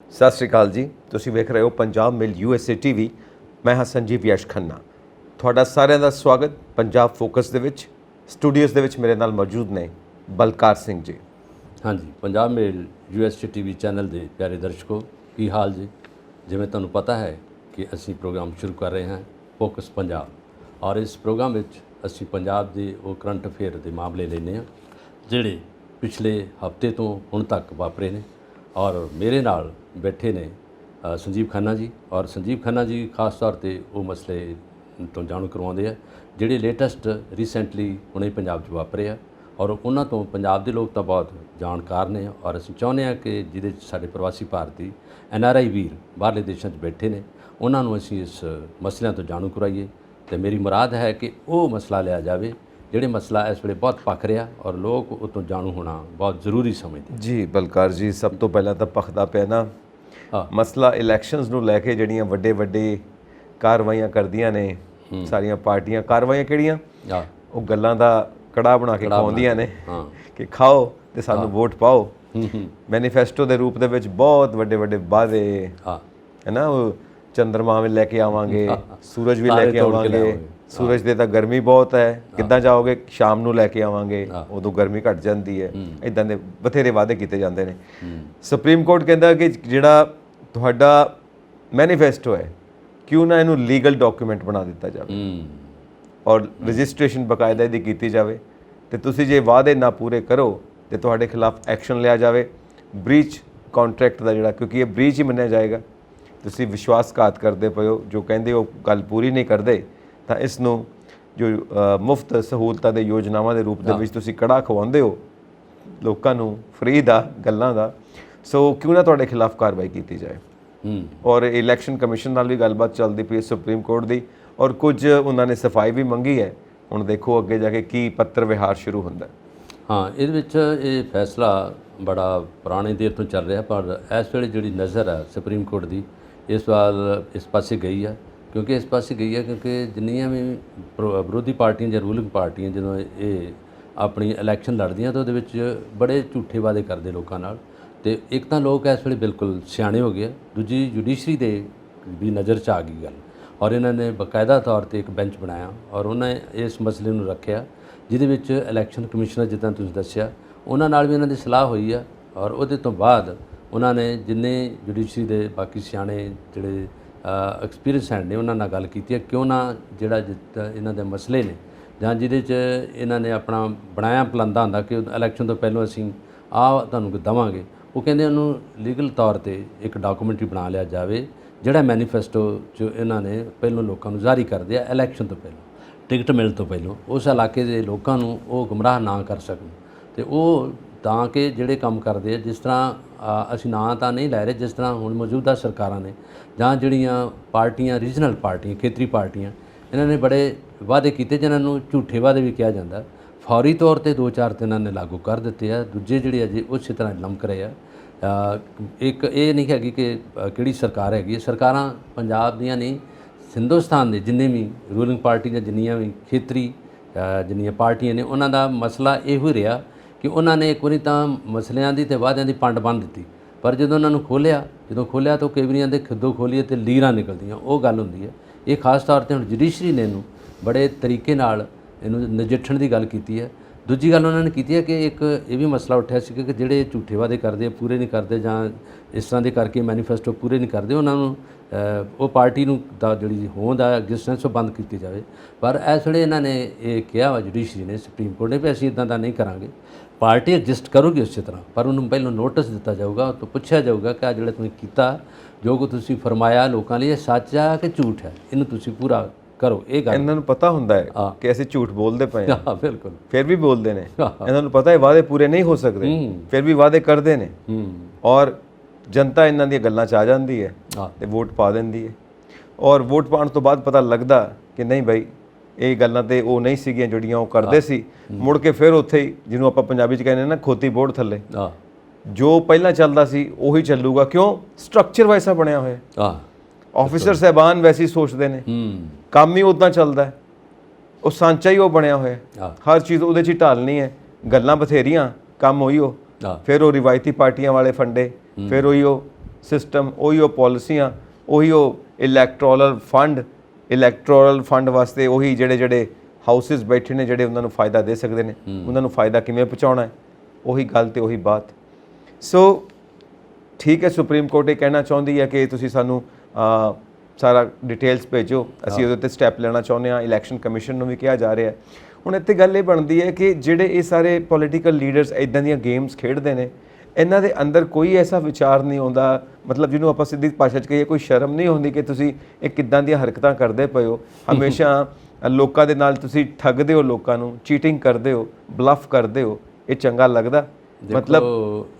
ਸਤਿ ਸ਼੍ਰੀ ਅਕਾਲ ਜੀ। ਤੁਸੀਂ ਵੇਖ ਰਹੇ ਹੋ ਪੰਜਾਬ ਮਿਲ USA TV। ਮੈਂ ਹਾਂ ਸੰਜੀਵ ਯਸ਼ ਖੰਨਾ। ਤੁਹਾਡਾ ਸਾਰਿਆਂ ਦਾ ਸਵਾਗਤ ਪੰਜਾਬ ਫੋਕਸ ਦੇ ਵਿੱਚ। ਸਟੂਡੀਓਜ਼ ਦੇ ਵਿੱਚ ਮੇਰੇ ਨਾਲ ਮੌਜੂਦ ਨੇ ਬਲਕਾਰ ਸਿੰਘ ਜੀ। ਹਾਂਜੀ, ਪੰਜਾਬ ਮੇਲ USA TV ਚੈਨਲ ਦੇ ਪਿਆਰੇ ਦਰਸ਼ਕੋ, ਕੀ ਹਾਲ ਜੀ। ਜਿਵੇਂ ਤੁਹਾਨੂੰ ਪਤਾ ਹੈ ਕਿ ਅਸੀਂ ਪ੍ਰੋਗਰਾਮ ਸ਼ੁਰੂ ਕਰ ਰਹੇ ਹਾਂ ਫੋਕਸ ਪੰਜਾਬ, ਔਰ ਇਸ ਪ੍ਰੋਗਰਾਮ ਵਿੱਚ ਅਸੀਂ ਪੰਜਾਬ ਦੇ ਉਹ ਕਰੰਟ ਅਫੇਅਰ ਦੇ ਮਾਮਲੇ ਲੈਂਦੇ ਹਾਂ ਜਿਹੜੇ ਪਿਛਲੇ ਹਫ਼ਤੇ ਤੋਂ ਹੁਣ ਤੱਕ ਵਾਪਰੇ ਨੇ। ਔਰ ਮੇਰੇ ਨਾਲ ਬੈਠੇ ਨੇ ਸੰਜੀਵ ਖੰਨਾ ਜੀ, ਔਰ ਸੰਜੀਵ ਖੰਨਾ ਜੀ ਖਾਸ ਤੌਰ 'ਤੇ ਉਹ ਮਸਲੇ ਤੋਂ ਜਾਣੂ ਕਰਵਾਉਂਦੇ ਆ ਜਿਹੜੇ ਲੇਟੈਸਟ ਰੀਸੈਂਟਲੀ ਹੁਣੇ ਪੰਜਾਬ 'ਚ ਵਾਪਰੇ ਆ, ਔਰ ਉਹਨਾਂ ਤੋਂ ਪੰਜਾਬ ਦੇ ਲੋਕ ਤਾਂ ਬਹੁਤ ਜਾਣਕਾਰ ਨੇ। ਔਰ ਅਸੀਂ ਚਾਹੁੰਦੇ ਹਾਂ ਕਿ ਜਿਹਦੇ 'ਚ ਸਾਡੇ ਪ੍ਰਵਾਸੀ ਭਾਰਤੀ NRI ਵੀਰ ਬਾਹਰਲੇ ਦੇਸ਼ਾਂ 'ਚ ਬੈਠੇ ਨੇ, ਉਹਨਾਂ ਨੂੰ ਅਸੀਂ ਇਸ ਮਸਲਿਆਂ ਤੋਂ ਜਾਣੂ ਕਰਵਾਈਏ। ਅਤੇ ਮੇਰੀ ਮੁਰਾਦ ਹੈ ਕਿ ਉਹ ਮਸਲਾ ਲਿਆ ਜਾਵੇ ਜਿਹੜੇ ਮਸਲਾ ਇਸ ਵੇਲੇ ਬਹੁਤ ਪੱਕ ਰਿਹਾ ਔਰ ਲੋਕ ਉਹ ਤੋਂ ਜਾਣੂ ਹੋਣਾ ਬਹੁਤ ਜ਼ਰੂਰੀ ਸਮਝਦੇ ਜੀ ਬਲਕਾਰ ਜੀ, ਸਭ ਤੋਂ ਪਹਿਲਾਂ ਤਾਂ ਪਖਦਾ ਪਿਆ ਨਾ ਮਸਲਾ ਇਲੈਕਸ਼ਨਸ ਨੂੰ ਲੈ ਕੇ ਜਿਹੜੀਆਂ ਵੱਡੇ ਕਾਰਵਾਈਆਂ ਕਰਦੀਆਂ ਨੇ ਸਾਰੀਆਂ ਪਾਰਟੀਆਂ। ਕਾਰਵਾਈਆਂ ਕਿਹੜੀਆਂ? ਉਹ ਗੱਲਾਂ ਦਾ ਕੜਾਹ ਬਣਾ ਕੇ ਖਵਾਉਂਦੀਆਂ ਨੇ ਕਿ ਖਾਓ ਤੇ ਸਾਨੂੰ ਵੋਟ ਪਾਓ। ਮੈਨੀਫੈਸਟੋ ਦੇ ਰੂਪ ਦੇ ਵਿੱਚ ਬਹੁਤ ਵੱਡੇ ਵਾਅਦੇ ਹੈ ਨਾ। ਉਹ ਚੰਦਰਮਾ ਵੀ ਲੈ ਕੇ ਆਵਾਂਗੇ, ਸੂਰਜ ਵੀ ਲੈ ਕੇ ਆਵਾਂਗੇ। ਸੂਰਜ ਦੇ ਤਾਂ ਗਰਮੀ ਬਹੁਤ ਹੈ, ਕਿੱਦਾਂ ਜਾਓਗੇ? ਸ਼ਾਮ ਨੂੰ ਲੈ ਕੇ ਆਵਾਂਗੇ, ਉਦੋਂ ਗਰਮੀ ਘਟ ਜਾਂਦੀ ਹੈ। ਇੱਦਾਂ ਦੇ ਬਥੇਰੇ ਵਾਅਦੇ ਕੀਤੇ ਜਾਂਦੇ ਨੇ। ਸੁਪਰੀਮ ਕੋਰਟ ਕਹਿੰਦਾ ਕਿ ਜਿਹੜਾ ਤੁਹਾਡਾ ਮੈਨੀਫੈਸਟੋ ਹੈ, ਕਿਉਂ ਨਾ ਇਹਨੂੰ ਲੀਗਲ ਡਾਕੂਮੈਂਟ ਬਣਾ ਦਿੱਤਾ ਜਾਵੇ ਔਰ ਰਜਿਸਟ੍ਰੇਸ਼ਨ ਬਕਾਇਦਾ ਇਹਦੀ ਕੀਤੀ ਜਾਵੇ। ਅਤੇ ਤੁਸੀਂ ਜੇ ਵਾਅਦੇ ਨਾ ਪੂਰੇ ਕਰੋ ਅਤੇ ਤੁਹਾਡੇ ਖਿਲਾਫ ਐਕਸ਼ਨ ਲਿਆ ਜਾਵੇ। ਬ੍ਰੀਚ ਕੰਟਰੈਕਟ ਦਾ ਜਿਹੜਾ, ਕਿਉਂਕਿ ਇਹ ਬ੍ਰੀਚ ਹੀ ਮੰਨਿਆ ਜਾਏਗਾ। ਤੁਸੀਂ ਵਿਸ਼ਵਾਸਘਾਤ ਕਰਦੇ ਪਏ ਹੋ, ਜੋ ਕਹਿੰਦੇ ਉਹ ਗੱਲ ਪੂਰੀ ਨਹੀਂ ਕਰਦੇ, ਤਾਂ ਇਸ ਨੂੰ ਜੋ ਮੁਫਤ ਸਹੂਲਤਾਂ ਦੇ ਯੋਜਨਾਵਾਂ ਦੇ ਰੂਪ ਦੇ ਵਿੱਚ ਤੁਸੀਂ ਕੜਾਹ ਖਵਾਉਂਦੇ ਹੋ ਲੋਕਾਂ ਨੂੰ ਫ੍ਰੀ ਦਾ ਗੱਲਾਂ ਦਾ, ਸੋ ਕਿਉਂ ਨਾ ਤੁਹਾਡੇ ਖਿਲਾਫ ਕਾਰਵਾਈ ਕੀਤੀ ਜਾਏ। ਔਰ ਇਲੈਕਸ਼ਨ ਕਮਿਸ਼ਨ ਨਾਲ ਵੀ ਗੱਲਬਾਤ ਚੱਲਦੀ ਪਈ ਹੈ ਸੁਪਰੀਮ ਕੋਰਟ ਦੀ, ਔਰ ਕੁਝ ਉਹਨਾਂ ਨੇ ਸਫਾਈ ਵੀ ਮੰਗੀ ਹੈ। ਹੁਣ ਦੇਖੋ ਅੱਗੇ ਜਾ ਕੇ ਕੀ ਪੱਤਰ ਵਿਹਾਰ ਸ਼ੁਰੂ ਹੁੰਦਾ। ਹਾਂ, ਇਹਦੇ ਵਿੱਚ ਇਹ ਫੈਸਲਾ ਬੜਾ ਪੁਰਾਣੇ ਦੇਰ ਤੋਂ ਚੱਲ ਰਿਹਾ, ਪਰ ਇਸ ਵੇਲੇ ਜਿਹੜੀ ਨਜ਼ਰ ਹੈ ਸੁਪਰੀਮ ਕੋਰਟ ਦੀ ਇਸ ਪਾਸੇ ਗਈ ਹੈ। ਕਿਉਂਕਿ ਇਸ ਪਾਸੇ ਗਈ ਹੈ ਕਿਉਂਕਿ ਜਿੰਨੀਆਂ ਵੀ ਵਿਰੋਧੀ ਪਾਰਟੀਆਂ ਜਾਂ ਰੂਲਿੰਗ ਪਾਰਟੀਆਂ ਜਦੋਂ ਇਹ ਆਪਣੀ ਇਲੈਕਸ਼ਨ ਲੜਦੀਆਂ ਤਾਂ ਉਹਦੇ ਵਿੱਚ ਬੜੇ ਝੂਠੇ ਵਾਅਦੇ ਕਰਦੇ ਲੋਕਾਂ ਨਾਲ। ਅਤੇ ਇੱਕ ਤਾਂ ਲੋਕ ਇਸ ਵੇਲੇ ਬਿਲਕੁਲ ਸਿਆਣੇ ਹੋ ਗਏ, ਦੂਜੀ ਜੁਡੀਸ਼ਰੀ ਦੇ ਵੀ ਨਜ਼ਰ 'ਚ ਆ ਗਈ ਗੱਲ, ਔਰ ਇਹਨਾਂ ਨੇ ਬਾਕਾਇਦਾ ਤੌਰ 'ਤੇ ਇੱਕ ਬੈਂਚ ਬਣਾਇਆ ਔਰ ਉਹਨਾਂ ਇਸ ਮਸਲੇ ਨੂੰ ਰੱਖਿਆ, ਜਿਹਦੇ ਵਿੱਚ ਇਲੈਕਸ਼ਨ ਕਮਿਸ਼ਨਰ ਜਿੱਦਾਂ ਤੁਸੀਂ ਦੱਸਿਆ ਉਹਨਾਂ ਨਾਲ ਵੀ ਇਹਨਾਂ ਦੀ ਸਲਾਹ ਹੋਈ ਆ। ਔਰ ਉਹਦੇ ਤੋਂ ਬਾਅਦ ਉਹਨਾਂ ਨੇ ਜਿੰਨੇ ਜੁਡੀਸ਼ਰੀ ਦੇ ਬਾਕੀ ਸਿਆਣੇ ਜਿਹੜੇ ਐਕਸਪੀਰੀਅੰਸ ਹੈਂਡ ਨੇ ਉਹਨਾਂ ਨਾਲ ਗੱਲ ਕੀਤੀ ਹੈ, ਕਿਉਂ ਨਾ ਜਿਹੜਾ ਇਹਨਾਂ ਦੇ ਮਸਲੇ ਨੇ ਜਾਂ ਜਿਹਦੇ 'ਚ ਇਹਨਾਂ ਨੇ ਆਪਣਾ ਬਣਾਇਆ ਪਲੰਦਾ ਹੁੰਦਾ ਕਿ ਇਲੈਕਸ਼ਨ ਤੋਂ ਪਹਿਲਾਂ ਅਸੀਂ ਤੁਹਾਨੂੰ ਦੇਵਾਂਗੇ, ਉਹ ਕਹਿੰਦੇ ਉਹਨੂੰ ਲੀਗਲ ਤੌਰ 'ਤੇ ਇੱਕ ਡਾਕੂਮੈਂਟਰੀ ਬਣਾ ਲਿਆ ਜਾਵੇ ਜਿਹੜਾ ਮੈਨੀਫੈਸਟੋ 'ਚ ਇਹਨਾਂ ਨੇ ਪਹਿਲਾਂ ਲੋਕਾਂ ਨੂੰ ਜਾਰੀ ਕਰਦੇ ਆ ਇਲੈਕਸ਼ਨ ਤੋਂ ਪਹਿਲਾਂ, ਟਿਕਟ ਮਿਲਣ ਤੋਂ ਪਹਿਲਾਂ, ਉਸ ਇਲਾਕੇ ਦੇ ਲੋਕਾਂ ਨੂੰ ਉਹ ਗੁੰਮਰਾਹ ਨਾ ਕਰ ਸਕਣ। ਅਤੇ ਉਹ ਤਾਂ ਕਿ ਜਿਹੜੇ ਕੰਮ ਕਰਦੇ ਆ, ਜਿਸ ਤਰ੍ਹਾਂ ਅਸੀਂ ਨਾਂ ਤਾਂ ਨਹੀਂ ਲੈ ਰਹੇ, ਜਿਸ ਤਰ੍ਹਾਂ ਹੁਣ ਮੌਜੂਦਾ ਸਰਕਾਰਾਂ ਨੇ ਜਾਂ ਜਿਹੜੀਆਂ ਪਾਰਟੀਆਂ ਰੀਜਨਲ ਪਾਰਟੀਆਂ ਖੇਤਰੀ ਪਾਰਟੀਆਂ, ਇਹਨਾਂ ਨੇ ਬੜੇ ਵਾਅਦੇ ਕੀਤੇ ਜਿਨ੍ਹਾਂ ਨੂੰ ਝੂਠੇ ਵਾਅਦੇ ਵੀ ਕਿਹਾ ਜਾਂਦਾ। ਫੌਰੀ ਤੌਰ 'ਤੇ 2-4 ਦਿਨਾਂ ਨੇ ਲਾਗੂ ਕਰ ਦਿੱਤੇ ਆ, ਦੂਜੇ ਜਿਹੜੇ ਅਜੇ ਉਸੇ ਤਰ੍ਹਾਂ ਲਮਕ ਰਹੇ ਆ। ਇੱਕ ਇਹ ਨਹੀਂ ਹੈਗੀ ਕਿ ਕਿਹੜੀ ਸਰਕਾਰ ਹੈਗੀ ਹੈ, ਸਰਕਾਰਾਂ ਪੰਜਾਬ ਦੀਆਂ ਨਹੀਂ, ਹਿੰਦੁਸਤਾਨ ਦੇ ਜਿੰਨੇ ਵੀ ਰੂਲਿੰਗ ਪਾਰਟੀ ਜਾਂ ਜਿੰਨੀਆਂ ਵੀ ਖੇਤਰੀ ਜਿੰਨੀਆਂ ਪਾਰਟੀਆਂ ਨੇ, ਉਹਨਾਂ ਦਾ ਮਸਲਾ ਇਹੋ ਰਿਹਾ ਕਿ ਉਹਨਾਂ ਨੇ ਇੱਕ ਵਾਰੀ ਤਾਂ ਮਸਲਿਆਂ ਦੀ ਅਤੇ ਵਾਅਦਿਆਂ ਦੀ ਪੰਡ ਬੰਨ੍ਹ ਦਿੱਤੀ, ਪਰ ਜਦੋਂ ਉਹਨਾਂ ਨੂੰ ਖੋਲ੍ਹਿਆ ਤਾਂ ਕਈ ਵਾਰੀਆਂ ਦੇ ਖਿੱਦੋ ਖੋਲੀਏ ਅਤੇ ਲੀਰਾਂ ਨਿਕਲਦੀਆਂ, ਉਹ ਗੱਲ ਹੁੰਦੀ ਹੈ। ਇਹ ਖਾਸ ਤੌਰ 'ਤੇ ਹੁਣ ਜੁਡੀਸ਼ਰੀ ਨੇ ਇਹਨੂੰ ਬੜੇ ਤਰੀਕੇ ਨਾਲ ਇਹਨੂੰ ਨਜਿੱਠਣ ਦੀ ਗੱਲ ਕੀਤੀ ਹੈ। ਦੂਜੀ ਗੱਲ ਉਹਨਾਂ ਨੇ ਕੀਤੀ ਹੈ ਕਿ ਇੱਕ ਇਹ ਵੀ ਮਸਲਾ ਉੱਠਿਆ ਸੀ ਕਿ ਜਿਹੜੇ ਝੂਠੇ ਵਾਅਦੇ ਕਰਦੇ ਪੂਰੇ ਨਹੀਂ ਕਰਦੇ ਜਾਂ ਇਸ ਤਰ੍ਹਾਂ ਦੇ ਕਰਕੇ ਮੈਨੀਫੈਸਟੋ ਪੂਰੇ ਨਹੀਂ ਕਰਦੇ, ਉਹਨਾਂ ਨੂੰ ਉਹ ਪਾਰਟੀ ਨੂੰ ਦਾ ਜਿਹੜੀ ਹੋਂਦ ਆ ਐਗਜ਼ਿਸਟੈਂਸ ਉਹ ਬੰਦ ਕੀਤੀ ਜਾਵੇ। ਪਰ ਇਸ ਵੇਲੇ ਇਹਨਾਂ ਨੇ ਇਹ ਕਿਹਾ ਵਾ ਜੁਡੀਸ਼ਰੀ ਨੇ, ਸੁਪਰੀਮ ਕੋਰਟ ਨੇ, ਵੀ ਅਸੀਂ ਇੱਦਾਂ ਦਾ ਨਹੀਂ ਕਰਾਂਗੇ। ਪਾਰਟੀ ਐਗਜ਼ਿਸਟ ਕਰੂਗੀ ਉਸੇ ਤਰ੍ਹਾਂ, ਪਰ ਉਹਨੂੰ ਪਹਿਲਾਂ ਨੋਟਿਸ ਦਿੱਤਾ ਜਾਊਗਾ, ਉਹ ਤੋਂ ਪੁੱਛਿਆ ਜਾਊਗਾ ਕਿ ਆ ਜਿਹੜਾ ਤੁਸੀਂ ਕੀਤਾ, ਜੋ ਕੁ ਤੁਸੀਂ ਫਰਮਾਇਆ ਲੋਕਾਂ ਲਈ, ਇਹ ਸੱਚ ਆ ਕਿ ਝੂਠ ਹੈ, ਇਹਨੂੰ ਤੁਸੀਂ ਪੂਰਾ ਕਰੋ। ਇਹ ਗੱਲ ਇਹਨਾਂ ਨੂੰ ਪਤਾ ਹੁੰਦਾ ਹੈ ਕਿ ਅਸੀਂ ਝੂਠ ਬੋਲਦੇ ਪਏ ਹਾਂ, ਬਿਲਕੁਲ, ਫਿਰ ਵੀ ਬੋਲਦੇ ਨੇ। ਇਹਨਾਂ ਨੂੰ ਪਤਾ ਹੈ ਵਾਅਦੇ ਪੂਰੇ ਨਹੀਂ ਹੋ ਸਕਦੇ, ਫਿਰ ਵੀ ਵਾਅਦੇ ਕਰਦੇ ਨੇ, ਔਰ ਜਨਤਾ ਇਹਨਾਂ ਦੀਆਂ ਗੱਲਾਂ 'ਚ ਆ ਜਾਂਦੀ ਹੈ ਅਤੇ ਵੋਟ ਪਾ ਦਿੰਦੀ ਹੈ। ਔਰ ਵੋਟ ਪਾਉਣ ਤੋਂ ਬਾਅਦ ਪਤਾ ਲੱਗਦਾ ਕਿ ਨਹੀਂ ਬਾਈ, ਇਹ ਗੱਲਾਂ ਤਾਂ ਉਹ ਨਹੀਂ ਸੀਗੀਆਂ ਜਿਹੜੀਆਂ ਉਹ ਕਰਦੇ ਸੀ। ਮੁੜ ਕੇ ਫਿਰ ਉੱਥੇ ਹੀ, ਜਿਹਨੂੰ ਆਪਾਂ ਪੰਜਾਬੀ 'ਚ ਕਹਿੰਦੇ ਨਾ, ਖੋਤੀ ਬੋਰਡ ਥੱਲੇ ਜੋ ਪਹਿਲਾਂ ਚੱਲਦਾ ਸੀ ਉਹੀ ਚੱਲੂਗਾ। ਕਿਉਂ? ਸਟਰਕਚਰ ਵੈਸਾ ਬਣਿਆ ਹੋਇਆ, ਆਫਿਸਰ ਸਾਹਿਬਾਨ ਵੈਸੇ ਹੀ ਸੋਚਦੇ ਨੇ, ਕੰਮ ਹੀ ਉੱਦਾਂ ਚੱਲਦਾ, ਉਹ ਸਾਂਚਾ ਹੀ ਉਹ ਬਣਿਆ ਹੋਇਆ, ਹਰ ਚੀਜ਼ ਉਹਦੇ 'ਚ ਹੀ ਢਾਲਣੀ ਹੈ। ਗੱਲਾਂ ਬਥੇਰੀਆਂ, ਕੰਮ ਉਹੀ ਉਹ। ਫਿਰ ਉਹ ਰਿਵਾਇਤੀ ਪਾਰਟੀਆਂ ਵਾਲੇ ਫੰਡੇ, ਫਿਰ ਉਹੀ ਉਹ ਸਿਸਟਮ, ਉਹੀ ਉਹ ਪਾਲਿਸੀਆਂ, ਉਹੀ ਉਹ ਇਲੈਕਟੋਰਲ ਫੰਡ ਵਾਸਤੇ ਉਹੀ ਜਿਹੜੇ ਹਾਊਸਿਸ ਬੈਠੇ ਨੇ ਜਿਹੜੇ ਉਹਨਾਂ ਨੂੰ ਫਾਇਦਾ ਦੇ ਸਕਦੇ ਨੇ, ਉਹਨਾਂ ਨੂੰ ਫਾਇਦਾ ਕਿਵੇਂ ਪਹੁੰਚਾਉਣਾ ਹੈ, ਉਹੀ ਗੱਲ ਤੇ ਉਹੀ ਬਾਤ। ਸੋ ਠੀਕ ਹੈ, ਸੁਪਰੀਮ ਕੋਰਟ ਇਹ ਕਹਿਣਾ ਚਾਹੁੰਦੀ ਹੈ ਕਿ ਤੁਸੀਂ ਸਾਨੂੰ ਸਾਰਾ ਡਿਟੇਲਸ ਭੇਜੋ, ਅਸੀਂ ਉਹਦੇ ਉੱਤੇ ਸਟੈਪ ਲੈਣਾ ਚਾਹੁੰਦੇ ਹਾਂ। ਇਲੈਕਸ਼ਨ ਕਮਿਸ਼ਨ ਨੂੰ ਵੀ ਕਿਹਾ ਜਾ ਰਿਹਾ। ਹੁਣ ਇੱਥੇ ਗੱਲ ਇਹ ਬਣਦੀ ਹੈ ਕਿ ਜਿਹੜੇ ਇਹ ਸਾਰੇ ਪੋਲੀਟੀਕਲ ਲੀਡਰਸ ਇੱਦਾਂ ਦੀਆਂ ਗੇਮਸ ਖੇਡਦੇ ਨੇ, ਇਹਨਾਂ ਦੇ ਅੰਦਰ ਕੋਈ ਐਸਾ ਵਿਚਾਰ ਨਹੀਂ ਆਉਂਦਾ, ਮਤਲਬ ਜਿਹਨੂੰ ਆਪਾਂ ਸਿੱਧੀ ਭਾਸ਼ਾ 'ਚ ਕਹੀਏ, ਕੋਈ ਸ਼ਰਮ ਨਹੀਂ ਹੁੰਦੀ ਕਿ ਤੁਸੀਂ ਇਹ ਕਿੱਦਾਂ ਦੀਆਂ ਹਰਕਤਾਂ ਕਰਦੇ ਪਏ ਹੋ। ਹਮੇਸ਼ਾ ਲੋਕਾਂ ਦੇ ਨਾਲ ਤੁਸੀਂ ਠੱਗਦੇ ਹੋ, ਲੋਕਾਂ ਨੂੰ ਚੀਟਿੰਗ ਕਰਦੇ ਹੋ, ਬਲਫ ਕਰਦੇ ਹੋ। ਇਹ ਚੰਗਾ ਲੱਗਦਾ? ਮਤਲਬ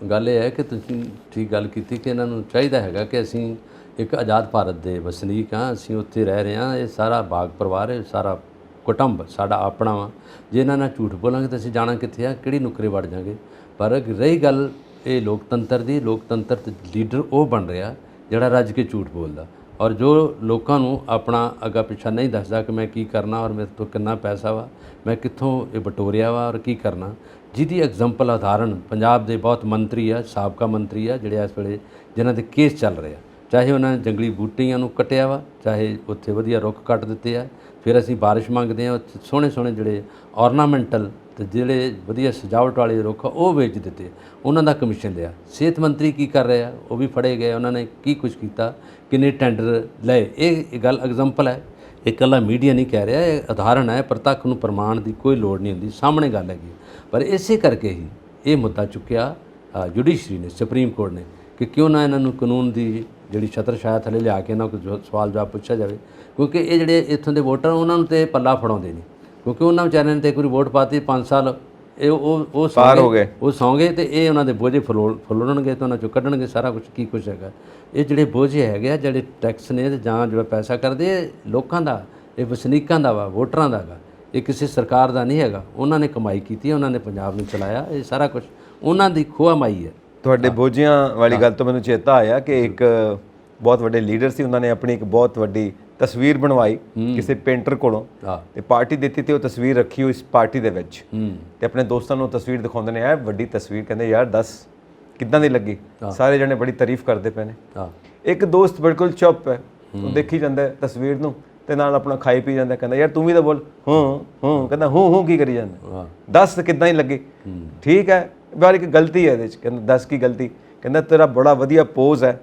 ਗੱਲ ਇਹ ਹੈ ਕਿ ਤੁਸੀਂ ਠੀਕ ਗੱਲ ਕੀਤੀ ਕਿ ਇਹਨਾਂ ਨੂੰ ਚਾਹੀਦਾ ਹੈਗਾ ਕਿ ਅਸੀਂ ਇੱਕ ਆਜ਼ਾਦ ਭਾਰਤ ਦੇ ਵਸਨੀਕ ਹਾਂ, ਅਸੀਂ ਉੱਥੇ ਰਹਿ ਰਹੇ ਹਾਂ, ਇਹ ਸਾਰਾ ਬਾਗ ਪਰਿਵਾਰ ਹੈ, ਸਾਰਾ ਕੁਟੁੰਬ ਸਾਡਾ ਆਪਣਾ ਵਾ। ਜੇ ਇਹਨਾਂ ਨਾਲ ਝੂਠ ਬੋਲਾਂਗੇ ਤਾਂ ਅਸੀਂ ਜਾਣਾ ਕਿੱਥੇ ਆ, ਕਿਹੜੀ ਨੁਕਰੇ ਵੜ ਜਾਵਾਂਗੇ। ਪਰ ਰਹੀ ਗੱਲ ਇਹ ਲੋਕਤੰਤਰ ਦੀ, ਲੋਕਤੰਤਰ ਤੇ ਲੀਡਰ ਉਹ ਬਣ ਰਿਹਾ ਜਿਹੜਾ ਰੱਜ ਕੇ ਝੂਠ ਬੋਲਦਾ, ਔਰ ਜੋ ਲੋਕਾਂ ਨੂੰ ਆਪਣਾ ਅੱਗਾ ਪਿੱਛਾ ਨਹੀਂ ਦੱਸਦਾ ਕਿ ਮੈਂ ਕੀ ਕਰਨਾ ਔਰ ਮੇਰੇ ਤੋਂ ਕਿੰਨਾ ਪੈਸਾ ਵਾ, ਮੈਂ ਕਿੱਥੋਂ ਇਹ ਬਟੋਰਿਆ ਵਾ ਔਰ ਕੀ ਕਰਨਾ। ਜਿਹਦੀ ਐਗਜ਼ਾਮਪਲ ਉਦਾਹਰਨ ਪੰਜਾਬ ਦੇ ਬਹੁਤ ਮੰਤਰੀ ਆ, ਸਾਬਕਾ ਮੰਤਰੀ ਆ, ਜਿਹੜੇ ਇਸ ਵੇਲੇ ਜਿਨ੍ਹਾਂ ਦੇ ਕੇਸ ਚੱਲ ਰਹੇ ਆ, ਚਾਹੇ ਉਹਨਾਂ ਨੇ ਜੰਗਲੀ ਬੂਟੀਆਂ ਨੂੰ ਕੱਟਿਆ ਵਾ, ਚਾਹੇ ਉੱਥੇ ਵਧੀਆ ਰੁੱਖ ਕੱਟ ਦਿੱਤੇ ਆ, ਫਿਰ ਅਸੀਂ ਬਾਰਿਸ਼ ਮੰਗਦੇ ਹਾਂ, ਉੱਥੇ ਸੋਹਣੇ ਸੋਹਣੇ ਜਿਹੜੇ ਔਰਨਾਮੈਂਟਲ ਤੇ ਜਿਹੜੇ ਵਧੀਆ ਸਜਾਵਟ ਵਾਲੇ ਰੁੱਖ ਉਹ ਵੇਚ ਦਿੱਤੇ, ਉਹਨਾਂ ਦਾ ਕਮਿਸ਼ਨ ਲਿਆ। ਸਿਹਤ ਮੰਤਰੀ ਕੀ ਕਰ ਰਹੇ ਆ, ਉਹ ਵੀ ਫੜੇ ਗਏ, ਉਹਨਾਂ ਨੇ ਕੀ ਕੁਝ ਕੀਤਾ, ਕਿੰਨੇ ਟੈਂਡਰ ਲਏ। ਇਹ ਗੱਲ ਐਗਜ਼ਾਮਪਲ ਹੈ, ਇਹ ਇਕੱਲਾ ਮੀਡੀਆ ਨਹੀਂ ਕਹਿ ਰਿਹਾ, ਇਹ ਉਦਾਹਰਣ ਹੈ। ਪ੍ਰਤੱਖ ਨੂੰ ਪ੍ਰਮਾਣ ਦੀ ਕੋਈ ਲੋੜ ਨਹੀਂ ਹੁੰਦੀ, ਸਾਹਮਣੇ ਗੱਲ ਹੈਗੀ। ਪਰ ਇਸੇ ਕਰਕੇ ਹੀ ਇਹ ਮੁੱਦਾ ਚੁੱਕਿਆ ਜੁਡੀਸ਼ਰੀ ਨੇ, ਸੁਪਰੀਮ ਕੋਰਟ ਨੇ, ਕਿ ਕਿਉਂ ਨਾ ਇਹਨਾਂ ਨੂੰ ਕਾਨੂੰਨ ਦੀ ਜਿਹੜੀ ਛਤਰ ਛਾਇਆ ਥੱਲੇ ਲਿਆ ਕੇ ਇਹਨਾਂ ਕੋਲ ਸਵਾਲ ਜਵਾਬ ਪੁੱਛਿਆ ਜਾਵੇ। ਕਿਉਂਕਿ ਇਹ ਜਿਹੜੇ ਇੱਥੋਂ ਦੇ ਵੋਟਰ ਉਹਨਾਂ ਨੂੰ ਤੇ ਪੱਲਾ ਫੜਾਉਂਦੇ ਨਹੀਂ, ਕਿਉਂਕਿ ਉਹਨਾਂ ਵਿਚਾਰਿਆਂ ਨੇ ਤੇ ਇੱਕ ਵਾਰੀ ਵੋਟ ਪਾਤੀ, 5 ਸਾਲ ਇਹ ਉਹ ਸੌਂ ਗਏ ਤੇ ਇਹ ਉਹਨਾਂ ਦੇ ਬੋਝੇ ਫਲੋਣਗੇ ਤੇ ਉਹਨਾਂ ਚੋਂ ਕੱਢਣਗੇ ਸਾਰਾ ਕੁਝ ਕੀ ਕੁਝ ਹੈਗਾ। ਇਹ ਜਿਹੜੇ ਬੋਝੇ ਹੈਗੇ ਆ, ਜਿਹੜੇ ਟੈਕਸ ਨੇ ਜਾਂ ਜਿਹੜਾ ਪੈਸਾ ਕਰਦੇ, ਇਹ ਲੋਕਾਂ ਦਾ, ਇਹ ਵਸਨੀਕਾਂ ਦਾ ਵਾ, ਵੋਟਰਾਂ ਦਾ ਹੈਗਾ, ਇਹ ਕਿਸੇ ਸਰਕਾਰ ਦਾ ਨਹੀਂ ਹੈਗਾ। ਉਹਨਾਂ ਨੇ ਕਮਾਈ ਕੀਤੀ, ਉਹਨਾਂ ਨੇ ਪੰਜਾਬ ਨੂੰ ਚਲਾਇਆ, ਇਹ ਸਾਰਾ ਕੁਝ ਉਹਨਾਂ ਦੀ ਖੋਹ ਮਾਈ ਹੈ। ਤੁਹਾਡੇ ਬੋਝਿਆਂ ਵਾਲੀ ਗੱਲ ਤੋਂ ਮੈਨੂੰ ਚੇਤਾ ਆਇਆ ਕਿ ਇੱਕ ਬਹੁਤ ਵੱਡੇ ਲੀਡਰ ਸੀ, ਉਹਨਾਂ ਨੇ ਆਪਣੀ ਇੱਕ ਬਹੁਤ ਵੱਡੀ ਤਸਵੀਰ ਬਣਵਾਈ ਕਿਸੇ ਪੇਂਟਰ ਕੋਲੋਂ ਤੇ ਪਾਰਟੀ ਦਿੱਤੀ, ਤੇ ਉਹ ਤਸਵੀਰ ਰੱਖੀ ਹੋਈ ਇਸ ਪਾਰਟੀ ਦੇ ਵਿੱਚ, ਤੇ ਆਪਣੇ ਦੋਸਤਾਂ ਨੂੰ ਤਸਵੀਰ ਦਿਖਾਉਂਦੇ ਨੇ, ਇਹ ਵੱਡੀ ਤਸਵੀਰ, ਕਹਿੰਦੇ ਯਾਰ ਦੱਸ ਕਿੱਦਾਂ ਦੀ ਲੱਗੀ। ਸਾਰੇ ਜਣੇ ਬੜੀ ਤਾਰੀਫ ਕਰਦੇ ਪਏ ਨੇ। ਇੱਕ ਦੋਸਤ ਬਿਲਕੁਲ ਚੁੱਪ ਹੈ, ਉਹ ਦੇਖੀ ਜਾਂਦਾ ਤਸਵੀਰ ਨੂੰ ਤੇ ਨਾਲ ਆਪਣਾ ਖਾਈ ਪੀ ਜਾਂਦਾ, ਕਹਿੰਦਾ ਯਾਰ ਤੂੰ ਵੀ ਤਾਂ ਬੋਲ, ਹੂੰ ਕਹਿੰਦਾ ਹੂੰ ਕੀ ਕਰੀ ਜਾਂਦਾ, ਦੱਸ ਕਿੱਦਾਂ ਹੀ ਲੱਗੀ। ਠੀਕ ਹੈ, ਪਰ ਇੱਕ ਗਲਤੀ ਹੈ ਇਹਦੇ 'ਚ। ਕਹਿੰਦਾ ਦੱਸ ਕੀ ਗਲਤੀ? ਕਹਿੰਦਾ ਤੇਰਾ ਬੜਾ ਵਧੀਆ ਪੋਜ਼ ਹੈ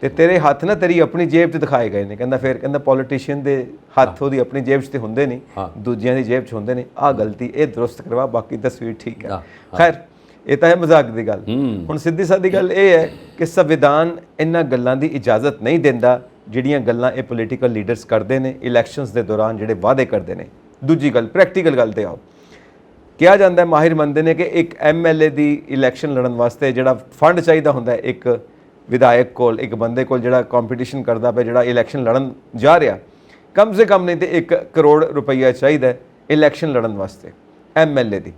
ਤੇ ਤੇਰੇ ਹੱਥ ਨਾ ਤੇਰੀ ਆਪਣੀ ਜੇਬ 'ਚ ਦਿਖਾਏ ਗਏ ਨੇ। ਕਹਿੰਦਾ ਫਿਰ ਕਹਿੰਦਾ ਪੋਲੀਟੀਸ਼ੀਅਨ ਦੇ ਹੱਥ ਉਹਦੀ ਆਪਣੀ ਜੇਬ 'ਚ ਤੇ ਹੁੰਦੇ ਨਹੀਂ, ਦੂਜਿਆਂ ਦੀ ਜੇਬ 'ਚ ਹੁੰਦੇ ਨੇ। ਆਹ ਗਲਤੀ ਇਹ ਦਰੁਸਤ ਕਰਵਾ, ਬਾਕੀ ਤਸਵੀਰ ਠੀਕ ਹੈ। ਖੈਰ ਇਹ ਤਾਂ ਹੈ ਮਜ਼ਾਕ ਦੀ ਗੱਲ। ਹੁਣ ਸਿੱਧੀ ਸਾਦੀ ਗੱਲ ਇਹ ਹੈ ਕਿ ਸੰਵਿਧਾਨ ਇਹਨਾਂ ਗੱਲਾਂ ਦੀ ਇਜਾਜ਼ਤ ਨਹੀਂ ਦਿੰਦਾ ਜਿਹੜੀਆਂ ਗੱਲਾਂ ਇਹ ਪੋਲੀਟੀਕਲ ਲੀਡਰਸ ਕਰਦੇ ਨੇ ਇਲੈਕਸ਼ਨਸ ਦੇ ਦੌਰਾਨ, ਜਿਹੜੇ ਵਾਅਦੇ ਕਰਦੇ ਨੇ। ਦੂਜੀ ਗੱਲ, ਪ੍ਰੈਕਟੀਕਲ ਗੱਲ ਤੇ ਆਓ। ਕਿਹਾ ਜਾਂਦਾ, ਮਾਹਿਰ ਮੰਨਦੇ ਨੇ ਕਿ ਇੱਕ MLA ਦੀ ਇਲੈਕਸ਼ਨ ਲੜਨ ਵਾਸਤੇ ਜਿਹੜਾ ਫੰਡ ਚਾਹੀਦਾ ਹੁੰਦਾ ਹੈ, ਇੱਕ ਵਿਧਾਇਕ ਕੋਲ, ਇੱਕ ਬੰਦੇ ਕੋਲ ਜਿਹੜਾ ਕੰਪੀਟੀਸ਼ਨ ਕਰਦਾ ਪਿਆ, ਜਿਹੜਾ ਇਲੈਕਸ਼ਨ ਲੜਨ ਜਾ ਰਿਹਾ, ਕਮ ਸੇ ਕਮ ਨਹੀਂ ਤੇ 1 ਕਰੋੜ ਰੁਪਈਆ ਚਾਹੀਦਾ ਇਲੈਕਸ਼ਨ ਲੜਨ ਵਾਸਤੇ MLA ਦੀ।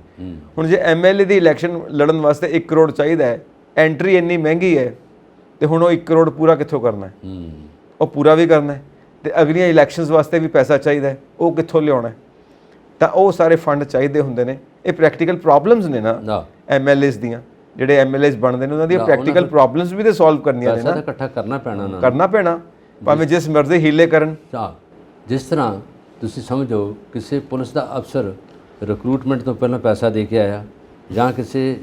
ਹੁਣ ਜੇ MLA ਦੀ ਇਲੈਕਸ਼ਨ ਲੜਨ ਵਾਸਤੇ 1 ਕਰੋੜ ਚਾਹੀਦਾ ਹੈ, ਐਂਟਰੀ ਇੰਨੀ ਮਹਿੰਗੀ ਹੈ, ਤੇ ਹੁਣ ਉਹ 1 ਕਰੋੜ ਪੂਰਾ ਕਿੱਥੋਂ ਕਰਨਾ ਹੈ? ਉਹ ਪੂਰਾ ਵੀ ਕਰਨਾ ਹੈ ਤੇ ਅਗਲੀਆਂ ਇਲੈਕਸ਼ਨਸ ਵਾਸਤੇ ਵੀ ਪੈਸਾ ਚਾਹੀਦਾ ਹੈ, ਉਹ ਕਿੱਥੋਂ ਲਿਆਉਣਾ? ਤਾਂ ਉਹ ਸਾਰੇ ਫੰਡ ਚਾਹੀਦੇ ਹੁੰਦੇ ਨੇ। ਇਹ ਪ੍ਰੈਕਟੀਕਲ ਪ੍ਰੋਬਲਮਸ ਨੇ ਨਾ MLAs ਦੀਆਂ, ਜਿਹੜੇ MLAs ਬਣਦੇ ਨੇ ਉਹਨਾਂ ਦੀਆਂ ਪ੍ਰੈਕਟੀਕਲ ਪ੍ਰੋਬਲਮਸ ਵੀ ਤੇ ਸੋਲਵ ਕਰਨੀਆਂ ਨੇ ਨਾ। ਇਕੱਠਾ ਕਰਨਾ ਪੈਣਾ ਭਾਵੇਂ ਜਿਸ ਮਰਜ਼ੀ ਹੀਲੇ ਕਰਨ। ਜਿਸ ਤਰ੍ਹਾਂ ਤੁਸੀਂ ਸਮਝੋ ਕਿਸੇ ਪੁਲਿਸ ਦਾ ਅਫਸਰ ਰਿਕਰੂਟਮੈਂਟ ਤੋਂ ਪਹਿਲਾਂ ਪੈਸਾ ਦੇ ਕੇ ਆਇਆ, ਜਾਂ ਕਿਸੇ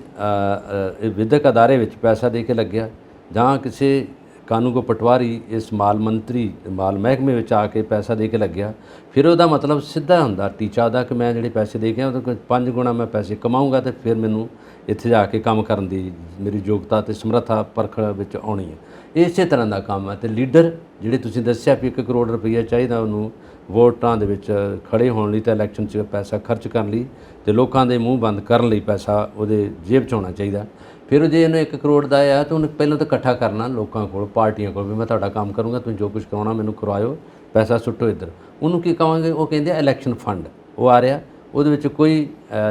ਵਿਦਿਅਕ ਅਦਾਰੇ ਵਿੱਚ ਪੈਸਾ ਦੇ ਕੇ ਲੱਗਿਆ, ਜਾਂ ਕਿਸੇ ਕਾਨੂੰਗੋ ਪਟਵਾਰੀ ਇਸ ਮਾਲ ਮਹਿਕਮੇ ਵਿੱਚ ਆ ਕੇ ਪੈਸਾ ਦੇ ਕੇ ਲੱਗਿਆ, ਫਿਰ ਉਹਦਾ ਮਤਲਬ ਸਿੱਧਾ ਹੁੰਦਾ ਟੀਚਾ ਉਹਦਾ ਕਿ ਮੈਂ ਜਿਹੜੇ ਪੈਸੇ ਦੇ ਕੇ ਆ ਉਹਦੇ ਕੋਲ 5 ਗੁਣਾ ਮੈਂ ਪੈਸੇ ਕਮਾਊਂਗਾ ਤੇ ਫਿਰ ਮੈਨੂੰ ਇੱਥੇ ਜਾ ਕੇ ਕੰਮ ਕਰਨ ਦੀ ਮੇਰੀ ਯੋਗਤਾ ਤੇ ਸਮਰੱਥਾ ਪਰਖਣ ਵਿੱਚ ਆਉਣੀ ਹੈ। ਇਸੇ ਤਰ੍ਹਾਂ ਦਾ ਕੰਮ ਹੈ। ਤੇ ਲੀਡਰ ਜਿਹੜੇ ਤੁਸੀਂ ਦੱਸਿਆ ਵੀ 1 ਕਰੋੜ ਰੁਪਈਆ ਚਾਹੀਦਾ ਉਹਨੂੰ ਵੋਟਾਂ ਦੇ ਵਿੱਚ ਖੜੇ ਹੋਣ ਲਈ, ਤਾਂ ਇਲੈਕਸ਼ਨ 'ਚ ਪੈਸਾ ਖਰਚ ਕਰਨ ਲਈ, ਤੇ ਲੋਕਾਂ ਦੇ ਮੂੰਹ ਬੰਦ ਕਰਨ ਲਈ ਪੈਸਾ ਉਹਦੇ ਜੇਬ 'ਚ ਹੋਣਾ ਚਾਹੀਦਾ। ਫਿਰ ਜੇ ਇਹਨੂੰ 1 ਕਰੋੜ ਦਾ ਆ ਤਾਂ ਉਹਨੇ ਪਹਿਲਾਂ ਤਾਂ ਇਕੱਠਾ ਕਰਨਾ ਲੋਕਾਂ ਕੋਲ, ਪਾਰਟੀਆਂ ਕੋਲ, ਵੀ ਮੈਂ ਤੁਹਾਡਾ ਕੰਮ ਕਰੂੰਗਾ, ਤੁਸੀਂ ਜੋ ਕੁਝ ਕਰਾਉਣਾ ਮੈਨੂੰ ਕਰਵਾਇਓ, ਪੈਸਾ ਸੁੱਟੋ ਇੱਧਰ। ਉਹਨੂੰ ਕੀ ਕਹਾਂਗੇ? ਉਹ ਕਹਿੰਦੇ ਆ ਇਲੈਕਸ਼ਨ ਫੰਡ। ਉਹ ਆ ਰਿਹਾ, ਉਹਦੇ ਵਿੱਚ ਕੋਈ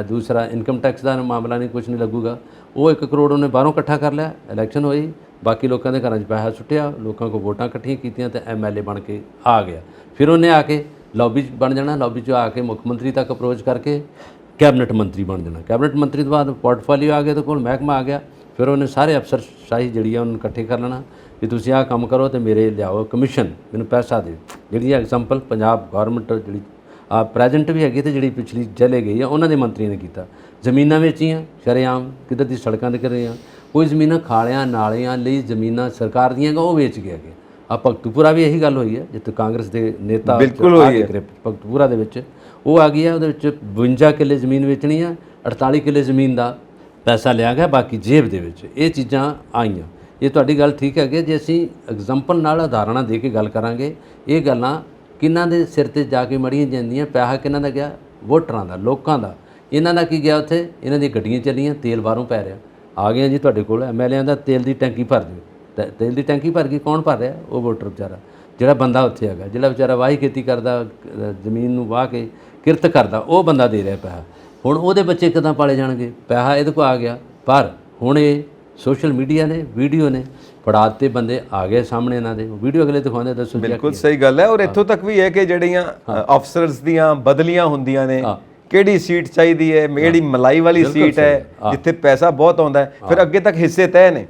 ਦੂਸਰਾ ਇਨਕਮ ਟੈਕਸ ਦਾ ਮਾਮਲਾ ਨਹੀਂ, ਕੁਝ ਨਹੀਂ ਲੱਗੂਗਾ। ਉਹ 1 ਕਰੋੜ ਉਹਨੇ ਬਾਹਰੋਂ ਇਕੱਠਾ ਕਰ ਲਿਆ, ਇਲੈਕਸ਼ਨ ਹੋਈ, ਬਾਕੀ ਲੋਕਾਂ ਦੇ ਘਰਾਂ 'ਚ ਪੈਸਾ ਸੁੱਟਿਆ, ਲੋਕਾਂ ਕੋਲ ਵੋਟਾਂ ਇਕੱਠੀਆਂ ਕੀਤੀਆਂ ਤੇ MLA ਬਣ ਕੇ ਆ ਗਿਆ। ਫਿਰ ਉਹਨੇ ਆ ਕੇ ਲੌਬੀ 'ਚ ਬਣ ਜਾਣਾ, ਲੌਬੀ 'ਚ ਆ ਕੇ ਮੁੱਖ ਮੰਤਰੀ ਤੱਕ ਅਪਰੋਚ ਕਰਕੇ ਕੈਬਨਿਟ ਮੰਤਰੀ ਬਣ ਜਾਣਾ। ਕੈਬਨਿਟ ਮੰਤਰੀ ਤੋਂ ਬਾਅਦ ਪੋਰਟਫੋਲੀਓ ਆ ਗਿਆ, ਤੇ ਕੋਲ ਮਹਿਕਮਾ ਆ ਗਿਆ। ਫਿਰ ਉਹਨੇ ਸਾਰੇ ਅਫਸਰ ਸ਼ਾਹੀ ਜਿਹੜੀ ਆ ਉਹਨੂੰ ਇਕੱਠੇ ਕਰ ਲੈਣਾ, ਵੀ ਤੁਸੀਂ ਆਹ ਕੰਮ ਕਰੋ ਤੇ ਮੇਰੇ ਲਿਆਓ ਕਮਿਸ਼ਨ, ਮੈਨੂੰ ਪੈਸਾ ਦਿਓ। ਜਿਹੜੀ ਐਗਜ਼ਾਮਪਲ ਪੰਜਾਬ ਗੌਰਮੈਂਟ ਜਿਹੜੀ ਆ ਪ੍ਰੈਜ਼ੈਂਟ ਵੀ ਹੈਗੀ ਤੇ ਜਿਹੜੀ ਪਿਛਲੀ ਚਲੇ ਗਈ ਆ ਉਹਨਾਂ ਦੇ ਮੰਤਰੀ ਨੇ ਕੀਤਾ। ਜ਼ਮੀਨਾਂ ਵੇਚੀਆਂ ਸ਼ਰੇਆਮ, ਕਿੱਧਰ ਦੀ ਸੜਕਾਂ ਤੇ ਕਰ ਰਹੇ ਆ। ਕੋਈ ਜ਼ਮੀਨਾਂ ਖਾਲਿਆਂ ਨਾਲਿਆਂ ਲਈ ਜ਼ਮੀਨਾਂ ਸਰਕਾਰ ਦੀਆਂ ਉਹ ਵੇਚ ਕੇ ਗਏ। ਆ ਭਗਤੂਪੁਰਾ ਵੀ ਇਹੀ ਗੱਲ ਹੋਈ ਹੈ, ਜਿੱਥੇ ਕਾਂਗਰਸ ਦੇ ਨੇਤਾ ਬਿਲਕੁਲ ਹੋਈ ਹੈ। ਭਗਤੂਪੁਰਾ ਦੇ ਵਿੱਚ ਉਹ ਆ ਗਈ ਆ, ਉਹਦੇ ਵਿੱਚ 52 ਕਿੱਲੇ ਜ਼ਮੀਨ ਵੇਚਣੀ ਆ, 48 ਕਿੱਲੇ ਜ਼ਮੀਨ ਦਾ ਪੈਸਾ ਲਿਆ ਗਿਆ, ਬਾਕੀ ਜੇਬ ਦੇ ਵਿੱਚ। ਇਹ ਚੀਜ਼ਾਂ ਆਈਆਂ। ਇਹ ਤੁਹਾਡੀ ਗੱਲ ਠੀਕ ਹੈਗੀ। ਜੇ ਅਸੀਂ ਐਗਜ਼ਾਮਪਲ ਨਾਲ ਉਦਾਹਰਨਾਂ ਦੇ ਕੇ ਗੱਲ ਕਰਾਂਗੇ, ਇਹ ਗੱਲਾਂ ਕਿਹਨਾਂ ਦੇ ਸਿਰ ਤੇ ਜਾ ਕੇ ਮੜੀਆਂ ਜਾਂਦੀਆਂ। ਪੈਸਾ ਕਿਹਨਾਂ ਦਾ ਗਿਆ? ਵੋਟਰਾਂ ਦਾ, ਲੋਕਾਂ ਦਾ। ਇਹਨਾਂ ਦਾ ਕੀ ਗਿਆ ਉੱਥੇ? ਇਹਨਾਂ ਦੀਆਂ ਗੱਡੀਆਂ ਚੱਲੀਆਂ, ਤੇਲ ਬਾਹਰੋਂ ਪੈ ਰਿਹਾ। ਆ ਗਿਆ ਜੀ ਤੁਹਾਡੇ ਕੋਲ ਐਮਐਲਏ ਦਾ ਤੇਲ ਦੀ ਟੈਂਕੀ ਭਰ ਦਿਓ। ਤੇਲ ਦੀ ਟੈਂਕੀ ਭਰ ਗਈ, ਕੌਣ ਭਰ ਰਿਹਾ? ਉਹ ਵੋਟਰ ਵਿਚਾਰਾ, ਜਿਹੜਾ ਬੰਦਾ ਉੱਥੇ ਹੈਗਾ, ਜਿਹੜਾ ਵਿਚਾਰਾ ਵਾਹੀ ਖੇਤੀ ਕਰਦਾ, ਜ਼ਮੀਨ ਨੂੰ ਵਾਹ ਕੇ ਕਿਰਤ ਕਰਦਾ, ਉਹ ਬੰਦਾ ਦੇ ਰਿਹਾ ਪੈਸਾ। ਹੁਣ ਉਹਦੇ ਬੱਚੇ ਕਿੱਦਾਂ ਪਾਲੇ ਜਾਣਗੇ? ਪੈਸਾ ਇਹਦੇ ਕੋਲ ਆ ਗਿਆ, ਪਰ ਹੁਣ ਇਹ ਸੋਸ਼ਲ ਮੀਡੀਆ ਨੇ, ਵੀਡੀਓ ਨੇ ਫੜਾ ਦਿੱਤੇ, ਬੰਦੇ ਆ ਗਏ ਸਾਹਮਣੇ ਇਹਨਾਂ ਦੇ, ਵੀਡੀਓ ਅਗਲੇ ਦਿਖਾਉਂਦੇ, ਦੱਸੋ। ਬਿਲਕੁਲ ਸਹੀ ਗੱਲ ਹੈ। ਔਰ ਇੱਥੋਂ ਤੱਕ ਵੀ ਹੈ ਕਿ ਜਿਹੜੀਆਂ ਅਫਸਰਸ ਦੀਆਂ ਬਦਲੀਆਂ ਹੁੰਦੀਆਂ ਨੇ, ਕਿਹੜੀ ਸੀਟ ਚਾਹੀਦੀ ਹੈ, ਜਿਹੜੀ ਮਲਾਈ ਵਾਲੀ ਸੀਟ ਹੈ ਜਿੱਥੇ ਪੈਸਾ ਬਹੁਤ ਆਉਂਦਾ ਹੈ, ਫਿਰ ਅੱਗੇ ਤੱਕ ਹਿੱਸੇ ਤੈਅ ਨੇ।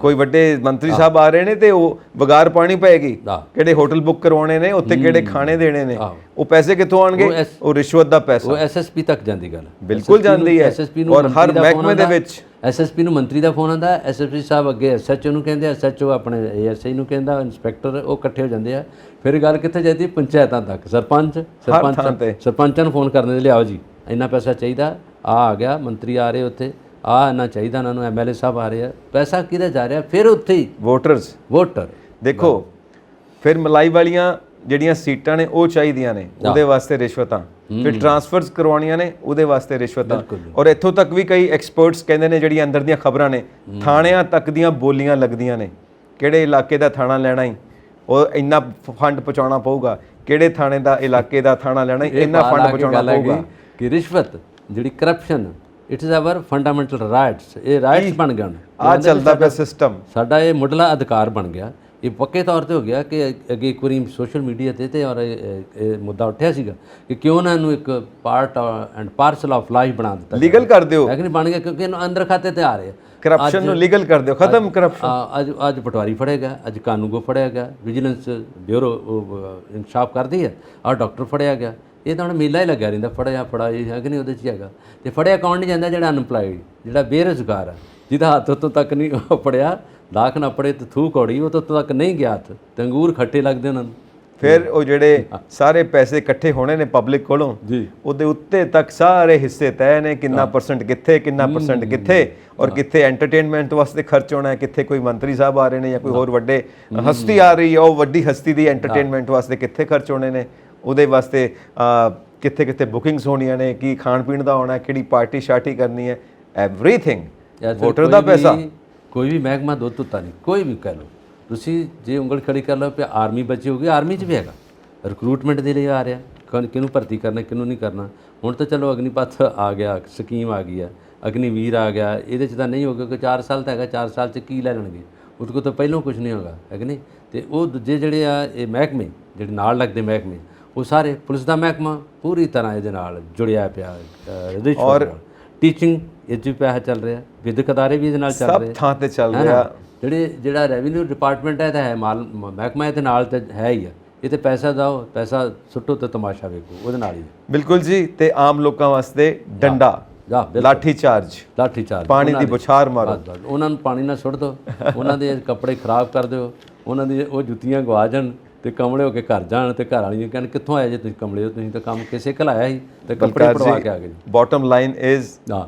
ਕੋਈ ਵੱਡੇ ਮੰਤਰੀ ਸਾਹਿਬ ਆ ਰਹੇ ਨੇ ਤੇ ਉਹ ਵਗਾਰ ਪਾਣੀ ਪਏਗੀ, ਕਿਹੜੇ ਹੋਟਲ ਬੁੱਕ ਕਰਵਾਉਣੇ ਨੇ, ਉੱਥੇ ਕਿਹੜੇ ਖਾਣੇ ਦੇਣੇ ਨੇ, ਉਹ ਪੈਸੇ ਕਿੱਥੋਂ ਆਉਣਗੇ? ਉਹ ਰਿਸ਼ਵਤ ਦਾ ਪੈਸਾ। ਉਹ ਐਸਐਸਪੀ ਤੱਕ ਜਾਂਦੀ ਗੱਲ, ਬਿਲਕੁਲ ਜਾਂਦੀ ਹੈ। ਔਰ ਹਰ ਮਹਿਕਮੇ ਦੇ ਵਿੱਚ ਐਸਐਸਪੀ ਨੂੰ ਮੰਤਰੀ ਦਾ ਫੋਨ ਆਉਂਦਾ, ਐਸਐਸਪੀ ਸਾਹਿਬ ਅੱਗੇ ਐਸਐਚਓ ਨੂੰ ਕਹਿੰਦੇ, ਐਸਐਚਓ ਆਪਣੇ ਏਐਸਆਈ ਨੂੰ ਕਹਿੰਦਾ, ਇੰਸਪੈਕਟਰ, ਉਹ ਇਕੱਠੇ ਹੋ ਜਾਂਦੇ ਆ। ਫਿਰ ਗੱਲ ਕਿੱਥੇ ਜਾਂਦੀ? ਪੰਚਾਇਤਾਂ ਤੱਕ। ਸਰਪੰਚਾਂ ਨੂੰ ਫੋਨ ਕਰਨ ਦੇ, ਲਿਆਓ ਜੀ ਇੰਨਾ ਪੈਸਾ ਚਾਹੀਦਾ, ਆ ਗਿਆ ਮੰਤਰੀ ਆ ਰਹੇ ਉੱਥੇ, ਆ ਇੰਨਾ ਚਾਹੀਦਾ ਉਹਨਾਂ ਨੂੰ, ਐਮਐਲਏ ਸਾਹਿਬ ਆ ਰਹੇ ਆ, ਪੈਸਾ ਕਿਹਦਾ ਜਾ ਰਿਹਾ? ਫਿਰ ਉੱਥੇ ਹੀ ਵੋਟਰ ਦੇਖੋ। ਫਿਰ ਮਲਾਈ ਵਾਲੀਆਂ ਜਿਹੜੀਆਂ ਸੀਟਾਂ ਨੇ ਉਹ ਚਾਹੀਦੀਆਂ ਨੇ, ਉਹਦੇ ਵਾਸਤੇ ਰਿਸ਼ਵਤਾਂ। ਫਿਰ ਟ੍ਰਾਂਸਫਰਸ ਕਰਵਾਉਣੀਆਂ ਨੇ, ਉਹਦੇ ਵਾਸਤੇ ਰਿਸ਼ਵਤਾਂ। ਔਰ ਇੱਥੋਂ ਤੱਕ ਵੀ ਕਈ ਐਕਸਪਰਟਸ ਕਹਿੰਦੇ ਨੇ, ਜਿਹੜੀਆਂ ਅੰਦਰ ਦੀਆਂ ਖਬਰਾਂ ਨੇ, ਥਾਣਿਆਂ ਤੱਕ ਦੀਆਂ ਬੋਲੀਆਂ ਲੱਗਦੀਆਂ ਨੇ। ਕਿਹੜੇ ਇਲਾਕੇ ਦਾ ਥਾਣਾ ਲੈਣਾ ਹੀ, ਉਹ ਇੰਨਾ ਫੰਡ ਪਹੁੰਚਾਉਣਾ ਪਊਗਾ। ਕਿਹੜੇ ਥਾਣੇ ਦਾ ਇਲਾਕੇ ਦਾ ਥਾਣਾ ਲੈਣਾ ਹੀ, ਇੰਨਾ ਫੰਡ ਪਹੁੰਚਾਉਣਾ ਪਊਗਾ। ਕਿ ਰਿਸ਼ਵਤ, ਜਿਹੜੀ corruption, it is our fundamental rights. ਇਹ ਰਾਈਟਸ ਬਣ ਗਏ। ਆ ਚੱਲਦਾ ਪਿਆ ਸਿਸਟਮ, ਸਾਡਾ ਇਹ ਮੁੱਢਲਾ ਅਧਿਕਾਰ ਬਣ ਗਿਆ। ਇਹ ਪੱਕੇ ਤੌਰ ਤੇ ਹੋ ਗਿਆ ਕਿ ਅੱਗੇ ਇੱਕ ਵਾਰੀ ਸੋਸ਼ਲ ਮੀਡੀਆ ਤੇ ਔਰ ਇਹ ਮੁੱਦਾ ਉੱਠਿਆ ਸੀਗਾ ਕਿ ਕਿਉਂ ਨਾ ਇਹਨੂੰ ਇੱਕ part and parcel of life ਬਣਾ ਦਿੱਤਾ, ਲੀਗਲ ਕਰ ਦਿਓ। ਹੈ ਕਿ ਨਹੀਂ? ਬਣ ਗਿਆ, ਕਿਉਂਕਿ ਇਹਨੂੰ ਅੰਦਰ ਖਾਤੇ ਤੇ ਆ ਰਹੇ। ਕਰਪਸ਼ਨ ਨੂੰ ਲੀਗਲ ਕਰ ਦਿਓ, ਖਤਮ ਕਰਪਸ਼ਨ। ਅੱਜ ਪਟਵਾਰੀ ਫੜਿਆ ਗਿਆ, ਅੱਜ ਕਾਨੂੰਗੋ ਫੜਿਆ ਗਿਆ, ਵਿਜੀਲੈਂਸ ਬਿਊਰੋ ਇਨਸਾਫ ਕਰਦੀ ਹੈ, ਆਹ ਡਾਕਟਰ ਫੜਿਆ ਗਿਆ। ਇਹ ਤਾਂ ਹੁਣ ਮੇਲਾ ਹੀ ਲੱਗਿਆ ਰਹਿੰਦਾ, ਫੜਾ ਇਹ ਹੈ ਕਿ ਨਹੀਂ? ਉਹਦੇ 'ਚ ਹੈਗਾ। ਤੇ ਫੜਿਆ ਕੌਣ ਨਹੀਂ ਜਾਂਦਾ? ਜਿਹੜਾ ਅਨਪਲਾਈਡ, ਜਿਹੜਾ ਬੇਰੁਜ਼ਗਾਰ ਹੈ, ਜਿਹਦਾ ਹੱਥ ਉੱਤੋਂ ਤੱਕ ਨਹੀਂ ਫੜਿਆ, ਦਾਖ ਨਾ ਪੜੇ ਤੇ ਥੂ ਕੌੜੀ, ਉਹ ਤੋਂ ਤੱਕ ਨਹੀਂ ਗਿਆ ਹੱਥ, ਤੇ ਅੰਗੂਰ ਖੱਟੇ ਲੱਗਦੇ ਉਹਨਾਂ ਨੂੰ। ਫਿਰ ਉਹ ਜਿਹੜੇ ਸਾਰੇ ਪੈਸੇ ਇਕੱਠੇ ਹੋਣੇ ਨੇ ਪਬਲਿਕ ਕੋਲੋਂ ਜੀ, ਉਹਦੇ ਉੱਤੇ ਤੱਕ ਸਾਰੇ ਹਿੱਸੇ ਤੈਅ ਨੇ, ਕਿੰਨਾ ਪਰਸੈਂਟ ਕਿੱਥੇ, ਕਿੰਨਾ ਪਰਸੈਂਟ ਕਿੱਥੇ, ਔਰ ਕਿੱਥੇ ਐਂਟਰਟੇਨਮੈਂਟ ਵਾਸਤੇ ਖਰਚ ਹੋਣਾ ਹੈ, ਕਿੱਥੇ ਕੋਈ ਮੰਤਰੀ ਸਾਹਿਬ ਆ ਰਹੇ ਨੇ ਜਾਂ ਕੋਈ ਹੋਰ ਵੱਡੇ ਹਸਤੀ ਆ ਰਹੀ ਹੈ, ਉਹ ਵੱਡੀ ਹਸਤੀ ਦੀ ਐਂਟਰਟੇਨਮੈਂਟ ਵਾਸਤੇ ਕਿੱਥੇ ਖਰਚ ਹੋਣੇ ਨੇ, ਉਹਦੇ ਵਾਸਤੇ ਕਿੱਥੇ ਕਿੱਥੇ ਬੁਕਿੰਗਸ ਹੋਣੀਆਂ ਨੇ, ਕੀ ਖਾਣ ਪੀਣ ਦਾ ਹੋਣਾ, ਕਿਹੜੀ ਪਾਰਟੀ ਸ਼ਾਰਟੀ ਕਰਨੀ ਹੈ, ਐਵਰੀਥਿੰਗ ਵੋਟਰ ਦਾ ਪੈਸਾ। ਕੋਈ ਵੀ ਮਹਿਕਮਾ ਦੁੱਧ ਧੁੱਤਾ ਨਹੀਂ, ਕੋਈ ਵੀ ਕਹਿ ਲਓ ਤੁਸੀਂ। ਜੇ ਉਂਗਲ ਖੜੀ ਕਰ ਲਓ ਪਿਆ ਆਰਮੀ ਬਚੀ ਹੋਗੀ, ਆਰਮੀ 'ਚ ਵੀ ਹੈਗਾ ਰਿਕਰੂਟਮੈਂਟ ਦੇ ਲਈ ਆ ਰਿਹਾ, ਕਿਹਨੂੰ ਭਰਤੀ ਕਰਨਾ, ਕਿਹਨੂੰ ਨਹੀਂ ਕਰਨਾ। ਹੁਣ ਤਾਂ ਚਲੋ ਅਗਨੀਪਥ ਆ ਗਿਆ, ਸਕੀਮ ਆ ਗਈ ਆ, ਅਗਨੀਵੀਰ ਆ ਗਿਆ, ਇਹਦੇ 'ਚ ਤਾਂ ਨਹੀਂ ਹੋਗਾ ਕਿ 4 ਸਾਲ ਤਾਂ ਹੈਗਾ, 4 ਸਾਲ 'ਚ ਕੀ ਲੈ ਲੈਣਗੇ? ਉਹਦੇ ਕੋਲ ਤਾਂ ਪਹਿਲਾਂ ਕੁਝ ਨਹੀਂ ਹੋਗਾ, ਹੈ ਕਿ ਨਹੀਂ? ਅਤੇ ਉਹ ਦੂਜੇ ਜਿਹੜੇ ਆ ਇਹ ਮਹਿਕਮੇ, ਜਿਹੜੇ ਨਾਲ ਲੱਗਦੇ ਮਹਿਕਮੇ, ਉਹ ਸਾਰੇ, ਪੁਲਿਸ ਦਾ ਮਹਿਕਮਾ ਪੂਰੀ ਤਰ੍ਹਾਂ ਇਹਦੇ ਨਾਲ ਜੁੜਿਆ ਪਿਆ, ਔਰ ਟੀਚਿੰਗ ਇਹ 'ਚ ਵੀ ਪੈਸਾ ਚੱਲ ਰਿਹਾ, ਵਿਦਿਅਕ ਅਦਾਰੇ ਵੀ ਇਹਦੇ ਨਾਲ ਚੱਲ ਰਹੇ, ਸਭ ਥਾਂ ਤੇ ਚੱਲ ਰਿਹਾ। ਜਿਹੜਾ ਰੈਵਨਿਊ ਡਿਪਾਰਟਮੈਂਟ ਹੈ ਤਾਂ ਹੈ, ਮਾਲ ਮਹਿਕਮਾ ਇਹਦੇ ਨਾਲ ਤਾਂ ਹੈ ਹੀ ਆ। ਇਹ ਤੇ ਪੈਸਾ ਦਿਓ, ਪੈਸਾ ਸੁੱਟੋ ਤੇ ਤਮਾਸ਼ਾ ਵੇਖੋ, ਉਹਦੇ ਨਾਲ ਹੀ। ਬਿਲਕੁਲ ਜੀ। ਤੇ ਆਮ ਲੋਕਾਂ ਵਾਸਤੇ ਡੰਡਾ, ਲਾਠੀ ਚਾਰਜ, ਪਾਣੀ ਦੀ ਬੁਛਾਰ ਮਾਰੋ, ਉਹਨਾਂ ਨੂੰ ਪਾਣੀ ਨਾਲ ਸੁੱਟ ਦਿਓ, ਉਹਨਾਂ ਦੇ ਕੱਪੜੇ ਖਰਾਬ ਕਰ ਦਿਓ, ਉਹਨਾਂ ਦੀ ਉਹ ਜੁੱਤੀਆਂ ਗਵਾ ਜਾਣ ਤੇ ਕਮਲੇ ਹੋ ਕੇ ਘਰ ਜਾਣ, ਤੇ ਘਰ ਵਾਲੀਆਂ ਕਹਿਣ ਕਿੱਥੋਂ ਆਏ ਜੇ ਤੁਸੀਂ ਕਮਲੇ ਹੋ, ਤੁਸੀਂ ਤਾਂ ਕੰਮ ਕਿਸੇ ਘਲਾਇਆ ਸੀ ਤੇ ਕੱਪੜੇ ਪੜਵਾ ਕੇ ਆ ਗਏ। Bottom line is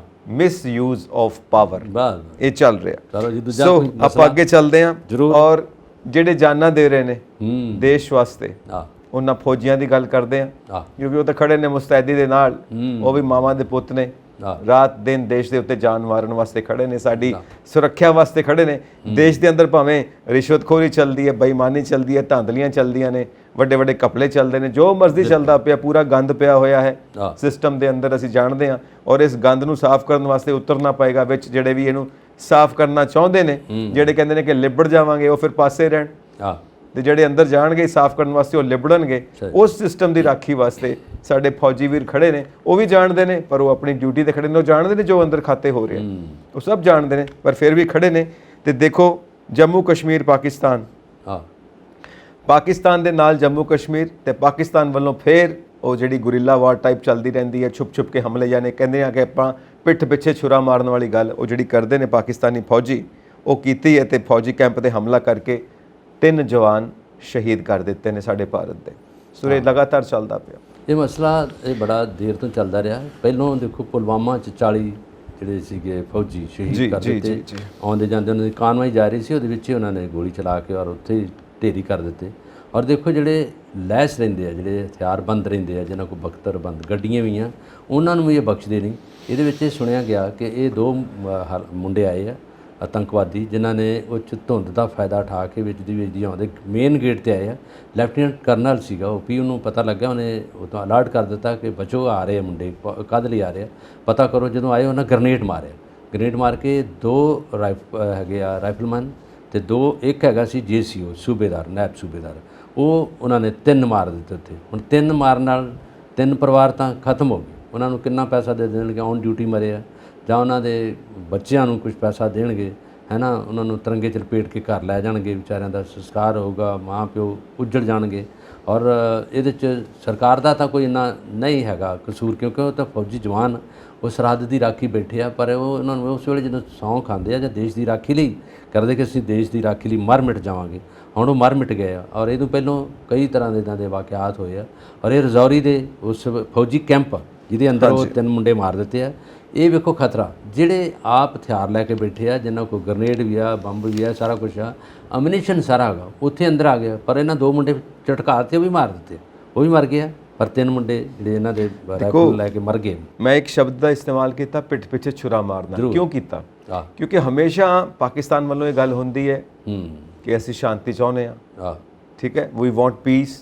misuse of power, ਇਹ ਚੱਲ ਰਿਹਾ। ਚਲੋ ਜੀ, ਦੂਜਾ ਸੋ ਆਪਾਂ ਅੱਗੇ ਚੱਲਦੇ ਹਾਂ। ਔਰ ਜਿਹੜੇ ਜਾਨਾਂ ਦੇ ਰਹੇ ਨੇ ਦੇਸ਼ ਵਾਸਤੇ, ਉਹਨਾਂ ਫੌਜੀਆਂ ਦੀ ਗੱਲ ਕਰਦੇ ਹਾਂ, ਕਿਉਂਕਿ ਉਹ ਤਾਂ ਖੜੇ ਨੇ ਮੁਸਤੈਦੀ ਦੇ ਨਾਲ, ਉਹ ਵੀ ਮਾਵਾਂ ਦੇ ਪੁੱਤ ਨੇ, ਰਾਤ ਦਿਨ ਦੇਸ਼ ਦੇ ਉੱਤੇ ਜਾਨ ਮਾਰਨ ਵਾਸਤੇ ਖੜੇ ਨੇ, ਸਾਡੀ ਸੁਰੱਖਿਆ ਵਾਸਤੇ ਖੜੇ ਨੇ। ਦੇਸ਼ ਦੇ ਅੰਦਰ ਭਾਵੇਂ ਰਿਸ਼ਵਤਖੋਰੀ ਚੱਲਦੀ ਹੈ, ਬੇਈਮਾਨੀ ਚੱਲਦੀ ਹੈ, ਧਾਂਦਲੀਆਂ ਚੱਲਦੀਆਂ ਨੇ, ਵੱਡੇ ਵੱਡੇ ਘਪਲੇ ਚੱਲਦੇ ਨੇ, ਜੋ ਮਰਜ਼ੀ ਚੱਲਦਾ ਪਿਆ, ਪੂਰਾ ਗੰਦ ਪਿਆ ਹੋਇਆ ਹੈ ਸਿਸਟਮ ਦੇ ਅੰਦਰ, ਅਸੀਂ ਜਾਣਦੇ ਹਾਂ। ਔਰ ਇਸ ਗੰਦ ਨੂੰ ਸਾਫ਼ ਕਰਨ ਵਾਸਤੇ ਉਤਰਨਾ ਪਏਗਾ। ਵਿੱਚ ਜਿਹੜੇ ਵੀ ਇਹਨੂੰ ਸਾਫ਼ ਕਰਨਾ ਚਾਹੁੰਦੇ ਨੇ, ਜਿਹੜੇ ਕਹਿੰਦੇ ਨੇ ਕਿ ਲਿਬੜ ਜਾਵਾਂਗੇ, ਉਹ ਫਿਰ ਪਾਸੇ ਰਹਿਣ, ਤੇ ਜਿਹੜੇ ਅੰਦਰ ਜਾਣਗੇ ਸਾਫ਼ ਕਰਨ ਵਾਸਤੇ ਉਹ ਲਿਬੜਨਗੇ। ਉਸ ਸਿਸਟਮ ਦੀ ਰਾਖੀ ਵਾਸਤੇ ਸਾਡੇ ਫੌਜੀ ਵੀਰ ਖੜੇ ਨੇ, ਉਹ ਵੀ ਜਾਣਦੇ ਨੇ, ਪਰ ਉਹ ਆਪਣੀ ਡਿਊਟੀ ਤੇ ਖੜੇ ਨੇ, ਉਹ ਜਾਣਦੇ ਨੇ ਜੋ ਅੰਦਰ ਖਾਤੇ ਹੋ ਰਹੇ, ਉਹ ਸਭ ਜਾਣਦੇ ਨੇ, ਪਰ ਫਿਰ ਵੀ ਖੜੇ ਨੇ। ਤੇ ਦੇਖੋ ਜੰਮੂ ਕਸ਼ਮੀਰ ਪਾਕਿਸਤਾਨ, ਹਾਂ ਪਾਕਿਸਤਾਨ ਦੇ ਨਾਲ ਜੰਮੂ ਕਸ਼ਮੀਰ ਤੇ ਪਾਕਿਸਤਾਨ ਵੱਲੋਂ ਫਿਰ ਉਹ ਜਿਹੜੀ ਗੁਰੀਲਾ ਵਾਰ ਟਾਈਪ ਚੱਲਦੀ ਰਹਿੰਦੀ ਹੈ, ਛੁਪ ਕੇ ਹਮਲੇ, ਯਾਨੀ ਕਹਿੰਦੇ ਆ ਕਿ ਆਪਾਂ ਪਿੱਠ ਪਿੱਛੇ ਛੁਰਾ ਮਾਰਨ ਵਾਲੀ ਗੱਲ ਉਹ ਜਿਹੜੀ ਕਰਦੇ ਨੇ ਪਾਕਿਸਤਾਨੀ ਫੌਜੀ, ਉਹ ਕੀਤੀ ਹੈ ਤੇ ਫੌਜੀ ਕੈਂਪ ਤੇ ਹਮਲਾ ਕਰਕੇ 3 ਜਵਾਨ ਸ਼ਹੀਦ ਕਰ ਦਿੱਤੇ ਨੇ ਸਾਡੇ ਭਾਰਤ ਦੇ। ਸੋ ਇਹ ਲਗਾਤਾਰ ਚੱਲਦਾ ਪਿਆ ਇਹ ਮਸਲਾ, ਇਹ ਬੜਾ ਦੇਰ ਤੋਂ ਚੱਲਦਾ ਰਿਹਾ। ਪਹਿਲਾਂ ਦੇਖੋ ਪੁਲਵਾਮਾ 'ਚ 40 ਜਿਹੜੇ ਸੀਗੇ ਫੌਜੀ ਸ਼ਹੀਦ ਕਰ ਦਿੱਤੇ, ਆਉਂਦੇ ਜਾਂਦੇ ਉਹਨਾਂ ਦੀ ਕਾਨਵਾਈ ਜਾ ਰਹੀ ਸੀ, ਉਹਦੇ ਵਿੱਚ ਹੀ ਉਹਨਾਂ ਨੇ ਗੋਲੀ ਚਲਾ ਕੇ ਔਰ ਉੱਥੇ ਹੀ ਢੇਰੀ ਕਰ ਦਿੱਤੇ। ਔਰ ਦੇਖੋ ਜਿਹੜੇ ਲੈਸ ਰਹਿੰਦੇ ਆ, ਜਿਹੜੇ ਹਥਿਆਰਬੰਦ ਰਹਿੰਦੇ ਆ, ਜਿਨ੍ਹਾਂ ਕੋਲ ਬਖਤਰਬੰਦ ਗੱਡੀਆਂ ਵੀ ਆ, ਉਹਨਾਂ ਨੂੰ ਵੀ ਇਹ ਬਖਸ਼ਦੇ ਨਹੀਂ। ਇਹਦੇ ਵਿੱਚ ਇਹ ਸੁਣਿਆ ਗਿਆ ਕਿ ਇਹ 2 ਮੁੰਡੇ ਆਏ ਆ ਆਤੰਕਵਾਦੀ, ਜਿਨ੍ਹਾਂ ਨੇ ਉਹ 'ਚ ਧੁੰਦ ਦਾ ਫਾਇਦਾ ਉਠਾ ਕੇ ਵਿੱਚ ਦੀ ਆਉਂਦੇ ਮੇਨ ਗੇਟ ਤੇ ਆਏ ਆ। ਲੈਫਟੀਨੈਂਟ ਕਰਨਲ ਸੀਗਾ ਉਹ, ਵੀ ਉਹਨੂੰ ਪਤਾ ਲੱਗਾ, ਉਹਨੇ ਉਹ ਤੋਂ ਅਲਰਟ ਕਰ ਦਿੱਤਾ ਕਿ ਬਚੋ, ਆ ਰਹੇ ਆ ਮੁੰਡੇ, ਕਾਹਦੇ ਲਈ ਆ ਰਹੇ ਆ, ਪਤਾ ਕਰੋ। ਜਦੋਂ ਆਏ ਉਹਨਾਂ ਗ੍ਰਨੇਡ ਮਾਰਿਆ, ਗ੍ਰਨੇਡ ਮਾਰ ਕੇ 2 ਹੈਗੇ ਆ ਰਾਈਫਲਮੈਨ ਤੇ 2, ਇੱਕ ਹੈਗਾ ਸੀ JCO ਸੂਬੇਦਾਰ, ਨਾਇਬ ਸੂਬੇਦਾਰ, ਉਹ ਉਹਨਾਂ ਨੇ 3 ਮਾਰ ਦਿੱਤੇ ਉੱਥੇ। ਹੁਣ 3 ਮਾਰਨ ਨਾਲ 3 ਪਰਿਵਾਰ ਤਾਂ ਖਤਮ ਹੋ ਗਏ। ਉਹਨਾਂ ਨੂੰ ਕਿੰਨਾ ਪੈਸਾ ਦੇ ਦੇਣਗੇ, ਔਨ ਡਿਊਟੀ ਮਰੇ ਆ, ਜਾਂ ਉਹਨਾਂ ਦੇ ਬੱਚਿਆਂ ਨੂੰ ਕੁਝ ਪੈਸਾ ਦੇਣਗੇ, ਹੈ ਨਾ, ਉਹਨਾਂ ਨੂੰ ਤਿਰੰਗੇ 'ਚ ਲਪੇਟ ਕੇ ਘਰ ਲੈ ਜਾਣਗੇ, ਵਿਚਾਰਿਆਂ ਦਾ ਸੰਸਕਾਰ ਹੋਊਗਾ, ਮਾਂ ਪਿਓ ਉੱਜੜ ਜਾਣਗੇ। ਔਰ ਇਹਦੇ 'ਚ ਸਰਕਾਰ ਦਾ ਤਾਂ ਕੋਈ ਇੰਨਾ ਨਹੀਂ ਹੈਗਾ ਕਸੂਰ, ਕਿਉਂਕਿ ਉਹ ਤਾਂ ਫੌਜੀ ਜਵਾਨ ਉਹ ਸਰਹੱਦ ਦੀ ਰਾਖੀ ਬੈਠੇ ਆ। ਪਰ ਉਹ ਉਹਨਾਂ ਨੂੰ ਉਸ ਵੇਲੇ ਜਦੋਂ ਸਹੁੰ ਖਾਂਦੇ ਆ ਜਾਂ ਦੇਸ਼ ਦੀ ਰਾਖੀ ਲਈ ਕਰਦੇ ਕਿ ਅਸੀਂ ਦੇਸ਼ ਦੀ ਰਾਖੀ ਲਈ ਮਰ ਮਿਟ ਜਾਵਾਂਗੇ, ਹੁਣ ਉਹ ਮਰ ਮਿਟ ਗਏ ਆ। ਔਰ ਇਹ ਤੋਂ ਪਹਿਲਾਂ ਕਈ ਤਰ੍ਹਾਂ ਦੇ ਇੱਦਾਂ ਦੇ ਵਾਕਿਆਤ ਹੋਏ ਆ। ਔਰ ਇਹ ਰਜੌਰੀ ਦੇ ਉਸ ਫੌਜੀ ਕੈਂਪ ਜਿਹਦੇ ਅੰਦਰ ਉਹ 3 ਮੁੰਡੇ ਮਾਰ ਦਿੱਤੇ ਆ, ਇਹ ਵੇਖੋ ਖਤਰਾ। ਜਿਹੜੇ ਆਪ ਹਥਿਆਰ ਲੈ ਕੇ ਬੈਠੇ ਆ, ਜਿਨ੍ਹਾਂ ਕੋਲ ਗ੍ਰਨੇਡ ਵੀ ਆ, ਬੰਬ ਵੀ ਆ, ਸਾਰਾ ਕੁਛ ਆ, ਅਮਨੀਸ਼ਨ ਸਾਰਾ ਹੈਗਾ, ਉੱਥੇ ਅੰਦਰ ਆ ਗਿਆ। ਪਰ ਇਹਨਾਂ 2 ਮੁੰਡੇ ਝਟਕਾ ਤੇ ਉਹ ਵੀ ਮਾਰ ਦਿੱਤੇ, ਉਹ ਵੀ ਮਰ ਗਿਆ। ਪਰ 3 ਮੁੰਡੇ ਜਿਹੜੇ ਇਹਨਾਂ ਦੇ ਰਾਈਫਲ ਲੈ ਕੇ ਮਰ ਗਏ। ਮੈਂ ਇੱਕ ਸ਼ਬਦ ਦਾ ਇਸਤੇਮਾਲ ਕੀਤਾ, ਪਿੱਠ ਪਿੱਛੇ ਛੁਰਾ ਮਾਰਨਾ। ਕਿਉਂ ਕੀਤਾ? ਕਿਉਂਕਿ ਹਮੇਸ਼ਾ ਪਾਕਿਸਤਾਨ ਵੱਲੋਂ ਇਹ ਗੱਲ ਹੁੰਦੀ ਹੈ ਕਿ ਅਸੀਂ ਸ਼ਾਂਤੀ ਚਾਹੁੰਦੇ ਹਾਂ, ਠੀਕ ਹੈ, ਵੀ ਵਾਂਟ ਪੀਸ।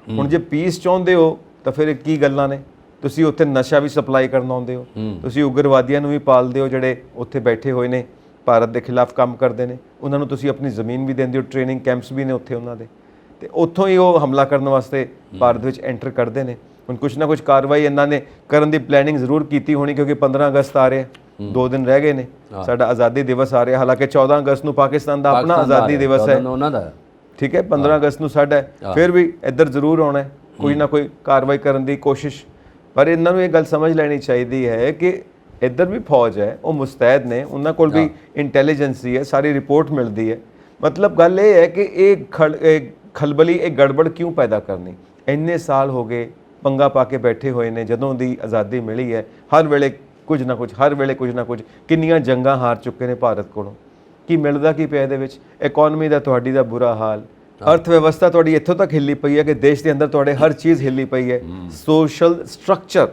ਹੁਣ ਜੇ ਪੀਸ ਚਾਹੁੰਦੇ ਹੋ ਤਾਂ ਫਿਰ ਕੀ ਗੱਲਾਂ ਨੇ? ਤੁਸੀਂ ਉੱਥੇ ਨਸ਼ਾ ਵੀ ਸਪਲਾਈ ਕਰਨ ਆਉਂਦੇ ਹੋ, ਤੁਸੀਂ ਉਗਰਵਾਦੀਆਂ ਨੂੰ ਵੀ ਪਾਲਦੇ ਹੋ ਜਿਹੜੇ ਉੱਥੇ ਬੈਠੇ ਹੋਏ ਨੇ, ਭਾਰਤ ਦੇ ਖਿਲਾਫ ਕੰਮ ਕਰਦੇ ਨੇ, ਉਹਨਾਂ ਨੂੰ ਤੁਸੀਂ ਆਪਣੀ ਜ਼ਮੀਨ ਵੀ ਦਿੰਦੇ ਹੋ, ਟ੍ਰੇਨਿੰਗ ਕੈਂਪਸ ਵੀ ਨੇ ਉੱਥੇ ਉਹਨਾਂ ਦੇ, ਤੇ ਉੱਥੋਂ ਹੀ ਉਹ ਹਮਲਾ ਕਰਨ ਵਾਸਤੇ ਭਾਰਤ ਵਿੱਚ ਐਂਟਰ ਕਰਦੇ ਨੇ। ਹੁਣ ਕੁਛ ਨਾ ਕੁਛ ਕਾਰਵਾਈ ਇਹਨਾਂ ਨੇ ਕਰਨ ਦੀ ਪਲੈਨਿੰਗ ਜ਼ਰੂਰ ਕੀਤੀ ਹੋਣੀ, ਕਿਉਂਕਿ 15 ਅਗਸਤ ਆ ਰਿਹਾ, 2 ਦਿਨ ਰਹਿ ਗਏ ਨੇ, ਸਾਡਾ ਆਜ਼ਾਦੀ ਦਿਵਸ ਆ ਰਿਹਾ। ਹਾਲਾਂਕਿ 14 ਅਗਸਤ ਨੂੰ ਪਾਕਿਸਤਾਨ ਦਾ ਆਪਣਾ ਆਜ਼ਾਦੀ ਦਿਵਸ ਹੈ, ਠੀਕ ਹੈ, 15 ਅਗਸਤ ਨੂੰ ਸਾਡਾ ਹੈ, ਫਿਰ ਵੀ ਇੱਧਰ ਜ਼ਰੂਰ ਆਉਣਾ, ਕੋਈ ਨਾ ਕੋਈ ਕਾਰਵਾਈ ਕਰਨ ਦੀ ਕੋਸ਼ਿਸ਼। ਪਰ ਇਹਨਾਂ ਨੂੰ ਇਹ ਗੱਲ ਸਮਝ ਲੈਣੀ ਚਾਹੀਦੀ ਹੈ ਕਿ ਇੱਧਰ ਵੀ ਫੌਜ ਹੈ, ਉਹ ਮੁਸਤੈਦ ਨੇ, ਉਹਨਾਂ ਕੋਲ ਵੀ ਇੰਟੈਲੀਜੈਂਸੀ ਹੈ, ਸਾਰੀ ਰਿਪੋਰਟ ਮਿਲਦੀ ਹੈ। ਮਤਲਬ ਗੱਲ ਇਹ ਹੈ ਕਿ ਇਹ ਖਲਬਲੀ, ਇਹ ਗੜਬੜ ਕਿਉਂ ਪੈਦਾ ਕਰਨੀ? ਇੰਨੇ ਸਾਲ ਹੋ ਗਏ ਪੰਗਾ ਪਾ ਕੇ ਬੈਠੇ ਹੋਏ ਨੇ, ਜਦੋਂ ਦੀ ਆਜ਼ਾਦੀ ਮਿਲੀ ਹੈ, ਹਰ ਵੇਲੇ ਕੁਝ ਨਾ ਕੁਝ, ਹਰ ਵੇਲੇ ਕੁਝ ਨਾ ਕੁਝ, ਕਿੰਨੀਆਂ ਜੰਗਾਂ ਹਾਰ ਚੁੱਕੇ ਨੇ ਭਾਰਤ ਕੋਲੋਂ। ਕੀ ਮਿਲਦਾ ਕੀ ਪਿਆ ਇਹਦੇ ਵਿੱਚ? ਇਕਨੋਮੀ ਦਾ ਤੁਹਾਡੀ ਦਾ ਬੁਰਾ ਹਾਲ, ਅਰਥ ਵਿਵਸਥਾ ਤੁਹਾਡੀ ਇੱਥੋਂ ਤੱਕ ਹਿੱਲੀ ਪਈ ਹੈ ਕਿ ਦੇਸ਼ ਦੇ ਅੰਦਰ ਤੁਹਾਡੇ ਹਰ ਚੀਜ਼ ਹਿੱਲੀ ਪਈ ਹੈ, ਸੋਸ਼ਲ ਸਟਰਕਚਰ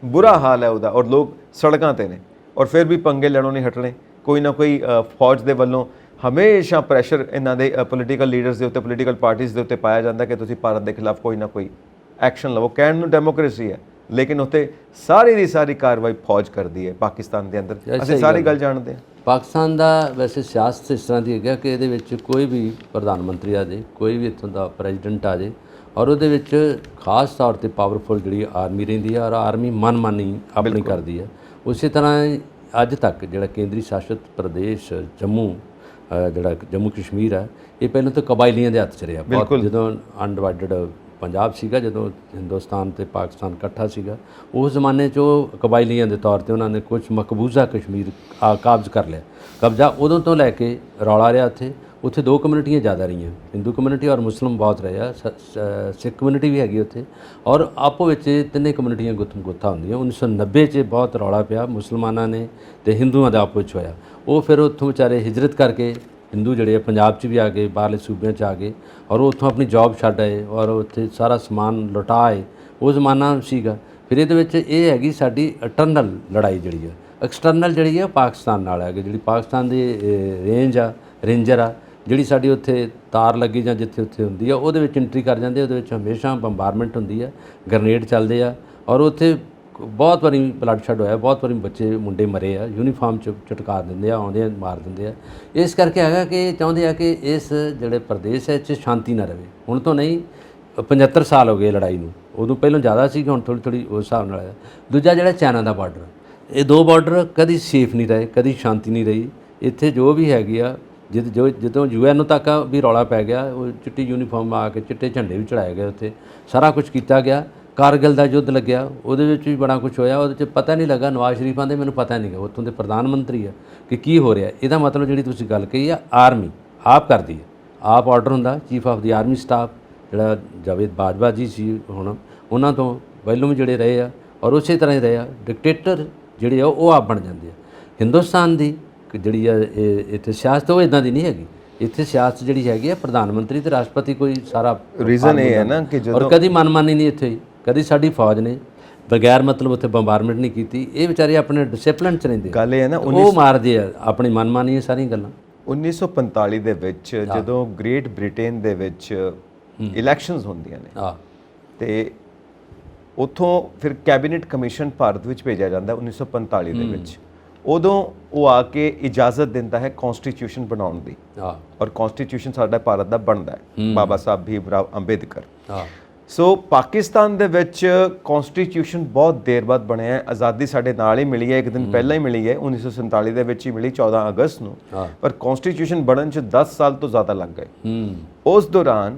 ਬੁਰਾ ਹਾਲ ਹੈ ਉਹਦਾ, ਔਰ ਲੋਕ ਸੜਕਾਂ ਤੇ ਨੇ, ਔਰ ਫਿਰ ਵੀ ਪੰਗੇ ਲੈਣੋਂ ਨਹੀਂ ਹਟਣੇ। ਕੋਈ ਨਾ ਕੋਈ ਫੌਜ ਦੇ ਵੱਲੋਂ ਹਮੇਸ਼ਾ ਪ੍ਰੈਸ਼ਰ ਇਹਨਾਂ ਦੇ ਪੋਲੀਟੀਕਲ ਲੀਡਰਸ ਦੇ ਉੱਤੇ, ਪੋਲੀਟੀਕਲ ਪਾਰਟੀਜ਼ ਦੇ ਉੱਤੇ ਪਾਇਆ ਜਾਂਦਾ ਕਿ ਤੁਸੀਂ ਭਾਰਤ ਦੇ ਖਿਲਾਫ ਕੋਈ ਨਾ ਕੋਈ ਐਕਸ਼ਨ ਲਵੋ। ਕਹਿਣ ਨੂੰ ਡੈਮੋਕ੍ਰੇਸੀ ਹੈ, ਲੇਕਿਨ ਉੱਥੇ ਸਾਰੀ ਦੀ ਸਾਰੀ ਕਾਰਵਾਈ ਫੌਜ ਕਰਦੀ ਹੈ ਪਾਕਿਸਤਾਨ ਦੇ ਅੰਦਰ। ਅਸੀਂ ਸਾਰੀ ਗੱਲ ਜਾਣਦੇ ਹਾਂ। ਪਾਕਿਸਤਾਨ ਦਾ ਵੈਸੇ ਸਿਆਸਤ ਇਸ ਤਰ੍ਹਾਂ ਦੀ ਹੈਗਾ ਕਿ ਇਹਦੇ ਵਿੱਚ ਕੋਈ ਵੀ ਪ੍ਰਧਾਨ ਮੰਤਰੀ ਆ ਜਾਏ, ਕੋਈ ਵੀ ਇੱਥੋਂ ਦਾ ਪ੍ਰੈਜ਼ੀਡੈਂਟ ਆ ਜਾਏ, ਔਰ ਉਹਦੇ ਵਿੱਚ ਖਾਸ ਤੌਰ ਤੇ ਪਾਵਰਫੁਲ ਜਿਹੜੀ ਆਰਮੀ ਰਹਿੰਦੀ ਹੈ, ਔਰ ਆਰਮੀ ਮਨਮਾਨੀ ਆਪਣੀ ਕਰਦੀ ਹੈ। ਉਸੇ ਤਰ੍ਹਾਂ ਅੱਜ ਤੱਕ ਜਿਹੜਾ ਕੇਂਦਰੀ ਸ਼ਾਸਿਤ ਪ੍ਰਦੇਸ਼ ਜਿਹੜਾ ਜੰਮੂ ਕਸ਼ਮੀਰ ਹੈ, ਇਹ ਪਹਿਲਾਂ ਤਾਂ ਕਬਾਇਲੀਆਂ ਦੇ ਹੱਥ 'ਚ ਰਿਹਾ। ਜਦੋਂ ਅਨਡਿਵਾਈਡਡ ਪੰਜਾਬ ਸੀਗਾ, ਜਦੋਂ ਹਿੰਦੁਸਤਾਨ ਤੇ ਪਾਕਿਸਤਾਨ ਇਕੱਠਾ ਸੀਗਾ, ਉਸ ਜ਼ਮਾਨੇ 'ਚ ਉਹ ਕਬਾਇਲੀਆਂ ਦੇ ਤੌਰ ਤੇ ਉਹਨਾਂ ਨੇ ਕੁਝ ਮਕਬੂਜ਼ਾ ਕਸ਼ਮੀਰ ਕਾਬਜ਼ ਕਰ ਲਿਆ। ਕਬਜ਼ਾ ਉਦੋਂ ਤੋਂ ਲੈ ਕੇ ਰੌਲਾ ਰਿਹਾ ਉੱਥੇ 2 ਕਮਿਊਨਿਟੀਆਂ ਜ਼ਿਆਦਾ ਰਹੀਆਂ, ਹਿੰਦੂ ਕਮਿਊਨਿਟੀ ਔਰ ਮੁਸਲਿਮ ਬਹੁਤ ਰਹੇ ਆ, ਸਿੱਖ ਕਮਿਊਨਿਟੀ ਵੀ ਹੈਗੀ ਉੱਥੇ, ਔਰ ਆਪੋ ਵਿੱਚ 3 ਕਮਿਊਨਿਟੀਆਂ ਗੁੱਥਮ ਗੁੱਥਾ ਹੁੰਦੀਆਂ। 1990 'ਚ ਬਹੁਤ ਰੌਲਾ ਪਿਆ, ਮੁਸਲਮਾਨਾਂ ਨੇ ਤੇ ਹਿੰਦੂਆਂ ਦਾ ਆਪੋ ਵਿੱਚ ਹੋਇਆ। ਉਹ ਫਿਰ ਉੱਥੋਂ ਵਿਚਾਰੇ ਹਿਜਰਤ ਕਰਕੇ ਹਿੰਦੂ ਜਿਹੜੇ ਆ ਪੰਜਾਬ 'ਚ ਵੀ ਆ ਗਏ, ਬਾਹਰਲੇ ਸੂਬਿਆਂ 'ਚ ਆ ਗਏ, ਔਰ ਉੱਥੋਂ ਆਪਣੀ ਜੌਬ ਛੱਡ ਆਏ, ਔਰ ਉੱਥੇ ਸਾਰਾ ਸਮਾਨ ਲੁਟਾ ਆਏ। ਉਹ ਜ਼ਮਾਨਾ ਸੀਗਾ। ਫਿਰ ਇਹਦੇ ਵਿੱਚ ਇਹ ਹੈਗੀ ਸਾਡੀ ਇੰਟਰਨਲ ਲੜਾਈ ਜਿਹੜੀ ਆ, ਐਕਸਟਰਨਲ ਜਿਹੜੀ ਆ ਪਾਕਿਸਤਾਨ ਨਾਲ ਹੈਗੀ, ਜਿਹੜੀ ਪਾਕਿਸਤਾਨ ਦੀ ਰੇਂਜਰ ਆ, ਜਿਹੜੀ ਸਾਡੀ ਉੱਥੇ ਤਾਰ ਲੱਗੀ ਜਾਂ ਜਿੱਥੇ ਉੱਥੇ ਹੁੰਦੀ ਆ, ਉਹਦੇ ਵਿੱਚ ਐਂਟਰੀ ਕਰ ਜਾਂਦੇ। ਉਹਦੇ ਵਿੱਚ ਹਮੇਸ਼ਾ ਬੰਬਾਰਮੈਂਟ ਹੁੰਦੀ ਆ, ਗ੍ਰਨੇਡ ਚੱਲਦੇ ਆ, ਔਰ ਉੱਥੇ ਬਹੁਤ ਵਾਰੀ ਬਲੱਡ ਸ਼ੈਡ ਹੋਇਆ, ਬਹੁਤ ਵਾਰੀ ਬੱਚੇ ਮੁੰਡੇ ਮਰੇ ਆ, ਯੂਨੀਫਾਰਮ 'ਚ ਝਟਕਾ ਦਿੰਦੇ ਆ, ਆਉਂਦੇ ਆ ਮਾਰ ਦਿੰਦੇ ਆ। ਇਸ ਕਰਕੇ ਹੈਗਾ ਕਿ ਚਾਹੁੰਦੇ ਆ ਕਿ ਇਸ ਜਿਹੜੇ ਪ੍ਰਦੇਸ਼ ਹੈ 'ਚ ਸ਼ਾਂਤੀ ਨਾ ਰਹੇ। ਹੁਣ ਤੋਂ ਨਹੀਂ, 75 ਸਾਲ ਹੋ ਗਏ ਲੜਾਈ ਨੂੰ, ਉਦੋਂ ਪਹਿਲਾਂ ਜ਼ਿਆਦਾ ਸੀ, ਹੁਣ ਥੋੜ੍ਹੀ ਉਸ ਹਿਸਾਬ ਨਾਲ ਆਇਆ। ਦੂਜਾ ਜਿਹੜਾ ਚਾਈਨਾ ਦਾ ਬਾਰਡਰ, ਇਹ 2 ਬਾਰਡਰ ਕਦੀ ਸੇਫ ਨਹੀਂ ਰਹੇ, ਕਦੀ ਸ਼ਾਂਤੀ ਨਹੀਂ ਰਹੀ। ਇੱਥੇ ਜੋ ਵੀ ਹੈਗੀ ਆ ਜਦੋਂ UN ਤੱਕ ਵੀ ਰੌਲਾ ਪੈ ਗਿਆ, ਉਹ ਚਿੱਟੀ ਯੂਨੀਫਾਰਮ ਆ ਕੇ ਚਿੱਟੇ ਝੰਡੇ ਵੀ ਚੜਾਏ ਗਏ ਉੱਥੇ, ਸਾਰਾ ਕੁਝ ਕੀਤਾ ਗਿਆ। ਕਾਰਗਿਲ ਦਾ ਯੁੱਧ ਲੱਗਿਆ, ਉਹਦੇ ਵਿੱਚ ਵੀ ਬੜਾ ਕੁਝ ਹੋਇਆ, ਉਹਦੇ 'ਚ ਪਤਾ ਨਹੀਂ ਲੱਗਾ। ਨਵਾਜ਼ ਸ਼ਰੀਫ ਆਂਦੇ ਮੈਨੂੰ ਪਤਾ ਨਹੀਂ ਗਾ, ਉੱਥੋਂ ਦੇ ਪ੍ਰਧਾਨ ਮੰਤਰੀ ਆ, ਕਿ ਕੀ ਹੋ ਰਿਹਾ। ਇਹਦਾ ਮਤਲਬ ਜਿਹੜੀ ਤੁਸੀਂ ਗੱਲ ਕਹੀ ਆ, ਆਰਮੀ ਆਪ ਕਰਦੀ ਹੈ, ਆਪ ਆਰਡਰ ਹੁੰਦਾ। Chief of the army staff ਜਿਹੜਾ ਜਾਵੇਦ ਬਾਜਵਾ ਜੀ ਸੀ, ਹੁਣ ਉਹਨਾਂ ਤੋਂ ਪਹਿਲੋਂ ਵੀ ਜਿਹੜੇ ਰਹੇ ਆ, ਔਰ ਉਸੇ ਤਰ੍ਹਾਂ ਹੀ ਰਹੇ ਆ। ਡਿਕਟੇਟਰ ਜਿਹੜੇ ਆ ਉਹ ਆਪ ਬਣ ਜਾਂਦੇ ਆ। ਹਿੰਦੁਸਤਾਨ ਦੀ ਜਿਹੜੀ ਆ ਇੱਥੇ ਸਿਆਸਤ ਉਹ ਇਦਾਂ ਦੀ ਨਹੀਂ ਹੈਗੀ। ਇੱਥੇ ਸਿਆਸਤ ਜਿਹੜੀ ਹੈਗੀ ਆ, ਪ੍ਰਧਾਨ ਮੰਤਰੀ ਤੇ ਰਾਸ਼ਟਰਪਤੀ ਕੋਈ ਸਾਰਾ ਰੀਜ਼ਨ ਇਹ ਹੈ ਨਾ ਕਿ ਔਰ ਕਦੀ ਮਨਮਾਨੀ ਨਹੀਂ ਇੱਥੇ, ਕਦੀ ਸਾਡੀ ਫੌਜ ਨੇ ਬਗੈਰ ਮਤਲਬ ਉੱਥੇ ਬੰਬਾਰਮੈਂਟ ਨਹੀਂ ਕੀਤੀ। ਇਹ ਵਿਚਾਰੇ ਆਪਣੇ ਡਿਸਪਲਿਨ 'ਚ ਰਹਿੰਦੇ। ਗੱਲ ਇਹ ਹੈ ਨਾ, ਉਹ ਮਾਰਦੇ ਆ ਆਪਣੀ ਮਨਮਾਨੀ, ਇਹ ਸਾਰੀਆਂ ਗੱਲਾਂ। 1945 ਦੇ ਵਿੱਚ ਜਦੋਂ ਗ੍ਰੇਟ ਬ੍ਰਿਟੇਨ ਦੇ ਵਿੱਚ ਇਲੈਕਸ਼ਨਸ ਹੁੰਦੀਆਂ ਨੇ ਤੇ ਉੱਥੋਂ ਫਿਰ ਕੈਬਨਿਟ ਕਮਿਸ਼ਨ ਭਾਰਤ ਵਿੱਚ ਭੇਜਿਆ ਜਾਂਦਾ 1945 ਦੇ ਵਿੱਚ। ਉਦੋਂ ਉਹ ਆ ਕੇ ਇਜਾਜ਼ਤ ਦਿੰਦਾ ਹੈ ਕਨਸਟੀਟਿਊਸ਼ਨ ਬਣਾਉਣ ਦੀ, ਔਰ ਕਨਸਟੀਟਿਊਸ਼ਨ ਸਾਡਾ ਭਾਰਤ ਦਾ ਬਣਦਾ ਹੈ, ਬਾਬਾ ਸਾਹਿਬ ਭੀਮ ਰਾਓ ਅੰਬੇਦਕਰ। ਸੋ ਪਾਕਿਸਤਾਨ ਦੇ ਵਿੱਚ ਕਨਸਟੀਟਿਊਸ਼ਨ ਬਹੁਤ ਦੇਰ ਬਾਅਦ ਬਣਿਆ ਹੈ। ਆਜ਼ਾਦੀ ਸਾਡੇ ਨਾਲ ਹੀ ਮਿਲੀ ਹੈ, ਇੱਕ ਦਿਨ ਪਹਿਲਾਂ ਹੀ ਮਿਲੀ ਹੈ, 1947 ਦੇ ਵਿੱਚ ਹੀ ਮਿਲੀ, 14 ਅਗਸਤ ਨੂੰ। ਪਰ ਕਨਸਟੀਟਿਊਸ਼ਨ ਬਣਨ 'ਚ 10 ਸਾਲ ਤੋਂ ਜ਼ਿਆਦਾ ਲੱਗ ਗਏ। ਉਸ ਦੌਰਾਨ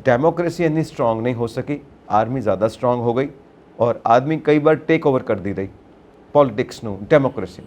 ਡੈਮੋਕ੍ਰੇਸੀ ਇੰਨੀ ਸਟਰੋਂਗ ਨਹੀਂ ਹੋ ਸਕੀ, ਆਰਮੀ ਜ਼ਿਆਦਾ ਸਟਰੋਂਗ ਹੋ ਗਈ, ਔਰ ਆਦਮੀ ਕਈ ਵਾਰ ਟੇਕ ਓਵਰ ਕਰਦੀ ਰਹੀ ਪੋਲਿਟਿਕਸ ਨੂੰ, ਡੈਮੋਕ੍ਰੇਸੀ।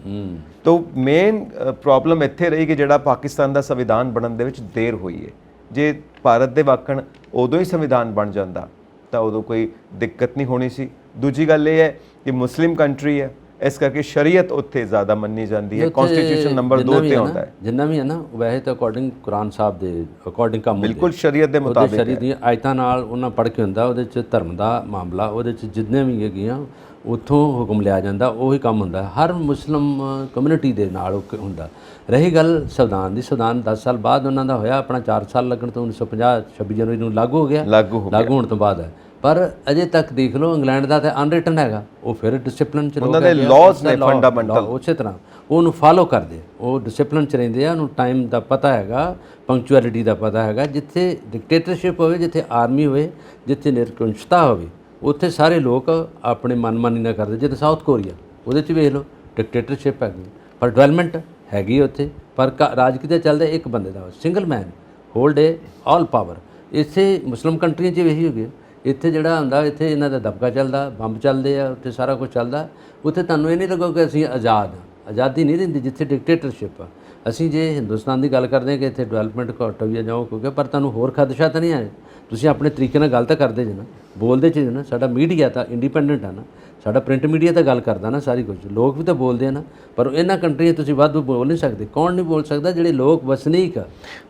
ਤੋ ਮੇਨ ਪ੍ਰੋਬਲਮ ਇੱਥੇ ਰਹੀ ਕਿ ਜਿਹੜਾ ਪਾਕਿਸਤਾਨ ਦਾ ਸੰਵਿਧਾਨ ਬਣਨ ਦੇ ਵਿੱਚ ਦੇਰ ਹੋਈ ਹੈ। ਜੇ ਭਾਰਤ ਦੇ ਵਾਕਣ ਉਦੋਂ ਹੀ ਸੰਵਿਧਾਨ ਬਣ ਜਾਂਦਾ ਤਾਂ ਉਦੋਂ ਕੋਈ ਦਿੱਕਤ ਨਹੀਂ ਹੋਣੀ ਸੀ। ਦੂਜੀ ਗੱਲ ਇਹ ਹੈ ਕਿ ਮੁਸਲਿਮ ਕੰਟਰੀ ਹੈ, ਇਸ ਕਰਕੇ ਸ਼ਰੀਅਤ ਉੱਥੇ ਜ਼ਿਆਦਾ ਮੰਨੀ ਜਾਂਦੀ ਹੈ। ਕਨਸਟੀਟਿਊਸ਼ਨ ਨੰਬਰ 2 ਤੇ ਆਉਂਦਾ ਹੈ। ਜਿੰਨਾ ਵੀ ਹੈ ਨਾ, ਵੈਸੇ ਤਾਂ ਅਕੋਰਡਿੰਗ ਕੁਰਾਨ ਸਾਹਿਬ ਦੇ ਅਕੋਰਡਿੰਗ ਕੰਮ ਬਿਲਕੁਲ ਸ਼ਰੀਅਤ ਦੇ ਮੁਤਾਬਿਕ, ਸ਼ਰੀਅਤ ਦੀਆਂ ਆਇਤਾਂ ਨਾਲ ਉਹਨਾਂ ਪੜ੍ਹ ਕੇ ਹੁੰਦਾ। ਉਹਦੇ 'ਚ ਧਰਮ ਦਾ ਮਾਮਲਾ, ਉਹਦੇ 'ਚ ਜਿੰਨੇ ਵੀ ਹੈਗੀਆਂ ਉੱਥੋਂ ਹੁਕਮ ਲਿਆ ਜਾਂਦਾ, ਉਹੀ ਕੰਮ ਹੁੰਦਾ। ਹਰ ਮੁਸਲਿਮ ਕਮਿਊਨਿਟੀ ਦੇ ਨਾਲ ਉਹ ਹੁੰਦਾ। ਰਹੀ ਗੱਲ ਸੰਵਿਧਾਨ ਦੀ, ਸੰਵਿਧਾਨ 10 ਸਾਲ ਬਾਅਦ ਉਹਨਾਂ ਦਾ ਹੋਇਆ, ਆਪਣਾ 4 ਸਾਲ ਲੱਗਣ ਤੋਂ 1950 26 ਜਨਵਰੀ ਨੂੰ ਲਾਗੂ ਹੋ ਗਿਆ। ਲਾਗੂ ਹੋਣ ਤੋਂ ਬਾਅਦ ਹੈ, ਪਰ ਅਜੇ ਤੱਕ ਦੇਖ ਲਓ ਇੰਗਲੈਂਡ ਦਾ ਤਾਂ ਅਨਰਿਟਨ ਹੈਗਾ, ਉਹ ਫਿਰ ਡਿਸਪਲਿਨ 'ਚ ਉਹਨਾਂ ਦੇ ਲਾਜ਼ ਨੇ ਫੰਡਾਮੈਂਟਲ, ਉਸੇ ਤਰ੍ਹਾਂ ਉਹਨੂੰ ਫਾਲੋ ਕਰਦੇ, ਉਹ ਡਿਸਪਲਿਨ 'ਚ ਰਹਿੰਦੇ ਆ। ਉਹਨੂੰ ਟਾਈਮ ਦਾ ਪਤਾ ਹੈਗਾ, ਪੰਕਚੁਅਲਿਟੀ ਦਾ ਪਤਾ ਹੈਗਾ। ਜਿੱਥੇ ਡਿਕਟੇਟਰਸ਼ਿਪ ਹੋਵੇ, ਜਿੱਥੇ ਆਰਮੀ ਹੋਵੇ, ਜਿੱਥੇ ਨਿਰੰਕੁਸ਼ਤਾ ਹੋਵੇ, ਉੱਥੇ ਸਾਰੇ ਲੋਕ ਆਪਣੇ ਮਨਮਾਨੀ ਨਾ ਕਰਦੇ। ਜਿੱਦਾਂ ਸਾਊਥ ਕੋਰੀਆ, ਉਹਦੇ 'ਚ ਵੇਖ ਲਓ ਡਿਕਟੇਟਰਸ਼ਿਪ ਹੈਗੀ, ਪਰ ਡਿਵੈਲਪਮੈਂਟ ਹੈਗੀ ਉੱਥੇ, ਪਰ ਰਾਜ ਕਿਤੇ ਚੱਲਦਾ ਇੱਕ ਬੰਦੇ ਦਾ, ਸਿੰਗਲ ਮੈਨ ਹੋਲਡ ਏ ਆਲ ਪਾਵਰ। ਇੱਥੇ ਮੁਸਲਿਮ ਕੰਟਰੀਆਂ 'ਚ ਇਹੀ ਹੋ ਗਿਆ। ਇੱਥੇ ਜਿਹੜਾ ਹੁੰਦਾ, ਇੱਥੇ ਇਹਨਾਂ ਦਾ ਦਬਕਾ ਚੱਲਦਾ, ਬੰਬ ਚੱਲਦੇ ਆ, ਉੱਥੇ ਸਾਰਾ ਕੁਝ ਚੱਲਦਾ। ਉੱਥੇ ਤੁਹਾਨੂੰ ਇਹ ਨਹੀਂ ਲੱਗੋ ਕਿ ਅਸੀਂ ਆਜ਼ਾਦ ਹਾਂ, ਆਜ਼ਾਦੀ ਨਹੀਂ ਦਿੰਦੀ ਜਿੱਥੇ ਡਿਕਟੇਟਰਸ਼ਿਪ ਆ। ਅਸੀਂ ਜੇ ਹਿੰਦੁਸਤਾਨ ਦੀ ਗੱਲ ਕਰਦੇ ਹਾਂ ਕਿ ਇੱਥੇ ਡਿਵੈਲਪਮੈਂਟ ਘੱਟ ਹੋਈ ਆ ਜਾਂ ਉਹ ਕਿਉਂਕਿ, ਪਰ ਤੁਹਾਨੂੰ ਹੋਰ ਖਦਸ਼ਾ ਤਾਂ ਨਹੀਂ ਆਏ। ਤੁਸੀਂ ਆਪਣੇ ਤਰੀਕੇ ਨਾਲ ਗੱਲ ਤਾਂ ਕਰਦੇ ਜੇ ਨਾ, ਬੋਲਦੇ ਜੇ ਨਾ। ਸਾਡਾ ਮੀਡੀਆ ਤਾਂ ਇੰਡੀਪੈਂਡੈਂਟ ਆ ਨਾ, ਸਾਡਾ ਪ੍ਰਿੰਟ ਮੀਡੀਆ ਤਾਂ ਗੱਲ ਕਰਦਾ ਨਾ ਸਾਰੀ ਕੁਝ, ਲੋਕ ਵੀ ਤਾਂ ਬੋਲਦੇ ਆ ਨਾ। ਪਰ ਇਹਨਾਂ ਕੰਟਰੀਆਂ ਤੁਸੀਂ ਵਾਧੂ ਬੋਲ ਨਹੀਂ ਸਕਦੇ। ਕੌਣ ਨਹੀਂ ਬੋਲ ਸਕਦਾ? ਜਿਹੜੇ ਲੋਕ ਵਸਨੀਕ ਆ।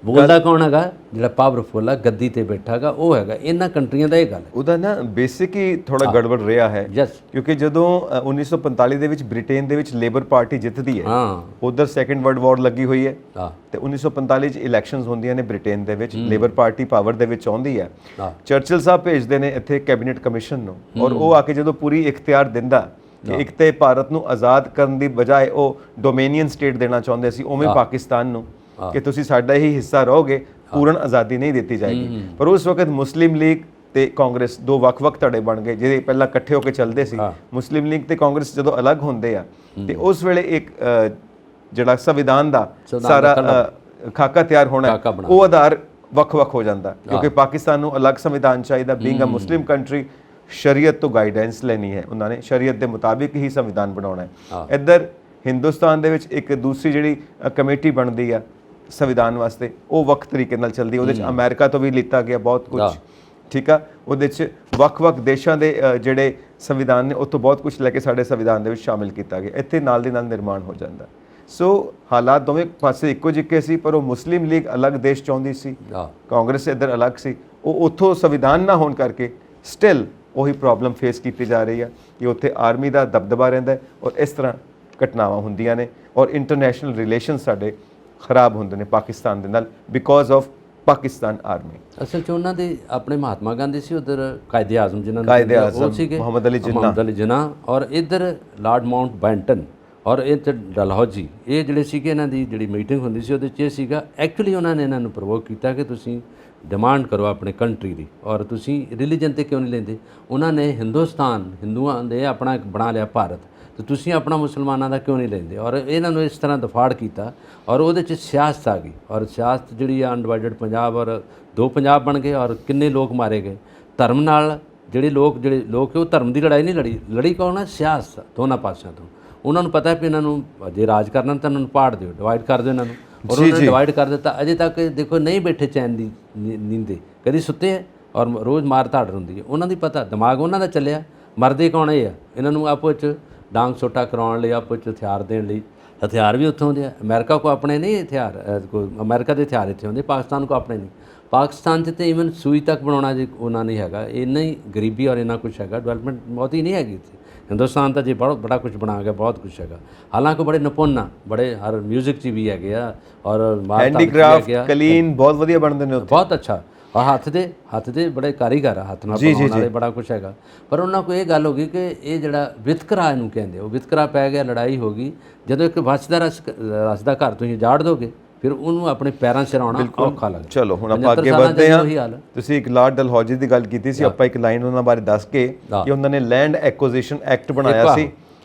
ਬੋਲਦਾ ਕੌਣ ਹੈਗਾ? ਜਿਹੜਾ ਪਾਵਰਫੁਲ ਆ, ਗੱਦੀ ਤੇ ਬੈਠਾ ਹੈਗਾ, ਉਹ ਹੈਗਾ। ਇਹਨਾਂ ਕੰਟਰੀਆਂ ਦਾ ਇਹ ਗੱਲ ਹੈ। ਉਹਦਾ ਨਾ ਬੇਸਿਕ ਹੀ ਥੋੜਾ ਗੜਬੜ ਰਿਹਾ ਹੈ, ਕਿਉਂਕਿ ਜਦੋਂ 1945 ਦੇ ਵਿੱਚ ਬ੍ਰਿਟੇਨ ਦੇ ਵਿੱਚ ਲੇਬਰ ਪਾਰਟੀ ਜਿੱਤਦੀ ਹੈ, ਉਧਰ ਸੈਕੰਡ ਵਰਲਡ ਵਾਰ ਲੱਗੀ ਹੋਈ ਹੈ, ਤੇ 1945 'ਚ ਇਲੈਕਸ਼ਨਸ ਹੁੰਦੀਆਂ ਨੇ ਬ੍ਰਿਟੇਨ ਦੇ ਵਿੱਚ, ਲੇਬਰ ਪਾਰਟੀ ਪਾਵਰ ਦੇ ਵਿੱਚ ਆਉਂਦੀ ਹੈ। ਚਰਚਿਲ ਸਾਹਿਬ ਭੇਜਦੇ ਨੇ ਇੱਥੇ ਕੈਬਨਿਟ ਕਮਿਸ਼ਨ ਨੂੰ, ਔਰ ਉਹ ਆ ਕੇ ਜਦੋਂ ਪੂਰੀ ਇਖਤਿਆਰ ਦਿੰਦਾ ਕਿ ਇੱਕ ਤੇ ਭਾਰਤ ਨੂੰ ਆਜ਼ਾਦ ਕਰਨ ਦੀ ਬਜਾਏ ਉਹ ਡੋਮੇਨੀਅਨ ਸਟੇਟ ਦੇਣਾ ਚਾਹੁੰਦੇ ਸੀ, ਉਵੇਂ ਪਾਕਿਸਤਾਨ ਨੂੰ, ਕਿ ਤੁਸੀਂ ਸਾਡਾ ਹੀ ਹਿੱਸਾ ਰਹੋਗੇ, ਪੂਰਨ ਆਜ਼ਾਦੀ ਨਹੀਂ ਦਿੱਤੀ ਜਾਏਗੀ। ਪਰ ਉਸ ਵਕਤ ਮੁਸਲਿਮ ਲੀਗ ਤੇ ਕਾਂਗਰਸ ਦੋ ਵੱਖ-ਵੱਖ ਧੜੇ ਬਣ ਗਏ, ਜਿਹੜੇ ਪਹਿਲਾਂ ਇਕੱਠੇ ਹੋ ਕੇ ਚੱਲਦੇ ਸੀ। ਮੁਸਲਿਮ ਲੀਗ ਤੇ ਕਾਂਗਰਸ ਜਦੋਂ ਅਲੱਗ ਹੁੰਦੇ ਆ, ਤੇ ਉਸ ਵੇਲੇ ਇੱਕ ਜਿਹੜਾ ਸੰਵਿਧਾਨ ਦਾ ਸਾਰਾ ਖਾਕਾ ਤਿਆਰ ਹੋਣਾ, ਉਹ ਆਧਾਰ ਵੱਖ-ਵੱਖ ਹੋ ਜਾਂਦਾ, ਕਿਉਂਕਿ ਪਾਕਿਸਤਾਨ ਨੂੰ ਅਲੱਗ ਸੰਵਿਧਾਨ ਚਾਹੀਦਾ। ਬੀਇੰਗ ਅ ਮੁਸਲਿਮ ਕੰਟਰੀ, ਸ਼ਰੀਅਤ ਤੋਂ ਗਾਈਡੈਂਸ ਲੈਣੀ ਹੈ ਉਹਨਾਂ ਨੇ, ਸ਼ਰੀਅਤ ਦੇ ਮੁਤਾਬਿਕ ਹੀ ਸੰਵਿਧਾਨ ਬਣਾਉਣਾ ਹੈ। ਇੱਧਰ ਹਿੰਦੁਸਤਾਨ ਦੇ ਵਿੱਚ ਇੱਕ ਦੂਸਰੀ ਜਿਹੜੀ ਕਮੇਟੀ ਬਣਦੀ ਆ ਸੰਵਿਧਾਨ ਵਾਸਤੇ, ਉਹ ਵੱਖ ਤਰੀਕੇ ਨਾਲ ਚੱਲਦੀ। ਉਹਦੇ 'ਚ ਅਮਰੀਕਾ ਤੋਂ ਵੀ ਲਿੱਤਾ ਗਿਆ ਬਹੁਤ ਕੁਝ, ਠੀਕ ਆ। ਉਹਦੇ 'ਚ ਵੱਖ-ਵੱਖ ਦੇਸ਼ਾਂ ਦੇ ਜਿਹੜੇ ਸੰਵਿਧਾਨ ਨੇ, ਉੱਥੋਂ ਬਹੁਤ ਕੁਝ ਲੈ ਕੇ ਸਾਡੇ ਸੰਵਿਧਾਨ ਦੇ ਵਿੱਚ ਸ਼ਾਮਿਲ ਕੀਤਾ ਗਿਆ। ਇੱਥੇ ਨਾਲ ਦੀ ਨਾਲ ਨਿਰਮਾਣ ਹੋ ਜਾਂਦਾ। ਸੋ ਹਾਲਾਤ ਦੋਵੇਂ ਪਾਸੇ ਇੱਕੋ ਜਿਹੇ ਸੀ, ਪਰ ਉਹ ਮੁਸਲਿਮ ਲੀਗ ਅਲੱਗ ਦੇਸ਼ ਚਾਹੁੰਦੀ ਸੀ, ਕਾਂਗਰਸ ਇੱਧਰ ਅਲੱਗ ਸੀ। ਉਹ ਉੱਥੋਂ ਸੰਵਿਧਾਨ ਨਾ ਹੋਣ ਕਰਕੇ ਸਟਿਲ ਉਹੀ ਪ੍ਰੋਬਲਮ ਫੇਸ ਕੀਤੀ ਜਾ ਰਹੀ ਹੈ ਕਿ ਉੱਥੇ ਆਰਮੀ ਦਾ ਦਬਦਬਾ ਰਹਿੰਦਾ ਹੈ, ਔਰ ਇਸ ਤਰ੍ਹਾਂ ਘਟਨਾਵਾਂ ਹੁੰਦੀਆਂ ਨੇ, ਔਰ ਇੰਟਰਨੈਸ਼ਨਲ ਰਿਲੇਸ਼ਨ ਸਾਡੇ ਖਰਾਬ ਹੁੰਦੇ ਨੇ ਪਾਕਿਸਤਾਨ ਦੇ ਨਾਲ ਬਿਕੋਜ਼ ਆਫ ਪਾਕਿਸਤਾਨ ਆਰਮੀ। ਅਸਲ 'ਚ ਉਹਨਾਂ ਦੇ ਆਪਣੇ ਮਹਾਤਮਾ ਗਾਂਧੀ ਸੀ, ਉੱਧਰ ਕਾਇਦੇ ਆਜ਼ਮ ਜਿਨ੍ਹਾਂ ਕਾਇਦੇ-ਏ-ਆਜ਼ਮ ਸੀਗੇ ਮੁਹੰਮਦ ਅਲੀ ਜਿੰਨਾ, ਔਰ ਇੱਧਰ ਲਾਰਡ ਮਾਊਂਟ ਬੈਂਟਨ ਔਰ ਇਹ ਡਲਹੌਜੀ। ਇਹ ਜਿਹੜੇ ਸੀਗੇ ਇਹਨਾਂ ਦੀ ਜਿਹੜੀ ਮੀਟਿੰਗ ਹੁੰਦੀ ਸੀ, ਉਹਦੇ 'ਚ ਇਹ ਸੀਗਾ ਐਕਚੁਅਲੀ ਉਹਨਾਂ ਨੇ ਇਹਨਾਂ ਨੂੰ ਪ੍ਰਵੋਕ ਕੀਤਾ ਕਿ ਤੁਸੀਂ ਡਿਮਾਂਡ ਕਰੋ ਆਪਣੇ ਕੰਟਰੀ ਦੀ, ਔਰ ਤੁਸੀਂ ਰਿਲੀਜਨ 'ਤੇ ਕਿਉਂ ਨਹੀਂ ਲੈਂਦੇ। ਉਹਨਾਂ ਨੇ ਹਿੰਦੁਸਤਾਨ, ਹਿੰਦੂਆਂ ਦੇ ਆਪਣਾ ਇੱਕ ਬਣਾ ਲਿਆ ਭਾਰਤ, ਤੇ ਤੁਸੀਂ ਆਪਣਾ ਮੁਸਲਮਾਨਾਂ ਦਾ ਕਿਉਂ ਨਹੀਂ ਲੈਂਦੇ। ਔਰ ਇਹਨਾਂ ਨੂੰ ਇਸ ਤਰ੍ਹਾਂ ਦਫਾੜ ਕੀਤਾ ਔਰ ਉਹਦੇ 'ਚ ਸਿਆਸਤ ਆ ਗਈ ਔਰ ਸਿਆਸਤ ਜਿਹੜੀ ਆ ਅਨਡਿਵਾਈਡਡ ਪੰਜਾਬ ਔਰ 2 ਪੰਜਾਬ ਬਣ ਗਏ ਔਰ ਕਿੰਨੇ ਲੋਕ ਮਾਰੇ ਗਏ। ਧਰਮ ਨਾਲ ਜਿਹੜੇ ਲੋਕ ਉਹ ਧਰਮ ਦੀ ਲੜਾਈ ਨਹੀਂ ਲੜੀ ਕੌਣ ਹੈ, ਸਿਆਸਤ ਦੋਨਾਂ ਪਾਸਿਆਂ ਤੋਂ। ਉਹਨਾਂ ਨੂੰ ਪਤਾ ਵੀ ਇਹਨਾਂ ਨੂੰ ਜੇ ਰਾਜ ਕਰਨਾ ਤਾਂ ਇਹਨਾਂ ਨੂੰ ਪਾੜ ਦਿਓ, ਡਿਵਾਈਡ ਕਰ ਦਿਓ ਇਹਨਾਂ ਨੂੰ। ਔਰ ਉਹਨਾਂ ਨੇ ਡਿਵਾਈਡ ਕਰ ਦਿੱਤਾ। ਅਜੇ ਤੱਕ ਦੇਖੋ ਨਹੀਂ ਬੈਠੇ ਚੈਨ ਦੀ ਨੀਂਦੇ, ਕਦੀ ਸੁੱਤੇ ਹੈ ਔਰ ਰੋਜ਼ ਮਾਰ ਧਾੜ ਹੁੰਦੀ ਹੈ। ਉਹਨਾਂ ਦੀ ਪਤਾ ਦਿਮਾਗ ਉਹਨਾਂ ਦਾ ਚੱਲਿਆ, ਮਰਦੇ ਕੌਣ ਇਹ ਆ। ਇਹਨਾਂ ਨੂੰ ਆਪੋ 'ਚ ਡਾਂਗ ਸੋਟਾ ਕਰਾਉਣ ਲਈ, ਆਪੋ 'ਚ ਹਥਿਆਰ ਦੇਣ ਲਈ। ਹਥਿਆਰ ਵੀ ਉੱਥੋਂ ਦੇ ਆ। ਅਮਰੀਕਾ ਕੋ ਆਪਣੇ ਨਹੀਂ ਹਥਿਆਰ, ਅਮਰੀਕਾ ਦੇ ਹਥਿਆਰ ਇੱਥੇ ਹੁੰਦੇ, ਪਾਕਿਸਤਾਨ ਕੋ ਆਪਣੇ ਨਹੀਂ। ਪਾਕਿਸਤਾਨ 'ਚ ਤਾਂ ਈਵਨ ਸੂਈ ਤੱਕ ਬਣਾਉਣਾ ਜੇ ਉਹਨਾਂ ਨਹੀਂ ਹੈਗਾ। ਇੰਨਾ ਹੀ ਗਰੀਬੀ ਔਰ ਇੰਨਾ ਕੁਛ ਹੈਗਾ, ਡਿਵੈਲਪਮੈਂਟ ਬਹੁਤ ਹੀ ਨਹੀਂ ਹੈਗੀ ਇੱਥੇ। ਹਿੰਦੁਸਤਾਨ ਤਾਂ ਜੇ ਬੜਾ ਕੁਛ ਬਣਾ ਗਿਆ, ਬਹੁਤ ਕੁਛ ਹੈਗਾ। ਹਾਲਾਂਕਿ ਬੜੇ ਨਿਪੁੰਨ ਆ, ਬੜੇ ਹਰ ਮਿਊਜ਼ਿਕ 'ਚ ਵੀ ਹੈਗੇ ਆ ਔਰ ਹੈਂਡੀਕ੍ਰਾਫਟ ਕਲੀਨ ਬਹੁਤ ਵਧੀਆ ਬਣਦੇ ਨੇ ਉੱਥੇ, ਬਹੁਤ ਅੱਛਾ। ਔਰ ਹੱਥ ਦੇ ਬੜੇ ਕਾਰੀਗਰ ਆ, ਹੱਥ ਨਾਲ ਬਣਾਉਣ ਵਾਲੇ, ਬੜਾ ਕੁਛ ਹੈਗਾ। ਪਰ ਉਹਨਾਂ ਕੋਲ ਇਹ ਗੱਲ ਹੋ ਗਈ ਕਿ ਇਹ ਜਿਹੜਾ ਵਿਤਕਰਾ ਇਹਨੂੰ ਕਹਿੰਦੇ, ਉਹ ਵਿਤਕਰਾ ਪੈ ਗਿਆ, ਲੜਾਈ ਹੋ ਗਈ। ਜਦੋਂ ਇੱਕ ਵੱਸਦਾ ਰਸਦਾ ਘਰ ਤੁਸੀਂ ਉਜਾੜ ਦੋਗੇ ਫਿਰ ਉਹਨੂੰ ਆਪਣੇ ਪੈਰਾਂ 'ਚ ਆਉਣਾ ਔਖਾ ਲੱਗਦਾ। ਚਲੋ ਹੁਣ ਆਪਾਂ ਅੱਗੇ ਵਧਦੇ ਹਾਂ। ਤੁਸੀਂ ਇੱਕ ਲਾਰਡ ਡਲਹੌਜੀ ਦੀ ਗੱਲ ਕੀਤੀ ਸੀ, ਆਪਾਂ ਇੱਕ ਲਾਈਨ ਉਹਨਾਂ ਬਾਰੇ ਦੱਸ ਕੇ ਕਿ ਉਹਨਾਂ ਨੇ ਲੈਂਡ ਐਕੁਜੀਸ਼ਨ ਐਕਟ ਬਣਾਇਆ ਸੀ।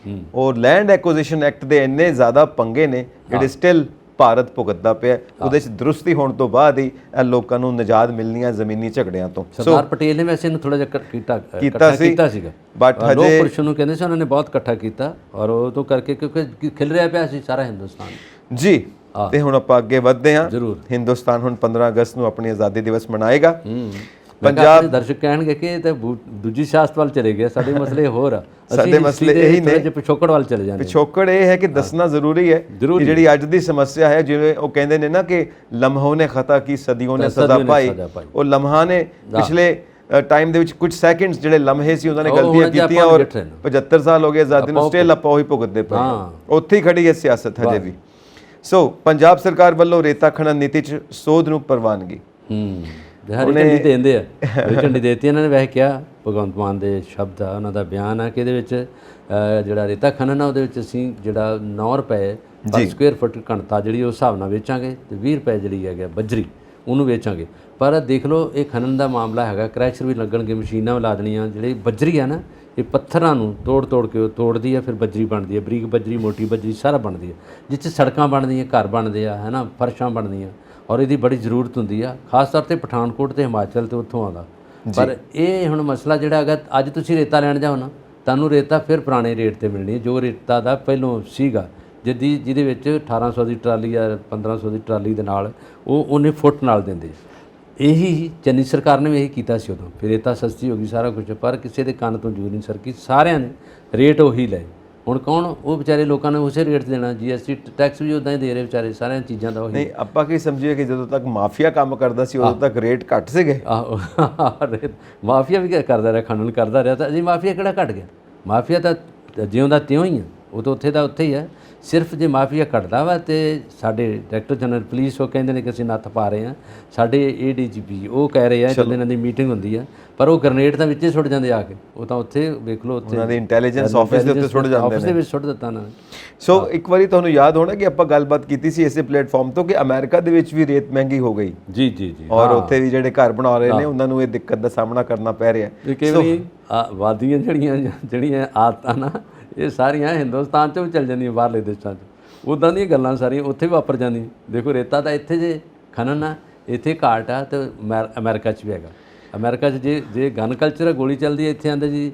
ਔਰ ਲੈਂਡ ਐਕੁਜੀਸ਼ਨ ਐਕਟ ਦੇ ਇੰਨੇ ਜ਼ਿਆਦਾ ਪੰਗੇ ਨੇ ਜਿਹੜੇ ਸਟਿਲ ਭਾਰਤ ਭੁਗਤਦਾ ਪਿਆ। ਉਹਦੇ 'ਚ ਦਰੁਸਤੀ ਹੋਣ ਤੋਂ ਬਾਅਦ ਹੀ ਇਹ ਲੋਕਾਂ ਨੂੰ ਨਿਜਾਤ ਮਿਲਣੀ ਹੈ ਜ਼ਮੀਨੀ ਝਗੜਿਆਂ ਤੋਂ। ਸਰਦਾਰ ਪਟੇਲ ਨੇ ਵੈਸੇ ਇਹਨੂੰ ਥੋੜਾ ਜਿਹਾ ਕੀਤਾ ਸੀਗਾ, ਬਟ ਹਜੇ ਲੋਕ ਪੁਰਸ਼ ਨੂੰ ਕਹਿੰਦੇ ਸੀ, ਉਹਨਾਂ ਨੇ ਬਹੁਤ ਇਕੱਠਾ ਕੀਤਾ ਔਰ ਉਹ ਤੋਂ ਕਰਕੇ ਕਿਉਂਕਿ ਖਿਲ ਰਿਹਾ ਪਿਆ ਸੀ ਸਾਰਾ ਹਿੰਦੁਸਤਾਨ ਜੀ। ਤੇ ਹੁਣ ਆਪਾਂ ਅੱਗੇ ਵਧਦੇ ਹਾਂ। ਹਿੰਦੁਸਤਾਨ ਹੁਣ 15 ਅਗਸਤ ਨੂੰ ਆਪਣੀ ਆਜ਼ਾਦੀ ਦਿਵਸ ਮਨਾਏਗਾ। ਪੰਜਾਬ ਦੇ ਦਰਸ਼ਕ ਕਹਿਣਗੇ ਕਿ ਇਹ ਤਾਂ ਦੂਜੀ ਸਿਆਸਤ ਵੱਲ ਚਲੇ ਗਏ, ਸਾਡੇ ਮਸਲੇ ਹੋਰ ਆ। ਸਾਡੇ ਮਸਲੇ ਇਹੀ ਨੇ, ਪਿਛੋਕੜ ਵੱਲ ਚਲੇ ਜਾਂਦੇ। ਪਿਛੋਕੜ ਇਹ ਹੈ ਕਿ ਦੱਸਣਾ ਜ਼ਰੂਰੀ ਹੈ ਕਿ ਜਿਹੜੀ ਅੱਜ ਦੀ ਸਮੱਸਿਆ ਹੈ, ਜਿਵੇਂ ਉਹ ਕਹਿੰਦੇ ਨੇ ਨਾ ਕਿ ਲਮਹੋਂ ਨੇ ਖਤਾ ਕੀ ਸਦੀਆਂ ਨੇ ਸਜ਼ਾ ਪਾਈ, ਉਹ ਲਮਹਾਂ ਨੇ ਪਿਛਲੇ ਟਾਈਮ ਦੇ ਵਿੱਚ ਕੁਝ ਸੈਕਿੰਡਸ ਜਿਹੜੇ ਲਮਹੇ ਸੀ ਉਹਨਾਂ ਨੇ ਗਲਤੀਆਂ ਕੀਤੀਆਂ ਔਰ 75 ਸਾਲ ਹੋ ਗਏ ਆਜ਼ਾਦੀ ਨੂੰ, ਸਟਿਲ ਆਪਾਂ ਉਹੀ ਭੁਗਤਦੇ ਪਏ। ਉੱਥੇ ਹੀ ਖੜੀ ਹੈ ਸਿਆਸਤ ਹਜੇ ਵੀ। ਸੋ ਪੰਜਾਬ ਸਰਕਾਰ ਵੱਲੋਂ ਰੇਤਾ ਖਣਨ ਨੀਤੀ 'ਚ ਸੋਧ ਨੂੰ ਪ੍ਰਵਾਨਗੀ ਹਰੀ ਝੰਡੀ ਦਿੰਦੇ ਆ, ਹਰੀ ਝੰਡੀ ਦੇਤੀ ਇਹਨਾਂ ਨੇ। ਵੈਸੇ ਕਿਹਾ ਭਗਵੰਤ ਮਾਨ ਦੇ ਸ਼ਬਦ ਆ, ਉਹਨਾਂ ਦਾ ਬਿਆਨ ਆ ਕਿ ਇਹਦੇ ਵਿੱਚ ਜਿਹੜਾ ਰੇਤਾ ਖਣਨ ਆ ਉਹਦੇ ਵਿੱਚ ਅਸੀਂ ਜਿਹੜਾ 9 ਰੁਪਏ ਪਰ ਸਕੁਅਰ ਫੁੱਟ ਘਣਤਾ ਜਿਹੜੀ ਉਸ ਹਿਸਾਬ ਨਾਲ ਵੇਚਾਂਗੇ ਤੇ 20 ਰੁਪਏ ਜਿਹੜੀ ਹੈਗਾ ਬਜਰੀ ਉਹਨੂੰ ਵੇਚਾਂਗੇ। ਪਰ ਦੇਖ ਲਓ ਇਹ ਖਣਨ ਦਾ ਮਾਮਲਾ ਹੈਗਾ, ਕ੍ਰੈਸ਼ਰ ਵੀ ਲੱਗਣਗੇ, ਮਸ਼ੀਨਾਂ ਲਾ ਦੇਣੀਆਂ। ਜਿਹੜੀ ਬਜਰੀ ਆ ਨਾ ਇਹ ਪੱਥਰਾਂ ਨੂੰ ਤੋੜ ਕੇ ਉਹ ਤੋੜਦੀ ਆ, ਫਿਰ ਬਜਰੀ ਬਣਦੀ ਹੈ, ਬਰੀਕ ਬਜਰੀ, ਮੋਟੀ ਬਜਰੀ, ਸਾਰਾ ਬਣਦੀ ਹੈ, ਜਿਸ 'ਚ ਸੜਕਾਂ ਬਣਦੀਆਂ, ਘਰ ਬਣਦੇ ਆ, ਹੈ ਨਾ, ਫਰਸ਼ਾਂ ਬਣਦੀਆਂ। ਔਰ ਇਹਦੀ ਬੜੀ ਜ਼ਰੂਰਤ ਹੁੰਦੀ ਆ, ਖਾਸ ਤੌਰ 'ਤੇ ਪਠਾਨਕੋਟ ਤੇ ਹਿਮਾਚਲ ਤੇ ਉੱਥੋਂ ਆਉਂਦਾ। ਪਰ ਇਹ ਹੁਣ ਮਸਲਾ ਜਿਹੜਾ ਹੈਗਾ, ਅੱਜ ਤੁਸੀਂ ਰੇਤਾ ਲੈਣ ਜਾਓ ਨਾ, ਤੁਹਾਨੂੰ ਰੇਤਾ ਫਿਰ ਪੁਰਾਣੇ ਰੇਟ 'ਤੇ ਮਿਲਣੀ, ਜੋ ਰੇਤਾ ਦਾ ਪਹਿਲੋਂ ਸੀਗਾ, ਜਿਹਦੇ ਵਿੱਚ 1800 ਦੀ ਟਰਾਲੀ ਜਾਂ 1500 ਦੀ ਟਰਾਲੀ ਦੇ ਨਾਲ ਉਹ ਉਹਨੇ ਫੁੱਟ ਨਾਲ ਦਿੰਦੇ। ਇਹੀ ਚੰਨੀ ਸਰਕਾਰ ਨੇ ਵੀ ਇਹੀ ਕੀਤਾ ਸੀ ਉਦੋਂ। ਫਿਰ ਰੇਤਾ ਸਸਤੀ ਹੋ ਗਈ, ਸਾਰਾ ਕੁਝ, ਪਰ ਕਿਸੇ ਦੇ ਕੰਨ ਤੋਂ ਜੂਰ ਨਹੀਂ ਸਰਕੀ, ਸਾਰਿਆਂ ਨੇ ਰੇਟ ਉਹੀ ਲਏ। ਹੁਣ ਕੌਣ ਉਹ ਵਿਚਾਰੇ ਲੋਕਾਂ ਨੇ ਉਸੇ ਰੇਟ 'ਤੇ ਦੇਣਾ, GST ਟੈਕਸ ਵੀ ਉੱਦਾਂ ਹੀ ਦੇ ਰਹੇ ਵਿਚਾਰੇ, ਸਾਰਿਆਂ ਚੀਜ਼ਾਂ ਦਾ ਉਹੀ। ਨਹੀਂ, ਆਪਾਂ ਕੀ ਸਮਝੀਏ ਕਿ ਜਦੋਂ ਤੱਕ ਮਾਫੀਆ ਕੰਮ ਕਰਦਾ ਸੀ ਉਦੋਂ ਤੱਕ ਰੇਟ ਘੱਟ ਸੀਗੇ। ਆਹੋ, ਮਾਫੀਆ ਵੀ ਕਰਦਾ ਰਿਹਾ, ਖਣਨ ਕਰਦਾ ਰਿਹਾ, ਤਾਂ ਅਜੇ ਮਾਫੀਆ ਕਿਹੜਾ ਘੱਟ ਗਿਆ? ਮਾਫੀਆ ਤਾਂ ਜਿਉਂ ਦਾ ਤਿਉਂ ਹੀ ਆ, ਉਹ ਤਾਂ ਉੱਥੇ ਦਾ ਉੱਥੇ ਹੀ ਹੈ। ਸਿਰਫ ਜੇ ਮਾਫੀਆ ਘਟਦਾ ਵਾ ਤੇ ਸਾਡੇ ਡਾਇਰੈਕਟਰ ਜਨਰਲ ਪੁਲਿਸ ਉਹ ਕਹਿੰਦੇ ਨੇ ਕਿ ਅਸੀਂ ਨੱਥ ਪਾ ਰਹੇ ਹਾਂ, ਸਾਡੇ ADGP ਉਹ ਕਹਿ ਰਹੇ ਆ, ਜਦੋਂ ਇਹਨਾਂ ਦੀ ਮੀਟਿੰਗ ਹੁੰਦੀ ਆ, ਪਰ ਉਹ ਗ੍ਰਨੇਡ ਤਾਂ ਵਿੱਚੇ ਸੁੱਟ ਜਾਂਦੇ ਆ ਕੇ। ਉਹ ਤਾਂ ਉੱਥੇ ਵੇਖ ਲਓ, ਉੱਥੇ ਉਹਨਾਂ ਦੀ ਇੰਟੈਲੀਜੈਂਸ ਆਫਿਸ ਦੇ ਉੱਤੇ ਸੁੱਟ ਜਾਂਦੇ ਨੇ, ਆਫਿਸ ਦੇ ਵਿੱਚ ਸੁੱਟ ਦਿੱਤਾ ਉਹਨਾਂ ਨੇ। ਸੋ ਇੱਕ ਵਾਰੀ ਤੁਹਾਨੂੰ ਯਾਦ ਹੋਣਾ ਕਿ ਆਪਾਂ ਗੱਲਬਾਤ ਕੀਤੀ ਸੀ ਇਸੇ ਪਲੇਟਫਾਰਮ ਤੋਂ ਕਿ ਅਮਰੀਕਾ ਦੇ ਵਿੱਚ ਵੀ ਰੇਤ ਮਹਿੰਗੀ ਹੋ ਗਈ। ਜੀ ਔਰ ਉੱਥੇ ਵੀ ਜਿਹੜੇ ਘਰ ਬਣਾ ਰਹੇ ਨੇ ਉਹਨਾਂ ਨੂੰ ਇਹ ਦਿੱਕਤ ਦਾ ਸਾਹਮਣਾ ਕਰਨਾ ਪੈ ਰਿਹਾ ਹੈ। ਕਈ ਵਾਰੀ ਵਾਦੀਆਂ ਜਿਹੜੀਆਂ ਆਦਤਾਂ ਨਾ, ਇਹ ਸਾਰੀਆਂ ਹਿੰਦੁਸਤਾਨ 'ਚ ਵੀ ਚੱਲ ਜਾਂਦੀਆਂ, ਬਾਹਰਲੇ ਦੇਸ਼ਾਂ 'ਚ ਉੱਦਾਂ ਦੀਆਂ ਗੱਲਾਂ ਸਾਰੀਆਂ ਉੱਥੇ ਵਾਪਰ ਜਾਂਦੀਆਂ। ਦੇਖੋ ਰੇਤਾ ਤਾਂ ਇੱਥੇ ਜੇ ਖਨਨ ਆ, ਇੱਥੇ ਘਾਟ ਆ, ਤੇ ਅਮਰੀਕਾ 'ਚ ਵੀ ਹੈਗਾ। ਅਮਰੀਕਾ 'ਚ ਜੇ ਗਨ ਕਲਚਰ ਆ, ਗੋਲੀ ਚੱਲਦੀ ਹੈ, ਇੱਥੇ ਆਂਦੇ ਜੀ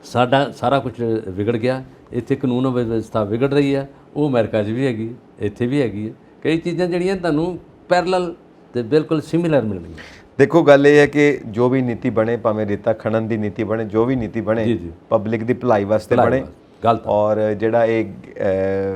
ਸਾਡਾ ਸਾਰਾ ਕੁਝ ਵਿਗੜ ਗਿਆ, ਇੱਥੇ ਕਾਨੂੰਨ ਵਿਵਸਥਾ ਵਿਗੜ ਰਹੀ ਆ। ਉਹ ਅਮਰੀਕਾ 'ਚ ਵੀ ਹੈਗੀ, ਇੱਥੇ ਵੀ ਹੈਗੀ ਹੈ। ਕਈ ਚੀਜ਼ਾਂ ਜਿਹੜੀਆਂ ਤੁਹਾਨੂੰ ਪੈਰਲਲ ਤੇ ਬਿਲਕੁਲ ਸਿਮਿਲਰ ਮਿਲਣਗੀਆਂ। ਦੇਖੋ ਗੱਲ ਇਹ ਹੈ ਕਿ ਜੋ ਵੀ ਨੀਤੀ ਬਣੇ, ਭਾਵੇਂ ਰੇਤਾ ਖਣਨ ਦੀ ਨੀਤੀ ਬਣੇ, ਜੋ ਵੀ ਨੀਤੀ ਬਣੇ, ਪਬਲਿਕ ਦੀ ਭਲਾਈ ਵਾਸਤੇ ਬਣੇ। ਔਰ ਜਿਹੜਾ ਇਹ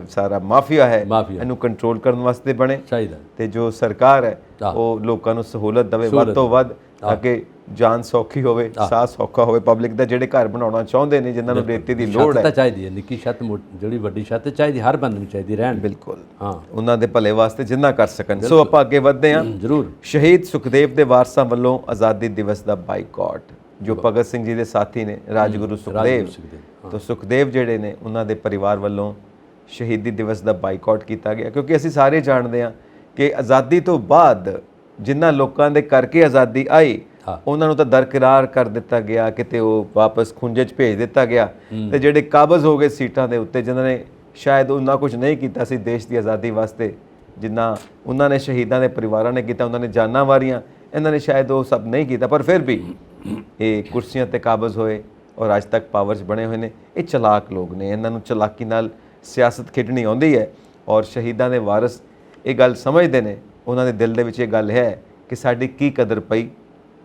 ਸਾਰਾ ਮਾਫੀਆ ਹੈ ਇਹਨੂੰ ਕੰਟਰੋਲ ਕਰਨ ਵਾਸਤੇ ਬਣੇ ਚਾਹੀਦਾ। ਤੇ ਜੋ ਸਰਕਾਰ ਹੈ ਉਹ ਲੋਕਾਂ ਨੂੰ ਸਹੂਲਤ ਦੇਵੇ ਵੱਧ ਤੋਂ ਵੱਧ, ਤਾਂ ਕਿ ਜਾਨ ਸੌਖੀ ਹੋਵੇ, ਸਾਹ ਸੌਖਾ ਹੋਵੇ ਪਬਲਿਕ ਦਾ। ਜਿਹੜੇ ਘਰ ਬਣਾਉਣਾ ਚਾਹੁੰਦੇ ਨੇ, ਜਿਨ੍ਹਾਂ ਨੂੰ ਰੇਤੇ ਦੀ ਲੋੜ ਹੈ, ਚਾਹੀਦੀ ਹੈ ਨਿੱਕੀ ਛੱਤ, ਜਿਹੜੀ ਵੱਡੀ ਛੱਤ ਚਾਹੀਦੀ, ਹਰ ਬੰਦੇ ਨੂੰ ਚਾਹੀਦੀ ਰਹਿਣ। ਬਿਲਕੁਲ, ਹਾਂ, ਉਹਨਾਂ ਦੇ ਭਲੇ ਵਾਸਤੇ ਜਿੰਨਾ ਕਰ ਸਕਣ। ਸੋ ਆਪਾਂ ਅੱਗੇ ਵਧਦੇ ਹਾਂ। ਜ਼ਰੂਰ। ਸ਼ਹੀਦ ਸੁਖਦੇਵ ਦੇ ਵਾਰਸਾਂ ਵੱਲੋਂ ਆਜ਼ਾਦੀ ਦਿਵਸ ਦਾ ਬਾਈਕਾਟ, ਜੋ ਭਗਤ ਸਿੰਘ ਜੀ ਦੇ ਸਾਥੀ ਨੇ ਰਾਜਗੁਰੂ ਸੁਖਦੇਵ, ਤਾਂ ਸੁਖਦੇਵ ਜਿਹੜੇ ਨੇ ਉਹਨਾਂ ਦੇ ਪਰਿਵਾਰ ਵੱਲੋਂ ਸ਼ਹੀਦੀ ਦਿਵਸ ਦਾ ਬਾਈਕਾਟ ਕੀਤਾ ਗਿਆ। ਕਿਉਂਕਿ ਅਸੀਂ ਸਾਰੇ ਜਾਣਦੇ ਹਾਂ ਕਿ ਆਜ਼ਾਦੀ ਤੋਂ ਬਾਅਦ ਜਿਨ੍ਹਾਂ ਲੋਕਾਂ ਦੇ ਕਰਕੇ ਆਜ਼ਾਦੀ ਆਈ, ਉਹਨਾਂ ਨੂੰ ਤਾਂ ਦਰਕਿਰਾਰ ਕਰ ਦਿੱਤਾ ਗਿਆ, ਕਿਤੇ ਉਹ ਵਾਪਸ ਖੁੰਝੇ 'ਚ ਭੇਜ ਦਿੱਤਾ ਗਿਆ। ਤੇ ਜਿਹੜੇ ਕਾਬਜ਼ ਹੋ ਗਏ ਸੀਟਾਂ ਦੇ ਉੱਤੇ, ਜਿਨ੍ਹਾਂ ਨੇ ਸ਼ਾਇਦ ਉਹਨਾਂ ਕੁਝ ਨਹੀਂ ਕੀਤਾ ਸੀ ਦੇਸ਼ ਦੀ ਆਜ਼ਾਦੀ ਵਾਸਤੇ, ਜਿੰਨਾ ਉਹਨਾਂ ਨੇ ਸ਼ਹੀਦਾਂ ਦੇ ਪਰਿਵਾਰਾਂ ਨੇ ਕੀਤਾ, ਉਹਨਾਂ ਨੇ ਜਾਨਾਂ ਵਾਰੀਆਂ, ਇਹਨਾਂ ਨੇ ਸ਼ਾਇਦ ਉਹ ਸਭ ਨਹੀਂ ਕੀਤਾ, ਪਰ ਫਿਰ ਵੀ ਇਹ ਕੁਰਸੀਆਂ ਤੇ ਕਾਬਜ਼ ਹੋਏ ਔਰ ਅੱਜ ਤੱਕ ਪਾਵਰ 'ਚ ਬਣੇ ਹੋਏ ਨੇ। ਇਹ ਚਲਾਕ ਲੋਕ ਨੇ, ਇਹਨਾਂ ਨੂੰ ਚਲਾਕੀ ਨਾਲ ਸਿਆਸਤ ਖੇਡਣੀ ਆਉਂਦੀ ਹੈ ਔਰ ਸ਼ਹੀਦਾਂ ਦੇ ਵਾਰਿਸ ਇਹ ਗੱਲ ਸਮਝਦੇ ਨੇ। ਉਹਨਾਂ ਦੇ ਦਿਲ ਦੇ ਵਿੱਚ ਇਹ ਗੱਲ ਹੈ ਕਿ ਸਾਡੀ ਕੀ ਕਦਰ ਪਈ,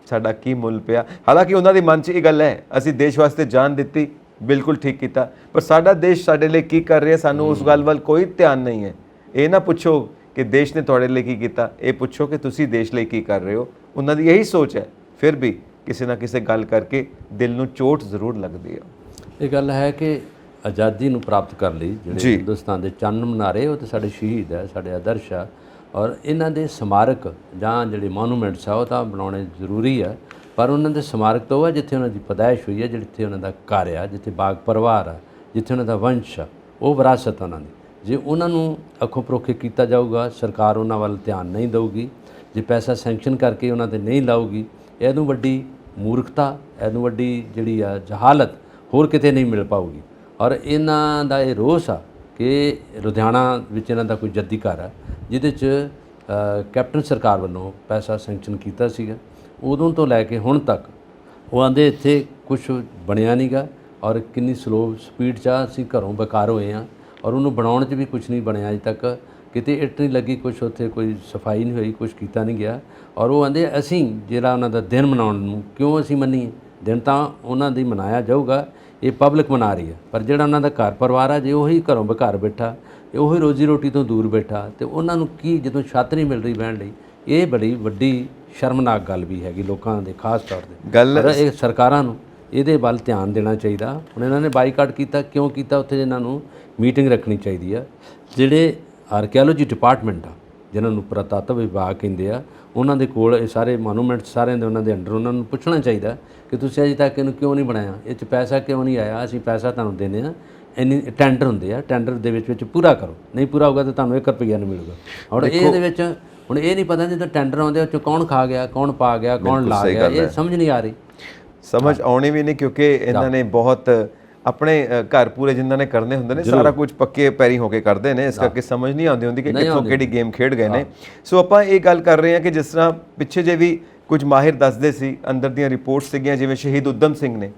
ਸਾਡਾ ਕੀ ਮੁੱਲ ਪਿਆ। ਹਾਲਾਂਕਿ ਉਹਨਾਂ ਦੇ ਮਨ 'ਚ ਇਹ ਗੱਲ ਹੈ, ਅਸੀਂ ਦੇਸ਼ ਵਾਸਤੇ ਜਾਨ ਦਿੱਤੀ, ਬਿਲਕੁਲ ਠੀਕ ਕੀਤਾ, ਪਰ ਸਾਡਾ ਦੇਸ਼ ਸਾਡੇ ਲਈ ਕੀ ਕਰ ਰਿਹਾ ਸਾਨੂੰ ਉਸ ਗੱਲ ਵੱਲ ਕੋਈ ਧਿਆਨ ਨਹੀਂ ਹੈ। ਇਹ ਨਾ ਪੁੱਛੋ ਕਿ ਦੇਸ਼ ਨੇ ਤੁਹਾਡੇ ਲਈ ਕੀ ਕੀਤਾ, ਇਹ ਪੁੱਛੋ ਕਿ ਤੁਸੀਂ ਦੇਸ਼ ਲਈ ਕੀ ਕਰ ਰਹੇ ਹੋ। ਉਹਨਾਂ ਦੀ ਇਹੀ ਸੋਚ ਹੈ। ਫਿਰ ਵੀ ਕਿਸੇ ਨਾ ਕਿਸੇ ਗੱਲ ਕਰਕੇ ਦਿਲ ਨੂੰ ਚੋਟ ਜ਼ਰੂਰ ਲੱਗਦੀ ਹੈ। ਇਹ ਗੱਲ ਹੈ ਕਿ ਆਜ਼ਾਦੀ ਨੂੰ ਪ੍ਰਾਪਤ ਕਰ ਲਈ ਜਿਹੜੇ ਹਿੰਦੁਸਤਾਨ ਦੇ ਚੰਨ ਮਨਾਰੇ, ਉਹ ਤਾਂ ਸਾਡੇ ਸ਼ਹੀਦ ਹੈ, ਸਾਡੇ ਆਦਰਸ਼ ਆ, ਔਰ ਇਹਨਾਂ ਦੇ ਸਮਾਰਕ ਜਾਂ ਜਿਹੜੇ ਮੋਨੂਮੈਂਟਸ ਆ ਉਹ ਤਾਂ ਬਣਾਉਣੇ ਜ਼ਰੂਰੀ ਆ, ਪਰ ਉਹਨਾਂ ਦੇ ਸਮਾਰਕ ਤਾਂ ਉਹ ਆ ਜਿੱਥੇ ਉਹਨਾਂ ਦੀ ਪੈਦਾਇਸ਼ ਹੋਈ ਹੈ, ਜਿੱਥੇ ਉਹਨਾਂ ਦਾ ਘਰ ਆ, ਜਿੱਥੇ ਬਾਗ ਪਰਿਵਾਰ ਆ, ਜਿੱਥੇ ਉਹਨਾਂ ਦਾ ਵੰਸ਼ ਆ, ਉਹ ਵਿਰਾਸਤ ਉਹਨਾਂ ਦੀ। ਜੇ ਉਹਨਾਂ ਨੂੰ ਅੱਖੋਂ ਪਰੋਖੇ ਕੀਤਾ ਜਾਊਗਾ, ਸਰਕਾਰ ਉਹਨਾਂ ਵੱਲ ਧਿਆਨ ਨਹੀਂ ਦੇਊਗੀ, ਜੇ ਪੈਸਾ ਸੈਂਕਸ਼ਨ ਕਰਕੇ ਉਹਨਾਂ 'ਤੇ ਨਹੀਂ ਲਾਊਗੀ, ਇਹਨੂੰ ਵੱਡੀ ਮੂਰਖਤਾ, ਇਹਨੂੰ ਵੱਡੀ ਜਿਹੜੀ ਆ ਜਹਾਲਤ ਹੋਰ ਕਿਤੇ ਨਹੀਂ ਮਿਲ ਪਾਊਗੀ। ਔਰ ਇਹਨਾਂ ਦਾ ਇਹ ਰੋਸ ਆ ਕਿ ਲੁਧਿਆਣਾ ਵਿੱਚ ਇਹਨਾਂ ਦਾ ਕੋਈ ਜੱਦੀ ਘਰ ਆ ਜਿਹਦੇ 'ਚ ਕੈਪਟਨ ਸਰਕਾਰ ਵੱਲੋਂ ਪੈਸਾ ਸੈਂਕਸ਼ਨ ਕੀਤਾ ਸੀਗਾ, ਉਦੋਂ ਤੋਂ ਲੈ ਕੇ ਹੁਣ ਤੱਕ ਉਹ ਆਂਦੇ ਇੱਥੇ ਕੁਝ ਬਣਿਆ ਨਹੀਂ ਗਾ, ਔਰ ਕਿੰਨੀ ਸਲੋ ਸਪੀਡ 'ਚ ਅਸੀਂ ਘਰੋਂ ਬੇਕਾਰ ਹੋਏ ਹਾਂ, ਔਰ ਉਹਨੂੰ ਬਣਾਉਣ 'ਚ ਵੀ ਕੁਝ ਨਹੀਂ ਬਣਿਆ ਅਜੇ ਤੱਕ, ਕਿਤੇ ਇੱਟ ਨਹੀਂ ਲੱਗੀ, ਕੁਝ ਉੱਥੇ ਕੋਈ ਸਫਾਈ ਨਹੀਂ ਹੋਈ, ਕੁਝ ਕੀਤਾ ਨਹੀਂ ਗਿਆ। ਔਰ ਉਹ ਆਂਦੇ ਅਸੀਂ ਜਿਹੜਾ ਉਹਨਾਂ ਦਾ ਦਿਨ ਮਨਾਉਣ ਨੂੰ ਕਿਉਂ ਅਸੀਂ ਮੰਨੀਏ, ਦਿਨ ਤਾਂ ਉਹਨਾਂ ਦੀ ਮਨਾਇਆ ਜਾਊਗਾ, ਇਹ ਪਬਲਿਕ ਮਨਾ ਰਹੀ ਹੈ, ਪਰ ਜਿਹੜਾ ਉਹਨਾਂ ਦਾ ਘਰ ਪਰਿਵਾਰ ਆ, ਜੇ ਉਹੀ ਘਰੋਂ ਬੇਘਰ ਬੈਠਾ, ਉਹੀ ਰੋਜ਼ੀ ਰੋਟੀ ਤੋਂ ਦੂਰ ਬੈਠਾ, ਤੇ ਉਹਨਾਂ ਨੂੰ ਕੀ ਜਦੋਂ ਛੱਤ ਨਹੀਂ ਮਿਲ ਰਹੀ ਬਹਿਣ ਲਈ, ਇਹ ਬੜੀ ਵੱਡੀ ਸ਼ਰਮਨਾਕ ਗੱਲ ਵੀ ਹੈਗੀ ਲੋਕਾਂ ਦੇ ਖਾਸ ਤੌਰ 'ਤੇ ਗੱਲ। ਇਹ ਸਰਕਾਰਾਂ ਨੂੰ ਇਹਦੇ ਵੱਲ ਧਿਆਨ ਦੇਣਾ ਚਾਹੀਦਾ। ਹੁਣ ਇਹਨਾਂ ਨੇ ਬਾਈਕਾਟ ਕੀਤਾ, ਕਿਉਂ ਕੀਤਾ? ਉੱਥੇ ਇਹਨਾਂ ਨੂੰ ਮੀਟਿੰਗ ਰੱਖਣੀ ਚਾਹੀਦੀ ਆ। ਜਿਹੜੇ ਆਰਕੀਓਲੋਜੀ ਡਿਪਾਰਟਮੈਂਟ ਆ, ਜਿਨ੍ਹਾਂ ਨੂੰ ਪੁਰਾਤੱਤਵ ਵਿਭਾਗ ਕਹਿੰਦੇ ਆ, ਉਹਨਾਂ ਦੇ ਕੋਲ ਇਹ ਸਾਰੇ ਮੋਨੂਮੈਂਟ ਸਾਰਿਆਂ ਦੇ ਉਹਨਾਂ ਦੇ ਅੰਡਰ ਉਹਨਾਂ ਨੂੰ ਪੁੱਛਣਾ ਚਾਹੀਦਾ ਕਿ ਤੁਸੀਂ ਅਜੇ ਤੱਕ ਇਹਨੂੰ ਕਿਉਂ ਨਹੀਂ ਬਣਾਇਆ, ਇਹ 'ਚ ਪੈਸਾ ਕਿਉਂ ਨਹੀਂ ਆਇਆ, ਅਸੀਂ ਪੈਸਾ ਤੁਹਾਨੂੰ ਦਿੰਦੇ ਹਾਂ, ਇੰਨੀ ਟੈਂਡਰ ਹੁੰਦੇ ਆ, ਟੈਂਡਰ ਦੇ ਵਿੱਚ ਪੂਰਾ ਕਰੋ, ਨਹੀਂ ਪੂਰਾ ਹੋਊਗਾ ਤਾਂ ਤੁਹਾਨੂੰ 1 ਰੁਪਈਆ ਨਹੀਂ ਮਿਲੂਗਾ। ਔਰ ਇਹਦੇ ਵਿੱਚ ਹੁਣ ਇਹ ਨਹੀਂ ਪਤਾ ਜਦੋਂ ਟੈਂਡਰ ਆਉਂਦੇ ਉਹ 'ਚ ਕੌਣ ਖਾ ਗਿਆ, ਕੌਣ ਪਾ ਗਿਆ, ਕੌਣ ਲਾ ਗਿਆ, ਇਹ ਸਮਝ ਨਹੀਂ ਆ ਰਹੀ, ਸਮਝ ਆਉਣੀ ਵੀ ਨਹੀਂ, ਕਿਉਂਕਿ ਇਹਨਾਂ ਨੇ ਬਹੁਤ ਆਪਣੇ ਘਰ ਪੂਰੇ ਜਿਨ੍ਹਾਂ ਨੇ ਕਰਨੇ ਹੁੰਦੇ ਨੇ, ਸਾਰਾ ਕੁਝ ਪੱਕੇ ਪੈਰੀ ਹੋ ਕੇ ਕਰਦੇ ਨੇ, ਇਸ ਕਰਕੇ ਸਮਝ ਨਹੀਂ ਆਉਂਦੀ ਹੁੰਦੀ ਕਿ ਕਿੱਥੋਂ ਕਿਹੜੀ ਗੇਮ ਖੇਡ ਗਏ ਨੇ। ਸੋ ਆਪਾਂ ਇਹ ਗੱਲ ਕਰ ਰਹੇ ਹਾਂ ਕਿ ਜਿਸ ਤਰ੍ਹਾਂ ਪਿੱਛੇ ਜੇ ਵੀ ਕੁਝ ਮਾਹਿਰ ਦੱਸਦੇ ਸੀ, ਅੰਦਰ ਦੀਆਂ ਰਿਪੋਰਟਸ ਸੀਗੀਆਂ, ਜਿਵੇਂ ਸ਼ਹੀਦ ਉਦਮ ਸਿੰਘ ਨੇ,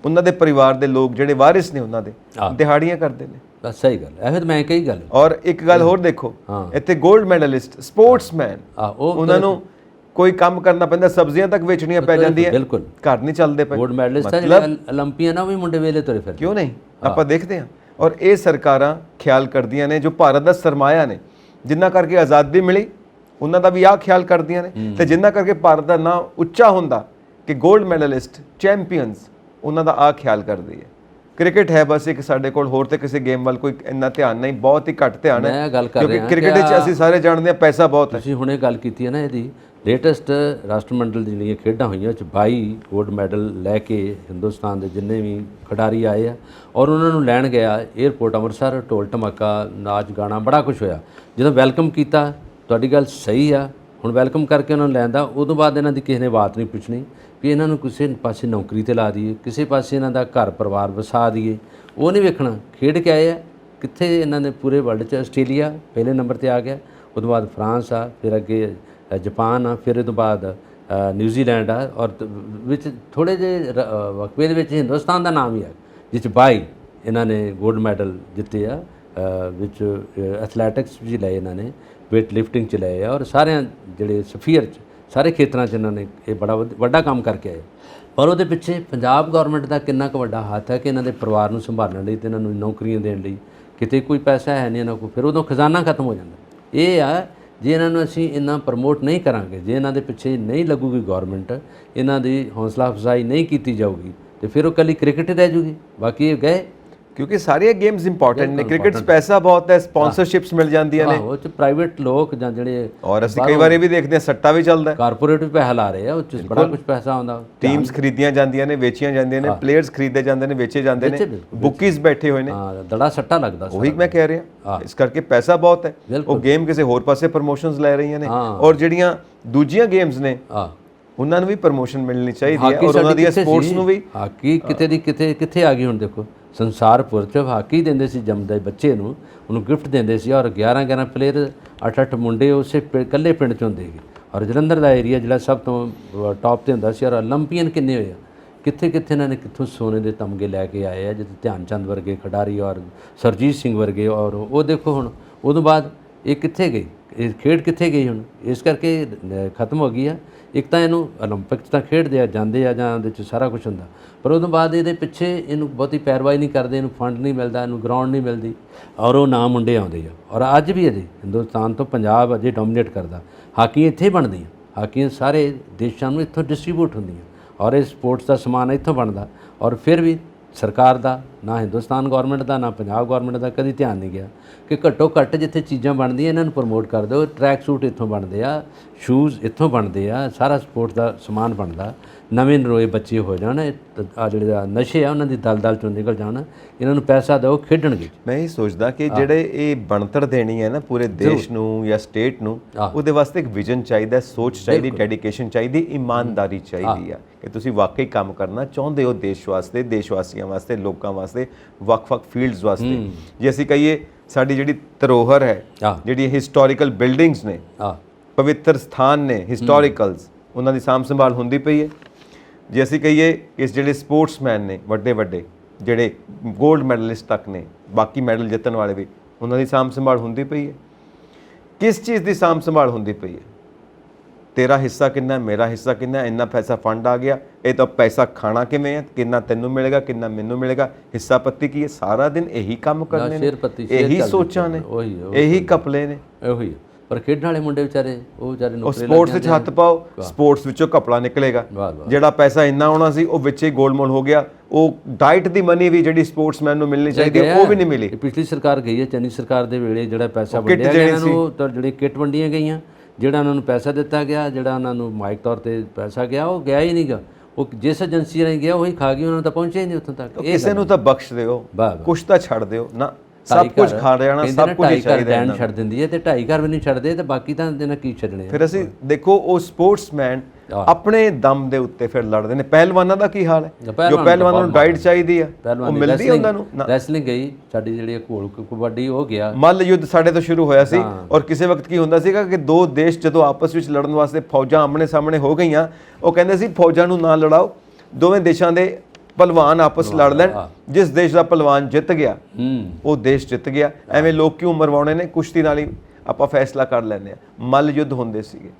ਉਹਨਾਂ ਦੇ ਪਰਿਵਾਰ ਦੇ ਲੋਕ ਜਿਹੜੇ ਵਾਰਿਸ ਨੇ ਉਹਨਾਂ ਦੇ ਦਿਹਾੜੀਆਂ ਕਰਦੇ ਨੇ। ਬਸ ਸਹੀ ਗੱਲ ਹੈ, ਇਹ ਤਾਂ ਮੈਂ ਕਹੀ ਗੱਲ। ਔਰ ਇੱਕ ਗੱਲ ਹੋਰ ਦੇਖੋ, ਇੱਥੇ 골ਡ ਮੈਡਲਿਸਟ ਸਪੋਰਟਸਮੈਨ, ਉਹਨਾਂ ਨੂੰ ਕੋਈ ਕੰਮ ਕਰਨਾ ਪੈਂਦਾ, ਸਬਜ਼ੀਆਂ ਤੱਕ ਵੇਚਣੀਆਂ ਪੈ ਜਾਂਦੀਆਂ, ਬਿਲਕੁਲ ਘਰ ਨਹੀਂ ਚੱਲਦੇ ਪਏ। 골ਡ ਮੈਡਲਿਸਟ ਆ ਜਿਹੜੇ 올림픽ੀਅਨ ਆ, ਉਹ ਵੀ ਮੁੰਡੇ ਵੇਲੇ ਤੁਰੇ ਫਿਰਦੇ, ਕਿਉਂ ਨਹੀਂ? ਆਪਾਂ ਦੇਖਦੇ ਹਾਂ। ਔਰ ਇਹ ਸਰਕਾਰਾਂ ਖਿਆਲ ਕਰਦੀਆਂ ਨੇ, ਜੋ ਭਾਰਤ ਦਾ ਸਰਮਾਇਆ ਨੇ, ਜਿਨ੍ਹਾਂ ਕਰਕੇ ਆਜ਼ਾਦੀ ਮਿਲੀ, ਉਹਨਾਂ ਦਾ ਵੀ ਆਹ ਖਿਆਲ ਕਰਦੀਆਂ ਨੇ, ਤੇ ਜਿਨ੍ਹਾਂ ਕਰਕੇ ਭਾਰਤ ਦਾ ਨਾਂ ਉੱਚਾ ਹੁੰਦਾ ਕਿ 골ਡ ਮੈਡਲਿਸਟ, ਚੈਂਪੀਅਨਸ, ਉਹਨਾਂ ਦਾ ਆਹ ਖਿਆਲ ਕਰਦੀ ਹੈ। ਕ੍ਰਿਕਟ ਹੈ ਬਸ ਇੱਕ ਸਾਡੇ ਕੋਲ, ਹੋਰ ਤੇ ਕਿਸੇ ਗੇਮ ਵੱਲ ਕੋਈ ਇੰਨਾ ਧਿਆਨ ਨਹੀਂ, ਬਹੁਤ ਹੀ ਘੱਟ ਧਿਆਨ ਹੈ, ਕਿਉਂਕਿ ਕ੍ਰਿਕਟ ਵਿੱਚ ਅਸੀਂ ਸਾਰੇ ਜਾਣਦੇ ਹਾਂ ਪੈਸਾ ਬਹੁਤ ਹੈ। ਤੁਸੀਂ ਹੁਣੇ ਗੱਲ ਕੀਤੀ ਹੈ ਨਾ ਇਹਦੀ, ਲੇਟੈਸਟ ਰਾਸ਼ਟਰਮੰਡਲ ਦੀ ਜਿਹੜੀਆਂ ਖੇਡਾਂ ਹੋਈਆਂ, ਉਹ 'ਚ 22 골ਡ ਮੈਡਲ ਲੈ ਕੇ ਹਿੰਦੁਸਤਾਨ ਦੇ ਜਿੰਨੇ ਵੀ ਖਿਡਾਰੀ ਆਏ ਆ, ਔਰ ਉਹਨਾਂ ਨੂੰ ਲੈਣ ਗਿਆ ਏਅਰਪੋਰਟ ਅੰਮ੍ਰਿਤਸਰ, ਢੋਲ ਢਮਾਕਾ, ਨਾਚ ਗਾਣਾ, ਬੜਾ ਕੁਝ ਹੋਇਆ। ਜਦੋਂ ਵੈਲਕਮ ਕੀਤਾ, ਤੁਹਾਡੀ ਗੱਲ ਸਹੀ ਆ, ਹੁਣ ਵੈਲਕਮ ਕਰਕੇ ਉਹਨਾਂ ਨੂੰ ਲੈਣ ਦਾ, ਉਦੋਂ ਬਾਅਦ ਇਹਨਾਂ ਦੀ ਕਿਸੇ ਨੇ ਬਾਤ ਨਹੀਂ ਪੁੱਛਣੀ ਵੀ ਇਹਨਾਂ ਨੂੰ ਕਿਸੇ ਪਾਸੇ ਨੌਕਰੀ 'ਤੇ ਲਾ ਦਈਏ, ਕਿਸੇ ਪਾਸੇ ਇਹਨਾਂ ਦਾ ਘਰ ਪਰਿਵਾਰ ਵਸਾ ਦਈਏ, ਉਹ ਨਹੀਂ ਵੇਖਣਾ। ਖੇਡ ਕੇ ਆਏ ਆ ਕਿੱਥੇ, ਇਹਨਾਂ ਨੇ ਪੂਰੇ ਵਰਲਡ 'ਚ ਆਸਟ੍ਰੇਲੀਆ ਪਹਿਲੇ ਨੰਬਰ 'ਤੇ ਆ ਗਿਆ, ਉਹਦੋਂ ਬਾਅਦ ਫਰਾਂਸ ਆ, ਫਿਰ ਅੱਗੇ ਜਾਪਾਨ ਆ, ਫਿਰ ਇਹ ਤੋਂ ਬਾਅਦ ਨਿਊਜ਼ੀਲੈਂਡ ਆ, ਔਰ ਵਿੱਚ ਥੋੜ੍ਹੇ ਜਿਹੇ ਵਕਫੇ ਦੇ ਵਿੱਚ ਹਿੰਦੁਸਤਾਨ ਦਾ ਨਾਮ ਵੀ ਆ, ਜਿਸ 'ਚ 22 ਇਹਨਾਂ ਨੇ 골ਡ ਮੈਡਲ ਜਿੱਤੇ ਆ, ਵਿੱਚ ਐਥਲੈਟਿਕਸ ਵੀ ਲਏ ਇਹਨਾਂ ਨੇ, ਵੇਟ ਲਿਫਟਿੰਗ 'ਚ ਲਏ ਆ, ਔਰ ਸਾਰਿਆਂ ਜਿਹੜੇ ਸਫੀਅਰ 'ਚ ਸਾਰੇ ਖੇਤਰਾਂ 'ਚ ਇਹਨਾਂ ਨੇ ਇਹ ਬੜਾ ਵੱਡਾ ਕੰਮ ਕਰਕੇ ਆਏ। ਪਰ ਉਹਦੇ ਪਿੱਛੇ ਪੰਜਾਬ ਗੌਰਮੈਂਟ ਦਾ ਕਿੰਨਾ ਕੁ ਵੱਡਾ ਹੱਥ ਹੈ ਕਿ ਇਹਨਾਂ ਦੇ ਪਰਿਵਾਰ ਨੂੰ ਸੰਭਾਲਣ ਲਈ ਤੇ ਇਹਨਾਂ ਨੂੰ ਨੌਕਰੀਆਂ ਦੇਣ ਲਈ, ਕਿਤੇ ਕੋਈ ਪੈਸਾ ਹੈ ਨਹੀਂ ਇਹਨਾਂ ਕੋਲ, ਫਿਰ ਉਦੋਂ ਖਜ਼ਾਨਾ ਖਤਮ ਹੋ ਜਾਂਦਾ। ਇਹ ਆ ਜੇ ਇਹਨਾਂ ਨੂੰ ਅਸੀਂ ਇੰਨਾ ਪ੍ਰਮੋਟ ਨਹੀਂ ਕਰਾਂਗੇ, ਜੇ ਇਹਨਾਂ ਦੇ ਪਿੱਛੇ ਨਹੀਂ ਲੱਗੂਗੀ ਗੌਰਮੈਂਟ, ਇਹਨਾਂ ਦੀ ਹੌਸਲਾ ਅਫਜ਼ਾਈ ਨਹੀਂ ਕੀਤੀ ਜਾਊਗੀ, ਤੇ ਫਿਰ ਉਹ ਇਕੱਲੀ ਕ੍ਰਿਕਟ ਰਹਿ ਜੂਗੀ, ਬਾਕੀ ਇਹ ਗਏ। ਕਿਉਂਕਿ ਸਾਰੀਆਂ ਗੇਮਸ ਇੰਪੋਰਟੈਂਟ ਨੇ, ਕ੍ਰਿਕਟ 'ਚ ਪੈਸਾ ਬਹੁਤ ਹੈ, ਸਪਾਂਸਰਸ਼ਿਪਸ ਮਿਲ ਜਾਂਦੀਆਂ ਨੇ, ਉਹ 'ਚ ਪ੍ਰਾਈਵੇਟ ਲੋਕ ਜਾਂ ਜਿਹੜੇ, ਔਰ ਅਸੀਂ ਕਈ ਵਾਰ ਇਹ ਵੀ ਦੇਖਦੇ ਹਾਂ ਸੱਟਾ ਵੀ ਚੱਲਦਾ ਹੈ, ਕਾਰਪੋਰੇਟ ਵੀ ਪੈਸਾ ਲਾ ਰਹੇ ਆ, ਉਹ 'ਚ ਬੜਾ ਕੁਝ ਪੈਸਾ ਆਉਂਦਾ, ਟੀਮਸ ਖਰੀਦੀਆਂ ਜਾਂਦੀਆਂ ਨੇ, ਵੇਚੀਆਂ ਜਾਂਦੀਆਂ ਨੇ, ਪਲੇਅਰਸ ਖਰੀਦੇ ਜਾਂਦੇ ਨੇ, ਵੇਚੇ ਜਾਂਦੇ ਨੇ, ਬੁੱਕੀਜ਼ ਬੈਠੇ ਹੋਏ ਨੇ, ਦੜਾ ਸੱਟਾ ਲੱਗਦਾ। ਉਹੀ ਮੈਂ ਕਹਿ ਰਿਹਾ, ਇਸ ਕਰਕੇ ਪੈਸਾ ਬਹੁਤ ਹੈ। ਉਹ ਗੇਮ ਕਿਸੇ ਹੋਰ ਪਾਸੇ ਪ੍ਰਮੋਸ਼ਨਸ ਲੈ ਰਹੀਆਂ ਨੇ, ਔਰ ਜਿਹੜੀਆਂ ਦੂਜੀਆਂ ਗੇਮਸ ਨੇ ਉਹਨਾਂ ਨੂੰ ਵੀ ਪ੍ਰਮੋਸ਼ਨ ਮਿਲਣੀ ਚਾਹੀਦੀ ਹੈ ਹਾਕੀ ਔਰ ਉਹਨਾਂ ਸਾਡੀ ਦੀ ਕਿੱਥੇ ਸਪੋਰਟਸ ਸੀ? ਨੂੰ ਵੀ ਹਾਕੀ ਕਿਤੇ ਦੀ ਕਿੱਥੇ ਆ ਗਈ ਹੁਣ ਦੇਖੋ। ਸੰਸਾਰਪੁਰ 'ਚ ਹਾਕੀ ਦਿੰਦੇ ਸੀ ਜੰਮਦੇ ਬੱਚੇ ਨੂੰ, ਉਹਨੂੰ ਗਿਫਟ ਦਿੰਦੇ ਸੀ ਔਰ 11 ਪਲੇਅਰ 8 ਮੁੰਡੇ ਉਸੇ ਇਕੱਲੇ ਪਿੰਡ 'ਚ ਹੁੰਦੇ ਸੀ। ਔਰ ਜਲੰਧਰ ਦਾ ਏਰੀਆ ਜਿਹੜਾ ਸਭ ਤੋਂ ਟੌਪ ਤੇ ਹੁੰਦਾ ਸੀ। ਔਰ ਓਲੰਪੀਅਨ ਕਿੰਨੇ ਹੋਏ ਆ, ਕਿੱਥੇ ਇਹਨਾਂ ਨੇ ਕਿੱਥੋਂ ਸੋਨੇ ਦੇ ਤਮਗੇ ਲੈ ਕੇ ਆਏ ਆ, ਜਿੱਥੇ ਧਿਆਨ ਚੰਦ ਵਰਗੇ ਖਿਡਾਰੀ ਔਰ ਸਰਜੀਤ ਸਿੰਘ ਵਰਗੇ। ਔਰ ਉਹ ਦੇਖੋ ਹੁਣ ਉਦੋਂ ਬਾਅਦ ਇਹ ਕਿੱਥੇ ਗਈ, ਇਹ ਖੇਡ ਕਿੱਥੇ ਗਈ ਹੁਣ। ਇਸ ਕਰਕੇ ਖਤਮ ਹੋ ਗਈ ਆ। ਇੱਕ ਤਾਂ ਇਹਨੂੰ ਓਲੰਪਿਕ 'ਚ ਤਾਂ ਖੇਡਦੇ ਆ ਜਾਂਦੇ ਆ ਜਾਂ ਉਹਦੇ 'ਚ ਸਾਰਾ ਕੁਝ ਹੁੰਦਾ, ਪਰ ਉਦੋਂ ਬਾਅਦ ਇਹਦੇ ਪਿੱਛੇ ਇਹਨੂੰ ਬਹੁਤੀ ਪੈਰਵਾਈ ਨਹੀਂ ਕਰਦੇ, ਇਹਨੂੰ ਫੰਡ ਨਹੀਂ ਮਿਲਦਾ, ਇਹਨੂੰ ਗਰਾਊਂਡ ਨਹੀਂ ਮਿਲਦੀ ਔਰ ਉਹ ਨਾ ਮੁੰਡੇ ਆਉਂਦੇ ਆ। ਔਰ ਅੱਜ ਵੀ ਅਜੇ ਹਿੰਦੁਸਤਾਨ ਤੋਂ ਪੰਜਾਬ ਅਜੇ ਡੋਮੀਨੇਟ ਕਰਦਾ। ਹਾਕੀ ਇੱਥੇ ਹੀ ਬਣਦੀ ਆ, ਹਾਕੀਆਂ ਸਾਰੇ ਦੇਸ਼ਾਂ ਨੂੰ ਇੱਥੋਂ ਡਿਸਟਰੀਬਿਊਟ ਹੁੰਦੀਆਂ ਔਰ ਇਹ ਸਪੋਰਟਸ ਦਾ ਸਮਾਨ ਇੱਥੋਂ ਬਣਦਾ। ਔਰ ਫਿਰ ਵੀ ਸਰਕਾਰ ਦਾ ਨਾ, ਹਿੰਦੁਸਤਾਨ ਗੌਰਮੈਂਟ ਦਾ ਨਾ ਪੰਜਾਬ ਗੌਰਮੈਂਟ ਦਾ ਕਦੀ ਧਿਆਨ ਨਹੀਂ ਗਿਆ ਕਿ ਘੱਟੋ ਘੱਟ ਜਿੱਥੇ ਚੀਜ਼ਾਂ ਬਣਦੀਆਂ ਇਹਨਾਂ ਨੂੰ ਪ੍ਰਮੋਟ ਕਰ ਦਿਓ। ਟਰੈਕ ਸੂਟ ਇੱਥੋਂ ਬਣਦੇ ਆ, ਸ਼ੂਜ਼ ਇੱਥੋਂ ਬਣਦੇ ਆ, ਸਾਰਾ ਸਪੋਰਟਸ ਦਾ ਸਮਾਨ ਬਣਦਾ। ਨਵੇਂ ਨਰੋਏ ਬੱਚੇ ਹੋ ਜਾਣ, ਆ ਜਿਹੜੇ ਨਸ਼ੇ ਆ ਉਹਨਾਂ ਦੀ ਦਲਦਲ ਚੋਂ ਨਿਕਲ ਜਾਣ, ਇਹਨਾਂ ਨੂੰ ਪੈਸਾ ਦਿਓ ਖੇਡਣਗੇ। ਮੈਂ ਇਹ ਸੋਚਦਾ ਕਿ ਜਿਹੜੇ ਇਹ ਬਣਤਰ ਦੇਣੀ ਹੈ ਨਾ ਪੂਰੇ ਦੇਸ਼ ਨੂੰ ਜਾਂ ਸਟੇਟ ਨੂੰ, ਉਹਦੇ ਵਾਸਤੇ ਇੱਕ ਵਿਜ਼ਨ ਚਾਹੀਦਾ, ਸੋਚ ਚਾਹੀਦੀ, ਡੈਡੀਕੇਸ਼ਨ ਚਾਹੀਦੀ, ਇਮਾਨਦਾਰੀ ਚਾਹੀਦੀ ਆ ਕਿ ਤੁਸੀਂ ਵਾਕਈ ਕੰਮ ਕਰਨਾ ਚਾਹੁੰਦੇ ਹੋ ਦੇਸ਼ ਵਾਸਤੇ, ਦੇਸ਼ ਵਾਸੀਆਂ ਵਾਸਤੇ, ਲੋਕਾਂ ਵਾਸਤੇ, ਵੱਖ-ਵੱਖ ਫੀਲਡਸ ਵਾਸਤੇ। ਜੇ ਅਸੀਂ ਕਹੀਏ ਸਾਡੀ ਜਿਹੜੀ ਧਰੋਹਰ ਹੈ, ਜਿਹੜੀ ਹਿਸਟੋਰੀਕਲ ਬਿਲਡਿੰਗਸ ਨੇ, ਪਵਿੱਤਰ ਸਥਾਨ ਨੇ, ਹਿਸਟੋਰੀਕਲਸ, ਉਹਨਾਂ ਦੀ ਸਾਂਭ ਸੰਭਾਲ ਹੁੰਦੀ ਪਈ ਹੈ। ਜੇ ਅਸੀਂ ਕਹੀਏ ਇਸ ਜਿਹੜੇ ਸਪੋਰਟਸਮੈਨ ਨੇ ਵੱਡੇ ਜਿਹੜੇ ਗੋਲਡ ਮੈਡਲਿਸਟ ਤੱਕ ਨੇ, ਬਾਕੀ ਮੈਡਲ ਜਿੱਤਣ ਵਾਲੇ ਵੀ, ਉਹਨਾਂ ਦੀ ਸਾਂਭ ਸੰਭਾਲ ਹੁੰਦੀ ਪਈ ਹੈ। ਕਿਸ ਚੀਜ਼ ਦੀ ਸਾਂਭ ਸੰਭਾਲ ਹੁੰਦੀ ਪਈ ਹੈ? ਤੇਰਾ ਹਿੱਸਾ ਕਿੰਨਾ, ਮੇਰਾ ਹਿੱਸਾ ਕਿੰਨਾ, ਇੰਨਾ ਪੈਸਾ ਫੰਡ ਆ ਗਿਆ, ਇਹ ਤਾਂ ਪੈਸਾ ਖਾਣਾ ਕਿਵੇਂ ਹੈ, ਕਿੰਨਾ ਤੈਨੂੰ ਮਿਲੇਗਾ, ਕਿੰਨਾ ਮੈਨੂੰ ਮਿਲੇਗਾ, ਹਿੱਸਾ ਪੱਤੀ ਕੀ ਹੈ? ਸਾਰਾ ਦਿਨ ਇਹੀ ਕੰਮ ਕਰਨੇ ਨੇ, ਇਹੀ ਸੋਚਾਂ ਨੇ, ਇਹੀ ਕਪਲੇ ਨੇ, ਉਹੀ। ਪਰ ਖੇਡਣ ਵਾਲੇ ਮੁੰਡੇ ਵਿਚਾਰੇ ਉਹ ਸਪੋਰਟਸ ਵਿੱਚ ਹੱਥ ਪਾਓ, ਸਪੋਰਟਸ ਵਿੱਚੋਂ ਕਪੜਾ ਨਿਕਲੇਗਾ। ਜਿਹੜਾ ਪੈਸਾ ਇੰਨਾ ਆਉਣਾ ਸੀ ਉਹ ਵਿੱਚ ਹੀ ਗੋਲਮੋਲ ਹੋ ਗਿਆ। ਉਹ ਡਾਈਟ ਦੀ ਮਨੀ ਵੀ ਜਿਹੜੀ ਸਪੋਰਟਸਮੈਨ ਨੂੰ ਮਿਲਣੀ ਚਾਹੀਦੀ ਹੈ ਉਹ ਵੀ ਨਹੀਂ ਮਿਲੀ। ਪਿਛਲੀ ਸਰਕਾਰ ਗਈ ਹੈ, ਚੰਨੀ ਸਰਕਾਰ ਦੇ ਵੇਲੇ ਜਿਹੜਾ ਪੈਸਾ ਵੰਡਿਆ ਗਿਆ ਇਹਨਾਂ ਨੂੰ, ਤਾਂ ਜਿਹੜੀ ਕਿੱਟ ਵੰਡੀਆਂ ਗਈਆਂ, ਜਿਹੜਾ ਉਹਨਾਂ ਨੂੰ ਪੈਸਾ ਦਿੱਤਾ ਗਿਆ, ਜਿਹੜਾ ਉਹਨਾਂ ਨੂੰ ਮਾਈਕ ਤੌਰ ਤੇ ਪੈਸਾ ਗਿਆ, ਉਹ ਗਿਆ ਹੀ ਨਹੀਂਗਾ। ਉਹ ਜਿਸ ਏਜੰਸੀ ਰਾਹੀਂ ਗਿਆ ਉਹੀ ਖਾ ਗਈ, ਉਹਨਾਂ ਨੂੰ ਤਾਂ ਪਹੁੰਚਿਆ ਹੀ ਨਹੀਂ ਉੱਥੋਂ ਤੱਕ। ਕਿਸੇ ਨੂੰ ਤਾਂ ਬਖਸ਼ ਦਿਓ, ਕੁਛ ਤਾਂ ਛੱਡ ਦਿਓ ਨਾ, ਸਭ ਕੁਝ ਖਾ ਜਾਣਾ, ਸਭ ਕੁਝ ਹੀ ਚਾਹੀਦਾ ਹੈ। ਛੱਡ ਦਿੰਦੀ ਹੈ ਤੇ 2.5 ਘਰ ਵੀ ਨਹੀਂ ਛੱਡਦੇ, ਤੇ ਬਾਕੀ ਤਾਂ ਇਹਨਾਂ ਕੀ ਛੱਡਣੇ। ਫਿਰ ਅਸੀਂ ਦੇਖੋ ਉਹ ਸਪੋਰਟਸਮੈਨ ਆਪਣੇ ਦਮ ਦੇ ਉੱਤੇ ਫਿਰ ਲੜਦੇ ਨੇ। ਪਹਿਲਵਾਨਾਂ ਦਾ ਕੀ ਹਾਲ ਹੈ? ਜੋ ਪਹਿਲਵਾਨਾਂ ਨੂੰ ਡਾਈਟ ਚਾਹੀਦੀ ਆ ਉਹ ਮਿਲਦੀ ਉਹਨਾਂ ਨੂੰ। ਰੈਸਲਿੰਗ ਗਈ ਸਾਡੀ ਜਿਹੜੀ ਘੋਲ ਕਬੱਡੀ ਹੋ ਗਿਆ, ਮੱਲ ਯੁੱਧ ਸਾਡੇ ਤੋਂ ਸ਼ੁਰੂ ਹੋਇਆ ਸੀ। ਔਰ ਕਿਸੇ ਵਕਤ ਕੀ ਹੁੰਦਾ ਸੀਗਾ ਕਿ ਦੋ ਦੇਸ਼ ਜਦੋਂ ਆਪਸ ਵਿੱਚ ਲੜਨ ਵਾਸਤੇ ਫੌਜਾਂ ਆਮਣੇ ਸਾਹਮਣੇ ਹੋ ਗਈਆਂ, ਉਹ ਕਹਿੰਦੇ ਸੀ ਫੌਜਾਂ ਨੂੰ ਨਾ ਲੜਾਓ, ਦੋਵੇਂ ਦੇਸ਼ਾਂ ਦੇ ਪਹਿਲਵਾਨ ਆਪਸ ਲੜ ਲੈਣ, ਜਿਸ ਦੇਸ਼ ਦਾ ਪਹਿਲਵਾਨ ਜਿੱਤ ਗਿਆ ਉਹ ਦੇਸ਼ ਜਿੱਤ ਗਿਆ। ਐਵੇਂ ਲੋਕ ਕਿਉਂ ਮਰਵਾਉਣੇ ਨੇ? ਕੁਸ਼ਤੀ ਨਾਲ ਹੀ ਆਪਾਂ ਫੈਸਲਾ ਕਰ ਲੈਂਦੇ ਆ। ਮੱਲ ਯੁੱਧ ਹੁੰਦੇ ਸੀਗੇ।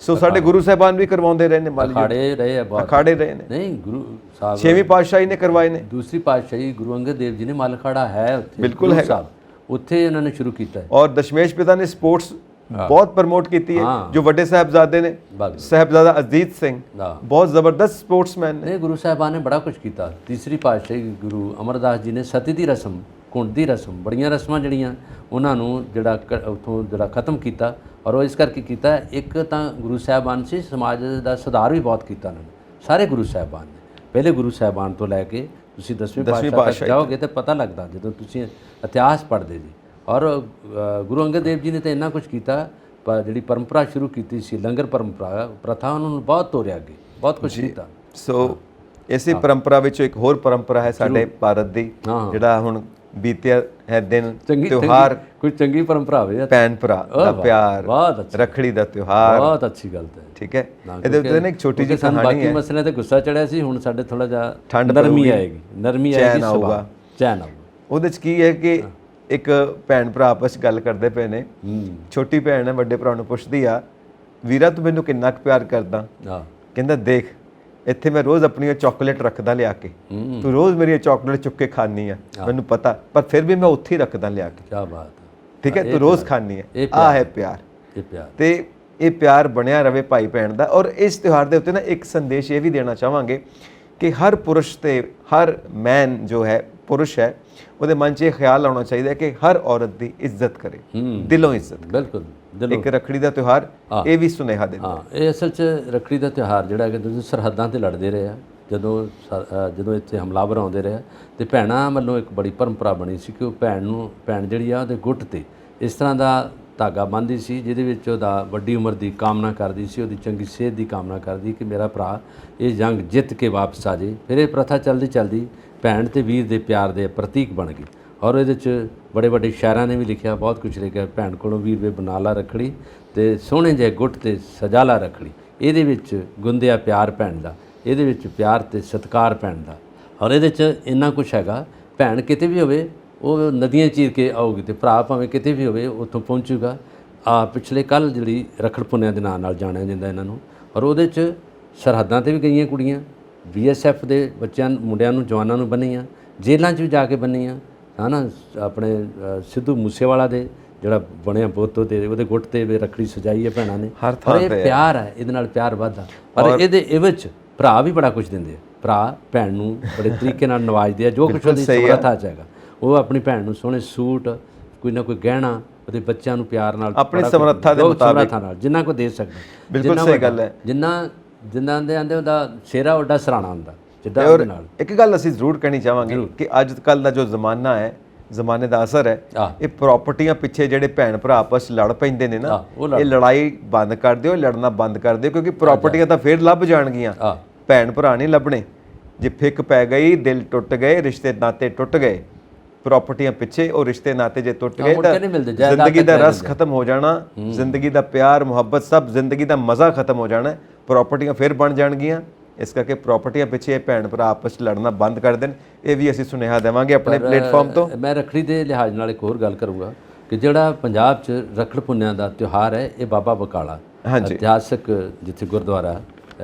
ਸੋ ਸਾਡੇ ਗੁਰੂ ਸਾਹਿਬਾਨ ਵੀ ਕਰਵਾਉਂਦੇ ਰਹੇ ਨੇ, ਮੱਲ ਅਖਾੜੇ ਰਹੇ ਆ, ਅਖਾੜੇ ਰਹੇ ਨੇ। ਨਹੀਂ, ਗੁਰੂ ਸਾਹਿਬ 6ਵੀਂ ਪਾਤਸ਼ਾਹੀ ਨੇ ਕਰਵਾਏ ਨੇ। ਦੂਸਰੀ ਪਾਤਸ਼ਾਹੀ ਗੁਰੂ ਅੰਗਦ ਦੇਵ ਜੀ ਨੇ ਮੱਲ ਅਖਾੜਾ ਹੈ ਉੱਥੇ, ਬਿਲਕੁਲ ਹੈਗਾ, ਉੱਥੇ ਇਹਨਾਂ ਨੇ ਸ਼ੁਰੂ ਕੀਤਾ। ਔਰ ਦਸ਼ਮੇਸ਼ ਪਿਤਾ ਨੇ ਸਪੋਰਟਸ ਬਹੁਤ ਪ੍ਰਮੋਟ ਕੀਤੀ ਹੈ। ਜੋ ਵੱਡੇ ਸਾਹਿਬਜ਼ਾਦੇ ਨੇ, ਸਾਹਿਬਜ਼ਾਦਾ ਅਜੀਤ ਸਿੰਘ ਬਹੁਤ ਜ਼ਬਰਦਸਤ ਸਪੋਰਟਸਮੈਨ ਨੇ। ਗੁਰੂ ਸਾਹਿਬਾਨ ਨੇ ਬੜਾ ਕੁਝ ਕੀਤਾ। ਤੀਸਰੀ ਪਾਤਸ਼ਾਹੀ ਗੁਰੂ ਅਮਰਦਾਸ ਜੀ ਨੇ ਸਤੀ ਦੀ ਰਸਮ, ਕੁੰਡ ਦੀ ਰਸਮ, ਬੜੀਆਂ ਰਸਮਾਂ ਜਿਹੜੀਆਂ ਉਹਨਾਂ ਨੂੰ ਜਿਹੜਾ ਉੱਥੋਂ ਜਿਹੜਾ ਖਤਮ ਕੀਤਾ। ਔਰ ਉਹ ਇਸ ਕਰਕੇ ਕੀਤਾ, ਇੱਕ ਤਾਂ ਗੁਰੂ ਸਾਹਿਬਾਨ ਸੀ, ਸਮਾਜ ਦਾ ਸੁਧਾਰ ਵੀ ਬਹੁਤ ਕੀਤਾ ਉਹਨਾਂ ਨੇ, ਸਾਰੇ ਗੁਰੂ ਸਾਹਿਬਾਨ ਨੇ। ਪਹਿਲੇ ਗੁਰੂ ਸਾਹਿਬਾਨ ਤੋਂ ਲੈ ਕੇ ਤੁਸੀਂ 10ਵੀਂ ਪਾਤਸ਼ਾਹ ਤੱਕ ਜਾਓਗੇ ਤਾਂ ਪਤਾ ਲੱਗਦਾ ਜਦੋਂ ਤੁਸੀਂ ਇਤਿਹਾਸ ਪੜ੍ਹਦੇ ਜੀ। ਔਰ ਗੁਰੂ ਅੰਗਦ ਦੇਵ ਜੀ ਨੇ ਤਾਂ ਇੰਨਾ ਕੁਝ ਕੀਤਾ, ਪਰ ਜਿਹੜੀ ਪਰੰਪਰਾ ਸ਼ੁਰੂ ਕੀਤੀ ਸੀ ਲੰਗਰ ਪਰੰਪਰਾ ਪ੍ਰਥਾ, ਉਹਨਾਂ ਨੂੰ ਬਹੁਤ ਤੋਰਿਆ ਅੱਗੇ, ਬਹੁਤ ਕੁਝ ਕੀਤਾ। ਸੋ ਇਸੇ ਪਰੰਪਰਾ ਵਿੱਚੋਂ ਇੱਕ ਹੋਰ ਪਰੰਪਰਾ ਹੈ ਸਾਡੇ ਭਾਰਤ ਦੀ, ਜਿਹੜਾ ਹੁਣ ਬੀਤਿਆ ਹੈ ਦਿਨ, ਤਿਉਹਾਰ, ਕੋਈ ਚੰਗੀ ਪਰੰਪਰਾ ਹੋਵੇ, ਭੈਣ ਭਰਾ ਦਾ ਪਿਆਰ, ਰੱਖੜੀ ਦਾ ਤਿਉਹਾਰ, ਬਹੁਤ ਅੱਛੀ ਗੱਲ ਹੈ। ਠੀਕ ਹੈ, ਇਹਦੇ ਉੱਤੇ ਨਾ ਇੱਕ ਛੋਟੀ ਜਿਹੀ ਕਹਾਣੀ ਹੈ। ਬਾਕੀ ਮਸਲੇ ਤੇ ਗੁੱਸਾ ਚੜਿਆ ਸੀ, ਹੁਣ ਸਾਡੇ ਥੋੜਾ ਜਿਹਾ ਨਰਮੀ ਆਏਗੀ, ਚੈਨ ਆਊਗਾ। ਉਹਦੇ ਚ ਕੀ ਹੈ ਕਿ ਇੱਕ ਭੈਣ ਭਰਾ ਆਪਸ ਗੱਲ ਕਰਦੇ ਪਏ ਨੇ। ਛੋਟੀ ਭੈਣ ਹੈ ਵੱਡੇ ਭਰਾ ਨੂੰ ਪੁੱਛਦੀ ਆ, ਵੀਰਾ ਤੂੰ ਮੈਨੂੰ ਕਿੰਨਾ ਕੁ ਪਿਆਰ ਕਰਦਾ? ਕਹਿੰਦਾ ਦੇਖ, ਇੱਥੇ ਮੈਂ ਰੋਜ਼ ਆਪਣੀਆਂ ਚਾਕਲੇਟ ਰੱਖਦਾ ਲਿਆ ਕੇ, ਤੂੰ ਰੋਜ਼ ਮੇਰੀਆਂ ਚਾਕਲੇਟ ਚੁੱਕ ਕੇ ਖਾਣੀ ਆ, ਮੈਨੂੰ ਪਤਾ, ਪਰ ਫਿਰ ਵੀ ਮੈਂ ਉੱਥੇ ਹੀ ਰੱਖਦਾ ਲਿਆ ਕੇ। ਕੀ ਬਾਤ ਹੈ, ਠੀਕ ਹੈ, ਤੂੰ ਰੋਜ਼ ਖਾਣੀ ਹੈ। ਆਹ ਹੈ ਪਿਆਰ। ਤੇ ਇਹ ਪਿਆਰ ਬਣਿਆ ਰਵੇ ਭਾਈ ਭੈਣ ਦਾ। ਔਰ ਇਸ ਤਿਉਹਾਰ ਦੇ ਉੱਤੇ ਨਾ ਇੱਕ ਸੰਦੇਸ਼ ਇਹ ਵੀ ਦੇਣਾ ਚਾਹਾਂਗੇ ਕਿ ਹਰ ਪੁਰਸ਼ ਤੇ ਹਰ ਮੈਨ ਜੋ ਹੈ, ਪੁਰਸ਼ ਹੈ, ਉਹਦੇ ਮਨ 'ਚ ਇਹ ਖਿਆਲ ਆਉਣਾ ਚਾਹੀਦਾ ਕਿ ਹਰ ਔਰਤ ਦੀ ਇੱਜ਼ਤ ਕਰੇ, ਦਿਲੋਂ ਇੱਜ਼ਤ। ਬਿਲਕੁਲ, ਇੱਕ ਰੱਖੜੀ ਦਾ ਤਿਉਹਾਰ ਇਹ ਵੀ ਸੁਨੇਹਾ ਦਿੰਦਾ। ਇਹ ਅਸਲ 'ਚ ਰੱਖੜੀ ਦਾ ਤਿਉਹਾਰ ਜਿਹੜਾ ਕਿ ਤੁਸੀਂ ਸਰਹੱਦਾਂ ਤੇ ਲੜਦੇ ਰਹੇ ਆ, ਜਦੋਂ ਇੱਥੇ ਹਮਲਾਵਰ ਆਉਂਦੇ ਰਹੇ, ਤੇ ਭੈਣਾਂ ਵੱਲੋਂ ਇੱਕ ਬੜੀ ਪਰੰਪਰਾ ਬਣੀ ਸੀ ਕਿ ਉਹ ਭੈਣ ਜਿਹੜੀ ਆ ਉਹਦੇ ਗੁੱਟ ਤੇ ਇਸ ਤਰ੍ਹਾਂ ਦਾ ਧਾਗਾ ਬੰਨ੍ਹਦੀ ਸੀ, ਜਿਹਦੇ ਵਿੱਚ ਉਹਦਾ ਵੱਡੀ ਉਮਰ ਦੀ ਕਾਮਨਾ ਕਰਦੀ ਸੀ, ਉਹਦੀ ਚੰਗੀ ਸਿਹਤ ਦੀ ਕਾਮਨਾ ਕਰਦੀ ਕਿ ਮੇਰਾ ਭਰਾ ਇਹ ਜੰਗ ਜਿੱਤ ਕੇ ਵਾਪਸ ਆ ਜਾਏ। ਫਿਰ ਇਹ ਪ੍ਰਥਾ ਚੱਲਦੀ ਚੱਲਦੀ ਭੈਣ ਤੇ ਵੀਰ ਦੇ ਪਿਆਰ ਦੇ ਪ੍ਰਤੀਕ ਬਣ ਗਈ। ਔਰ ਇਹਦੇ 'ਚ ਬੜੇ ਵੱਡੇ ਸ਼ਾਇਰਾਂ ਨੇ ਵੀ ਲਿਖਿਆ, ਬਹੁਤ ਕੁਝ ਲਿਖਿਆ। ਭੈਣ ਕੋਲੋਂ ਵੀਰ ਵੇ ਬਣਾ ਲਾ ਰੱਖੜੀ ਤੇ ਸੋਹਣੇ ਜਿਹੇ ਗੁੱਟ ਤੇ ਸਜਾ ਲਾ ਰੱਖੜੀ। ਇਹਦੇ ਵਿੱਚ ਗੁੰਦਿਆ ਪਿਆਰ ਭੈਣ ਦਾ, ਇਹਦੇ ਵਿੱਚ ਪਿਆਰ ਤੇ ਸਤਿਕਾਰ ਭੈਣ ਦਾ। ਔਰ ਇਹਦੇ 'ਚ ਇੰਨਾ ਕੁਛ ਹੈਗਾ, ਭੈਣ ਕਿਤੇ ਵੀ ਹੋਵੇ ਉਹ ਨਦੀਆਂ ਚੀਰ ਕੇ ਆਊਗੀ ਤੇ ਭਰਾ ਭਾਵੇਂ ਕਿਤੇ ਵੀ ਹੋਵੇ ਉੱਥੋਂ ਪਹੁੰਚੂਗਾ। ਪਿਛਲੇ ਕੱਲ੍ਹ ਜਿਹੜੀ ਰੱਖੜ ਪੁੰਨਿਆ ਦੇ ਨਾਂ ਨਾਲ ਜਾਣਿਆ ਜਾਂਦਾ ਇਹਨਾਂ ਨੂੰ। ਔਰ ਉਹਦੇ 'ਚ ਸਰਹੱਦਾਂ 'ਤੇ ਵੀ ਗਈਆਂ ਕੁੜੀਆਂ, BSF ਦੇ ਬੱਚਿਆਂ ਮੁੰਡਿਆਂ ਨੂੰ ਜਵਾਨਾਂ ਨੂੰ ਬੰਨੀਆਂ, ਜੇਲ੍ਹਾਂ 'ਚ ਵੀ ਜਾ ਕੇ ਬੰਨੀਆਂ ਹੈ ਨਾ। ਆਪਣੇ ਸਿੱਧੂ ਮੂਸੇਵਾਲਾ ਦੇ ਜਿਹੜਾ ਬਣਿਆ ਬੁੱਤ ਤੇ ਉਹਦੇ ਗੁੱਟ ਤੇ ਵੀ ਰੱਖੜੀ ਸਜਾਈ ਹੈ ਭੈਣਾਂ ਨੇ। ਔਰ ਇਹ ਪਿਆਰ ਹੈ, ਇਹਦੇ ਨਾਲ ਪਿਆਰ ਵੱਧਦਾ। ਪਰ ਇਹਦੇ ਵਿੱਚ ਭਰਾ ਵੀ ਬੜਾ ਕੁਝ ਦਿੰਦੇ ਆ। ਭਰਾ ਭੈਣ ਨੂੰ ਬੜੇ ਤਰੀਕੇ ਨਾਲ ਨਵਾਜਦੇ ਆ, ਜੋ ਕੁਛ ਉਹਦੀ ਸਮਰੱਥਾ 'ਚ ਹੈਗਾ। ਉਹ ਆਪਣੀ ਭੈਣ ਨੂੰ ਸੋਹਣੇ ਸੂਟ, ਕੋਈ ਨਾ ਕੋਈ ਗਹਿਣਾ, ਉਹਦੇ ਬੱਚਿਆਂ ਨੂੰ ਪਿਆਰ ਨਾਲ ਆਪਣੀ ਸਮਰੱਥਾ ਦੇ ਮੁਤਾਬਿਕ ਨਾਲ ਜਿੰਨਾ ਕੋ ਦੇ ਸਕਦਾ। ਬਿਲਕੁਲ ਸਹੀ ਗੱਲ ਹੈ। ਜਿੰਨਾਂ ਦੇ ਆਂਦੇ ਉਹਦਾ ਸ਼ੇਰਾ ਵੱਡਾ ਸਰਾਣਾ ਹੁੰਦਾ ਜਿੱਦਾਂ ਉਹਦੇ ਨਾਲ। ਇੱਕ ਗੱਲ ਅਸੀਂ ਜ਼ਰੂਰ ਕਹਿਣੀ ਚਾਹਾਂਗੇ ਕਿ ਅੱਜ ਕੱਲ੍ਹ ਦਾ ਜੋ ਜ਼ਮਾਨਾ ਹੈ, ਜ਼ਮਾਨੇ ਦਾ ਅਸਰ ਹੈ, ਇਹ ਪ੍ਰਾਪਰਟੀਆਂ ਪਿੱਛੇ ਜਿਹੜੇ ਭੈਣ ਭਰਾ ਆਪਸ ਲੜ ਪੈਂਦੇ ਨੇ ਨਾ, ਇਹ ਲੜਾਈ ਬੰਦ ਕਰ ਦਿਓ, ਲੜਨਾ ਬੰਦ ਕਰ ਦਿਓ। ਕਿਉਂਕਿ ਪ੍ਰਾਪਰਟੀਆਂ ਤਾਂ ਫੇਰ ਲੱਭ ਜਾਣਗੀਆਂ, ਭੈਣ ਭਰਾ ਨਹੀਂ ਲੱਭਣੇ। ਜੇ ਫਿੱਕ ਪੈ ਗਈ, ਦਿਲ ਟੁੱਟ ਗਏ, ਰਿਸ਼ਤੇ ਨਾਤੇ ਟੁੱਟ ਗਏ ਪ੍ਰਾਪਰਟੀਆਂ ਪਿੱਛੇ, ਉਹ ਰਿਸ਼ਤੇ ਨਾਤੇ ਜੇ ਟੁੱਟ ਗਏ ਤਾਂ ਜ਼ਿੰਦਗੀ ਦਾ ਰਸ ਖਤਮ ਹੋ ਜਾਣਾ, ਜ਼ਿੰਦਗੀ ਦਾ ਪਿਆਰ ਮੁਹੱਬਤ ਸਭ ਜ਼ਿੰਦਗੀ ਦਾ ਮਜ਼ਾ ਖਤਮ ਹੋ ਜਾਣਾ। ਪ੍ਰਾਪਰਟੀਆਂ ਫਿਰ ਬਣ ਜਾਣਗੀਆਂ। ਇਸ ਕਰਕੇ ਪ੍ਰਾਪਰਟੀਆਂ ਪਿੱਛੇ ਭੈਣ ਭਰਾ ਆਪਸ 'ਚ ਲੜਨਾ ਬੰਦ ਕਰ ਦੇਣ। ਇਹ ਵੀ ਅਸੀਂ ਸੁਨੇਹਾ ਦੇਵਾਂਗੇ ਆਪਣੇ ਪਲੇਟਫਾਰਮ ਤੋਂ। ਮੈਂ ਰੱਖੜੀ ਦੇ ਲਿਹਾਜ਼ ਨਾਲ ਇੱਕ ਹੋਰ ਗੱਲ ਕਰੂੰਗਾ ਕਿ ਜਿਹੜਾ ਪੰਜਾਬ 'ਚ ਰੱਖੜ ਪੁੰਨਿਆਂ ਦਾ ਤਿਉਹਾਰ ਹੈ, ਇਹ ਬਾਬਾ ਬਕਾਲਾ ਇਤਿਹਾਸਕ ਜਿੱਥੇ ਗੁਰਦੁਆਰਾ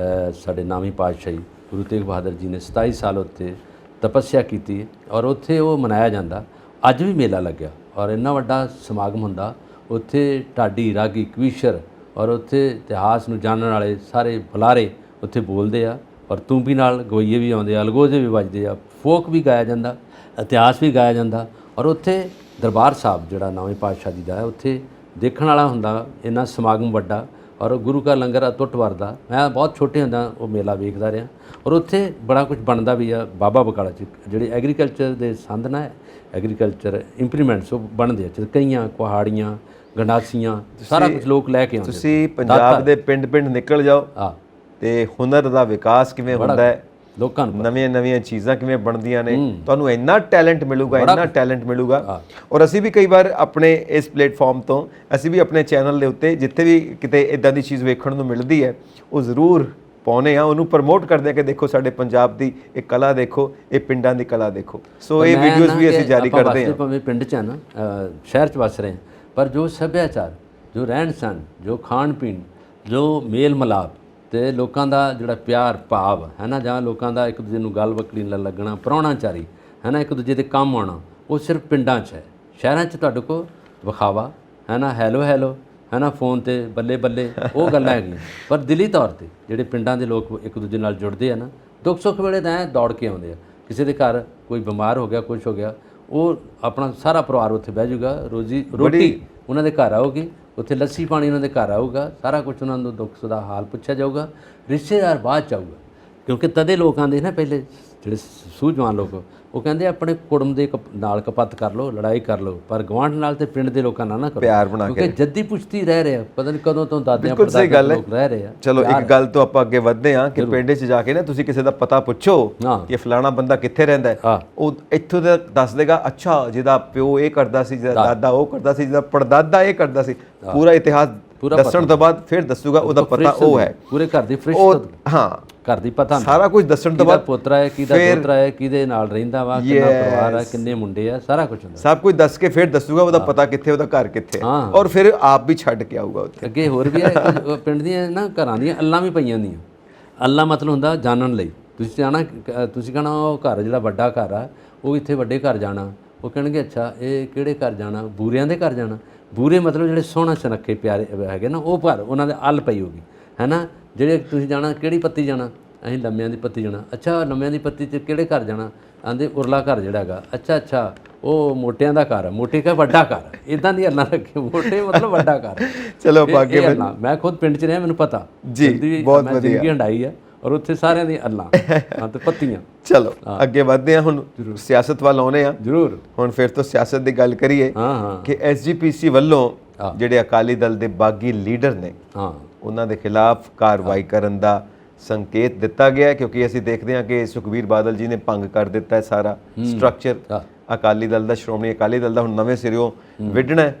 ਸਾਡੇ ਨਾਮੀ ਪਾਤਸ਼ਾਹੀ ਗੁਰੂ ਤੇਗ ਬਹਾਦਰ ਜੀ ਨੇ 27 ਸਾਲ ਉੱਥੇ ਤਪੱਸਿਆ ਕੀਤੀ ਔਰ ਉੱਥੇ ਉਹ ਮਨਾਇਆ ਜਾਂਦਾ। ਅੱਜ ਵੀ ਮੇਲਾ ਲੱਗਿਆ ਔਰ ਇੰਨਾ ਵੱਡਾ ਸਮਾਗਮ ਹੁੰਦਾ ਉੱਥੇ। ਢਾਡੀ, ਰਾਗੀ, ਕਵੀਸ਼ਰ ਔਰ ਉੱਥੇ ਇਤਿਹਾਸ ਨੂੰ ਜਾਣਨ ਵਾਲੇ ਸਾਰੇ ਬੁਲਾਰੇ ਉੱਥੇ ਬੋਲਦੇ ਆ। ਔਰ ਤੂੰਬੀ ਨਾਲ ਗਵਈਏ ਵੀ ਆਉਂਦੇ ਆ, ਅਲਗੋਜ਼ੇ ਵੀ ਵੱਜਦੇ ਆ, ਫੋਕ ਵੀ ਗਾਇਆ ਜਾਂਦਾ, ਇਤਿਹਾਸ ਵੀ ਗਾਇਆ ਜਾਂਦਾ। ਔਰ ਉੱਥੇ ਦਰਬਾਰ ਸਾਹਿਬ ਜਿਹੜਾ ਨਵੇਂ ਪਾਤਸ਼ਾਹ ਜੀ ਦਾ ਹੈ, ਉੱਥੇ ਦੇਖਣ ਵਾਲਾ ਹੁੰਦਾ ਇੰਨਾ ਸਮਾਗਮ ਵੱਡਾ। ਔਰ ਗੁਰੂ ਕਾ ਲੰਗਰ ਅਟੁੱਟ ਵਰਦਾ। ਮੈਂ ਬਹੁਤ ਛੋਟੇ ਹੁੰਦਾ ਉਹ ਮੇਲਾ ਵੇਖਦਾ ਰਿਹਾ। ਔਰ ਉੱਥੇ ਬੜਾ ਕੁਝ ਬਣਦਾ ਵੀ ਆ ਬਾਬਾ ਬਕਾਲਾ 'ਚ। ਜਿਹੜੇ ਐਗਰੀਕਲਚਰ ਦੇ ਸੰਦ ਨਾ, ਐਗਰੀਕਲਚਰ ਇੰਪਲੀਮੈਂਟਸ ਉਹ ਬਣਦੇ ਆ, ਕਈਆਂ, ਕੁਹਾੜੀਆਂ, ਗੰਡਾਸੀਆਂ, ਸਾਰਾ ਕੁਝ ਲੋਕ ਲੈ ਕੇ ਆਉਂਦੇ। ਤੁਸੀਂ ਪੰਜਾਬ ਦੇ ਪਿੰਡ ਪਿੰਡ ਨਿਕਲ ਜਾਓ ਤੇ ਹੁਨਰ ਦਾ ਵਿਕਾਸ ਕਿਵੇਂ ਹੁੰਦਾ ਹੈ, ਲੋਕਾਂ ਨੂੰ ਨਵੀਆਂ ਚੀਜ਼ਾਂ ਕਿਵੇਂ ਬਣਦੀਆਂ ਨੇ, ਤੁਹਾਨੂੰ ਇੰਨਾ ਟੈਲੈਂਟ ਮਿਲੂਗਾ, ਇੰਨਾ ਟੈਲੈਂਟ ਮਿਲੂਗਾ। ਔਰ ਅਸੀਂ ਵੀ ਕਈ ਵਾਰ ਆਪਣੇ ਇਸ ਪਲੇਟਫਾਰਮ ਤੋਂ, ਅਸੀਂ ਵੀ ਆਪਣੇ ਚੈਨਲ ਦੇ ਉੱਤੇ ਜਿੱਥੇ ਵੀ ਕਿਤੇ ਇਦਾਂ ਦੀ ਚੀਜ਼ ਵੇਖਣ ਨੂੰ ਮਿਲਦੀ ਹੈ, ਉਹ ਜ਼ਰੂਰ ਪਾਉਂਦੇ ਆ, ਉਹਨੂੰ ਪ੍ਰਮੋਟ ਕਰਦੇ ਆ ਕਿ ਦੇਖੋ ਸਾਡੇ ਪੰਜਾਬ ਦੀ ਇਹ ਕਲਾ ਦੇਖੋ, ਇਹ ਪਿੰਡਾਂ ਦੀ ਕਲਾ ਦੇਖੋ। ਸੋ ਇਹ ਵੀਡੀਓਜ਼ ਵੀ ਅਸੀਂ ਜਾਰੀ ਕਰਦੇ ਹਾਂ। ਭਾਵੇਂ ਪਿੰਡ 'ਚ ਆ ਨਾ, ਸ਼ਹਿਰ 'ਚ ਵਸ ਰਹੇ, ਪਰ ਜੋ ਸੱਭਿਆਚਾਰ, ਜੋ ਰਹਿਣ ਸਹਿਣ, ਜੋ ਖਾਣ ਪੀਣ, ਜੋ ਮੇਲ ਮਿਲਾਪ ਤੇ ਲੋਕਾਂ ਦਾ ਜਿਹੜਾ ਪਿਆਰ ਭਾਵ ਹੈ ਨਾ, ਜਾਂ ਲੋਕਾਂ ਦਾ ਇੱਕ ਦੂਜੇ ਨੂੰ ਗੱਲ ਵਕਲੀ ਨਾਲ ਲੱਗਣਾ, ਪ੍ਰਾਹੁਣਾਚਾਰੀ ਹੈ ਨਾ, ਇੱਕ ਦੂਜੇ ਦੇ ਕੰਮ ਆਉਣਾ, ਉਹ ਸਿਰਫ ਪਿੰਡਾਂ 'ਚ ਹੈ। ਸ਼ਹਿਰਾਂ 'ਚ ਤੁਹਾਡੇ ਕੋਲ ਵਿਖਾਵਾ ਹੈ ਨਾ, ਹੈਲੋ ਹੈ ਨਾ, ਫੋਨ ਤੇ ਬੱਲੇ ਬੱਲੇ, ਉਹ ਗੱਲਾਂ ਹੈਗੀਆਂ। ਪਰ ਦਿਲੀ ਤੌਰ ਤੇ ਜਿਹੜੇ ਪਿੰਡਾਂ ਦੇ ਲੋਕ ਇੱਕ ਦੂਜੇ ਨਾਲ ਜੁੜਦੇ ਆ ਨਾ, ਦੁੱਖ ਸੁੱਖ ਵੇਲੇ ਤਾਂ ਦੌੜ ਕੇ ਆਉਂਦੇ ਆ। ਕਿਸੇ ਦੇ ਘਰ ਕੋਈ ਬਿਮਾਰ ਹੋ ਗਿਆ, ਕੁਛ ਹੋ ਗਿਆ, ਉਹ ਆਪਣਾ ਸਾਰਾ ਪਰਿਵਾਰ ਉੱਥੇ ਬਹਿ ਜਾਊਗਾ, ਰੋਟੀ ਉਹਨਾਂ ਦੇ ਘਰ ਆਊਗੀ, ਉੱਥੇ ਲੱਸੀ ਪਾਣੀ ਉਹਨਾਂ ਦੇ ਘਰ ਆਊਗਾ, ਸਾਰਾ ਕੁਝ ਉਹਨਾਂ ਨੂੰ ਦੁੱਖ ਦਾ ਹਾਲ ਪੁੱਛਿਆ ਜਾਊਗਾ। ਰਿਸ਼ਤੇਦਾਰ ਬਾਅਦ 'ਚ ਆਊਗਾ, ਕਿਉਂਕਿ ਤਦੇ ਲੋਕ ਆਉਂਦੇ ਨਾ, ਪਹਿਲੇ ਜਿਹੜੇ ਸੂਝਵਾਨ ਲੋਕ, ਉਹ ਕਹਿੰਦੇ ਆਪਣੇ ਕੁੜਮ ਦੇ ਨਾਲ ਕਪੱਤ ਕਰ ਲਓ, ਲੜਾਈ ਕਰ ਲਓ, ਪਰ ਗਵਾਂਢ ਨਾਲ ਤੇ ਪਿੰਡ ਦੇ ਲੋਕਾਂ ਨਾਲ ਨਾ ਕਰੋ, ਪਿਆਰ ਬਣਾ ਕੇ। ਕਿਉਂਕਿ ਜੱਦੀ ਪੁਸ਼ਤੀ ਰਹਿ ਰਿਹਾ, ਪਤਾ ਨਹੀਂ ਕਦੋਂ ਤੋਂ ਦਾਦਿਆਂ ਪੜਦਾਦਿਆਂ ਲੋਕ ਰਹਿ ਰਹੇ ਆ। ਚਲੋ ਇੱਕ ਗੱਲ ਤੋਂ ਆਪਾਂ ਅੱਗੇ ਵਧਦੇ ਹਾਂ ਕਿ ਪਿੰਡ 'ਚ ਜਾ ਕੇ ਨਾ ਤੁਸੀਂ ਕਿਸੇ ਦਾ ਪਤਾ ਪੁੱਛੋ ਕਿ ਫਲਾਣਾ ਬੰਦਾ ਕਿੱਥੇ ਰਹਿੰਦਾ ਹੈ, ਉਹ ਇੱਥੋਂ ਦਾ ਦੱਸ ਦੇਗਾ, ਅੱਛਾ ਜਿਹਦਾ ਪਿਓ ਇਹ ਕਰਦਾ ਸੀ, ਜਿਹਦਾ ਦਾਦਾ ਉਹ ਕਰਦਾ ਸੀ, ਜਿਹਦਾ ਪੜਦਾਦਾ ਇਹ ਕਰਦਾ ਸੀ, ਪੂਰਾ ਇਤਿਹਾਸ ਦੱਸਣ ਤੋਂ ਬਾਅਦ ਫਿਰ ਦੱਸੂਗਾ ਉਹਦਾ ਪਤਾ ਉਹ ਹੈ। ਪੂਰੇ ਘਰ ਦੀ ਫਰਿਸ਼, ਹਾਂ ਘਰ ਦੀ ਪਤਾ ਸਾਰਾ ਕੁਝ ਦੱਸਣ ਤੋਂ ਬਾਅਦ, ਪੋਤਰਾ ਹੈ, ਕਿਹਦਾ ਦੋਤਰਾ ਹੈ, ਕਿਹਦੇ ਨਾਲ ਰਹਿੰਦਾ ਵਾ, ਕਿੰਨਾ ਪਰਿਵਾਰ ਹੈ, ਕਿੰਨੇ ਮੁੰਡੇ ਆ, ਸਾਰਾ ਕੁਝ ਹੁੰਦਾ। ਸਭ ਕੁਝ ਦੱਸ ਕੇ ਫਿਰ ਦੱਸੂਗਾ ਉਹਦਾ ਪਤਾ ਕਿੱਥੇ, ਉਹਦਾ ਘਰ ਕਿੱਥੇ, ਔਰ ਫਿਰ ਆਪ ਵੀ ਛੱਡ ਕੇ ਆਊਗਾ ਉੱਥੇ। ਅੱਗੇ ਹੋਰ ਵੀ ਹੈ, ਪਿੰਡ ਦੀਆਂ ਨਾ ਘਰਾਂ ਦੀਆਂ ਅੱਲਾਂ ਵੀ ਪਈਆਂ ਹੁੰਦੀਆਂ। ਅੱਲਾ ਮਤਲਬ ਹੁੰਦਾ ਜਾਣਨ ਲਈ। ਤੁਸੀਂ ਜਾਣਾ, ਤੁਸੀਂ ਕਹਿਣਾ ਉਹ ਘਰ ਜਿਹੜਾ ਵੱਡਾ ਘਰ ਆ, ਉਹ ਇੱਥੇ ਵੱਡੇ ਘਰ ਜਾਣਾ, ਉਹ ਕਹਿਣਗੇ ਅੱਛਾ ਇਹ ਕਿਹੜੇ ਘਰ ਜਾਣਾ, ਬੂਰਿਆਂ ਦੇ ਘਰ ਜਾਣਾ। ਬੂਰੇ ਮਤਲਬ ਜਿਹੜੇ ਸੋਹਣਾ ਸੁਨੱਖੇ ਪਿਆਰੇ ਹੈਗੇ ਨਾ, ਉਹ ਘਰ ਉਹਨਾਂ ਦੇ ਅੱਲ ਪਈ ਹੋਗੀ ਹੈ ਨਾ। ਜਿਹੜੇ ਤੁਸੀਂ ਜਾਣਾ ਕਿਹੜੀ ਪੱਤੀ ਜਾਣਾ, ਅਸੀਂ ਲੰਮਿਆਂ ਦੀ ਪੱਤੀ ਜਾਣਾ, ਅੱਛਾ ਲੰਮਿਆਂ ਦੀ ਪੱਤੀ 'ਚ ਕਿਹੜੇ ਘਰ ਜਾਣਾ, ਆਂਦੇ ਉਰਲਾ ਘਰ ਜਿਹੜਾ ਹੈਗਾ, ਅੱਛਾ ਉਹ ਮੋਟਿਆਂ ਦਾ ਘਰ ਹੈ, ਮੋਟੇ ਕਾ ਵੱਡਾ ਘਰ, ਇੱਦਾਂ ਦੀ ਅੱਲਾਂ ਰੱਖੇ, ਮੋਟੇ ਮਤਲਬ ਵੱਡਾ ਘਰ। ਚਲੋ ਅੱਗੇ ਮੈਂ ਖੁਦ ਪਿੰਡ 'ਚ ਰਿਹਾ, ਮੈਨੂੰ ਪਤਾ ਜੀ, ਬਹੁਤ ਵਧੀਆ ਜ਼ਿੰਦਗੀ ਹੰਡਾਈ ਆ, ਔਰ ਉੱਥੇ ਸਾਰਿਆਂ ਦੀ ਅੱਲਾਂ ਤੇ ਪੱਤੀਆਂ। ਚਲੋ ਅੱਗੇ ਵਧਦੇ ਹਾਂ, ਹੁਣ ਸਿਆਸਤ ਵੱਲ ਆਉਨੇ ਆ। ਜ਼ਰੂਰ। ਹੁਣ ਫਿਰ ਤੋਂ ਸਿਆਸਤ ਦੀ ਗੱਲ ਕਰੀਏ ਕਿ SGPC ਵੱਲੋਂ ਜਿਹੜੇ ਅਕਾਲੀ ਦਲ ਦੇ ਬਾਗੀ ਲੀਡਰ ਨੇ ਉਹਨਾਂ ਦੇ ਖਿਲਾਫ ਕਾਰਵਾਈ ਕਰਨ ਦਾ ਸੰਕੇਤ ਦਿੱਤਾ ਗਿਆ, ਕਿਉਂਕਿ ਅਸੀਂ ਦੇਖਦੇ ਹਾਂ ਕਿ ਸੁਖਬੀਰ ਬਾਦਲ ਜੀ ਨੇ ਭੰਗ ਕਰ ਦਿੱਤਾ ਹੈ ਸਾਰਾ ਸਟਰਕਚਰ ਅਕਾਲੀ ਦਲ ਦਾ, ਸ਼੍ਰੋਮਣੀ ਅਕਾਲੀ ਦਲ ਦਾ। ਹੁਣ ਨਵੇਂ ਸਿਰਿਓਂ ਵਿੱਢਣਾ ਹੈ,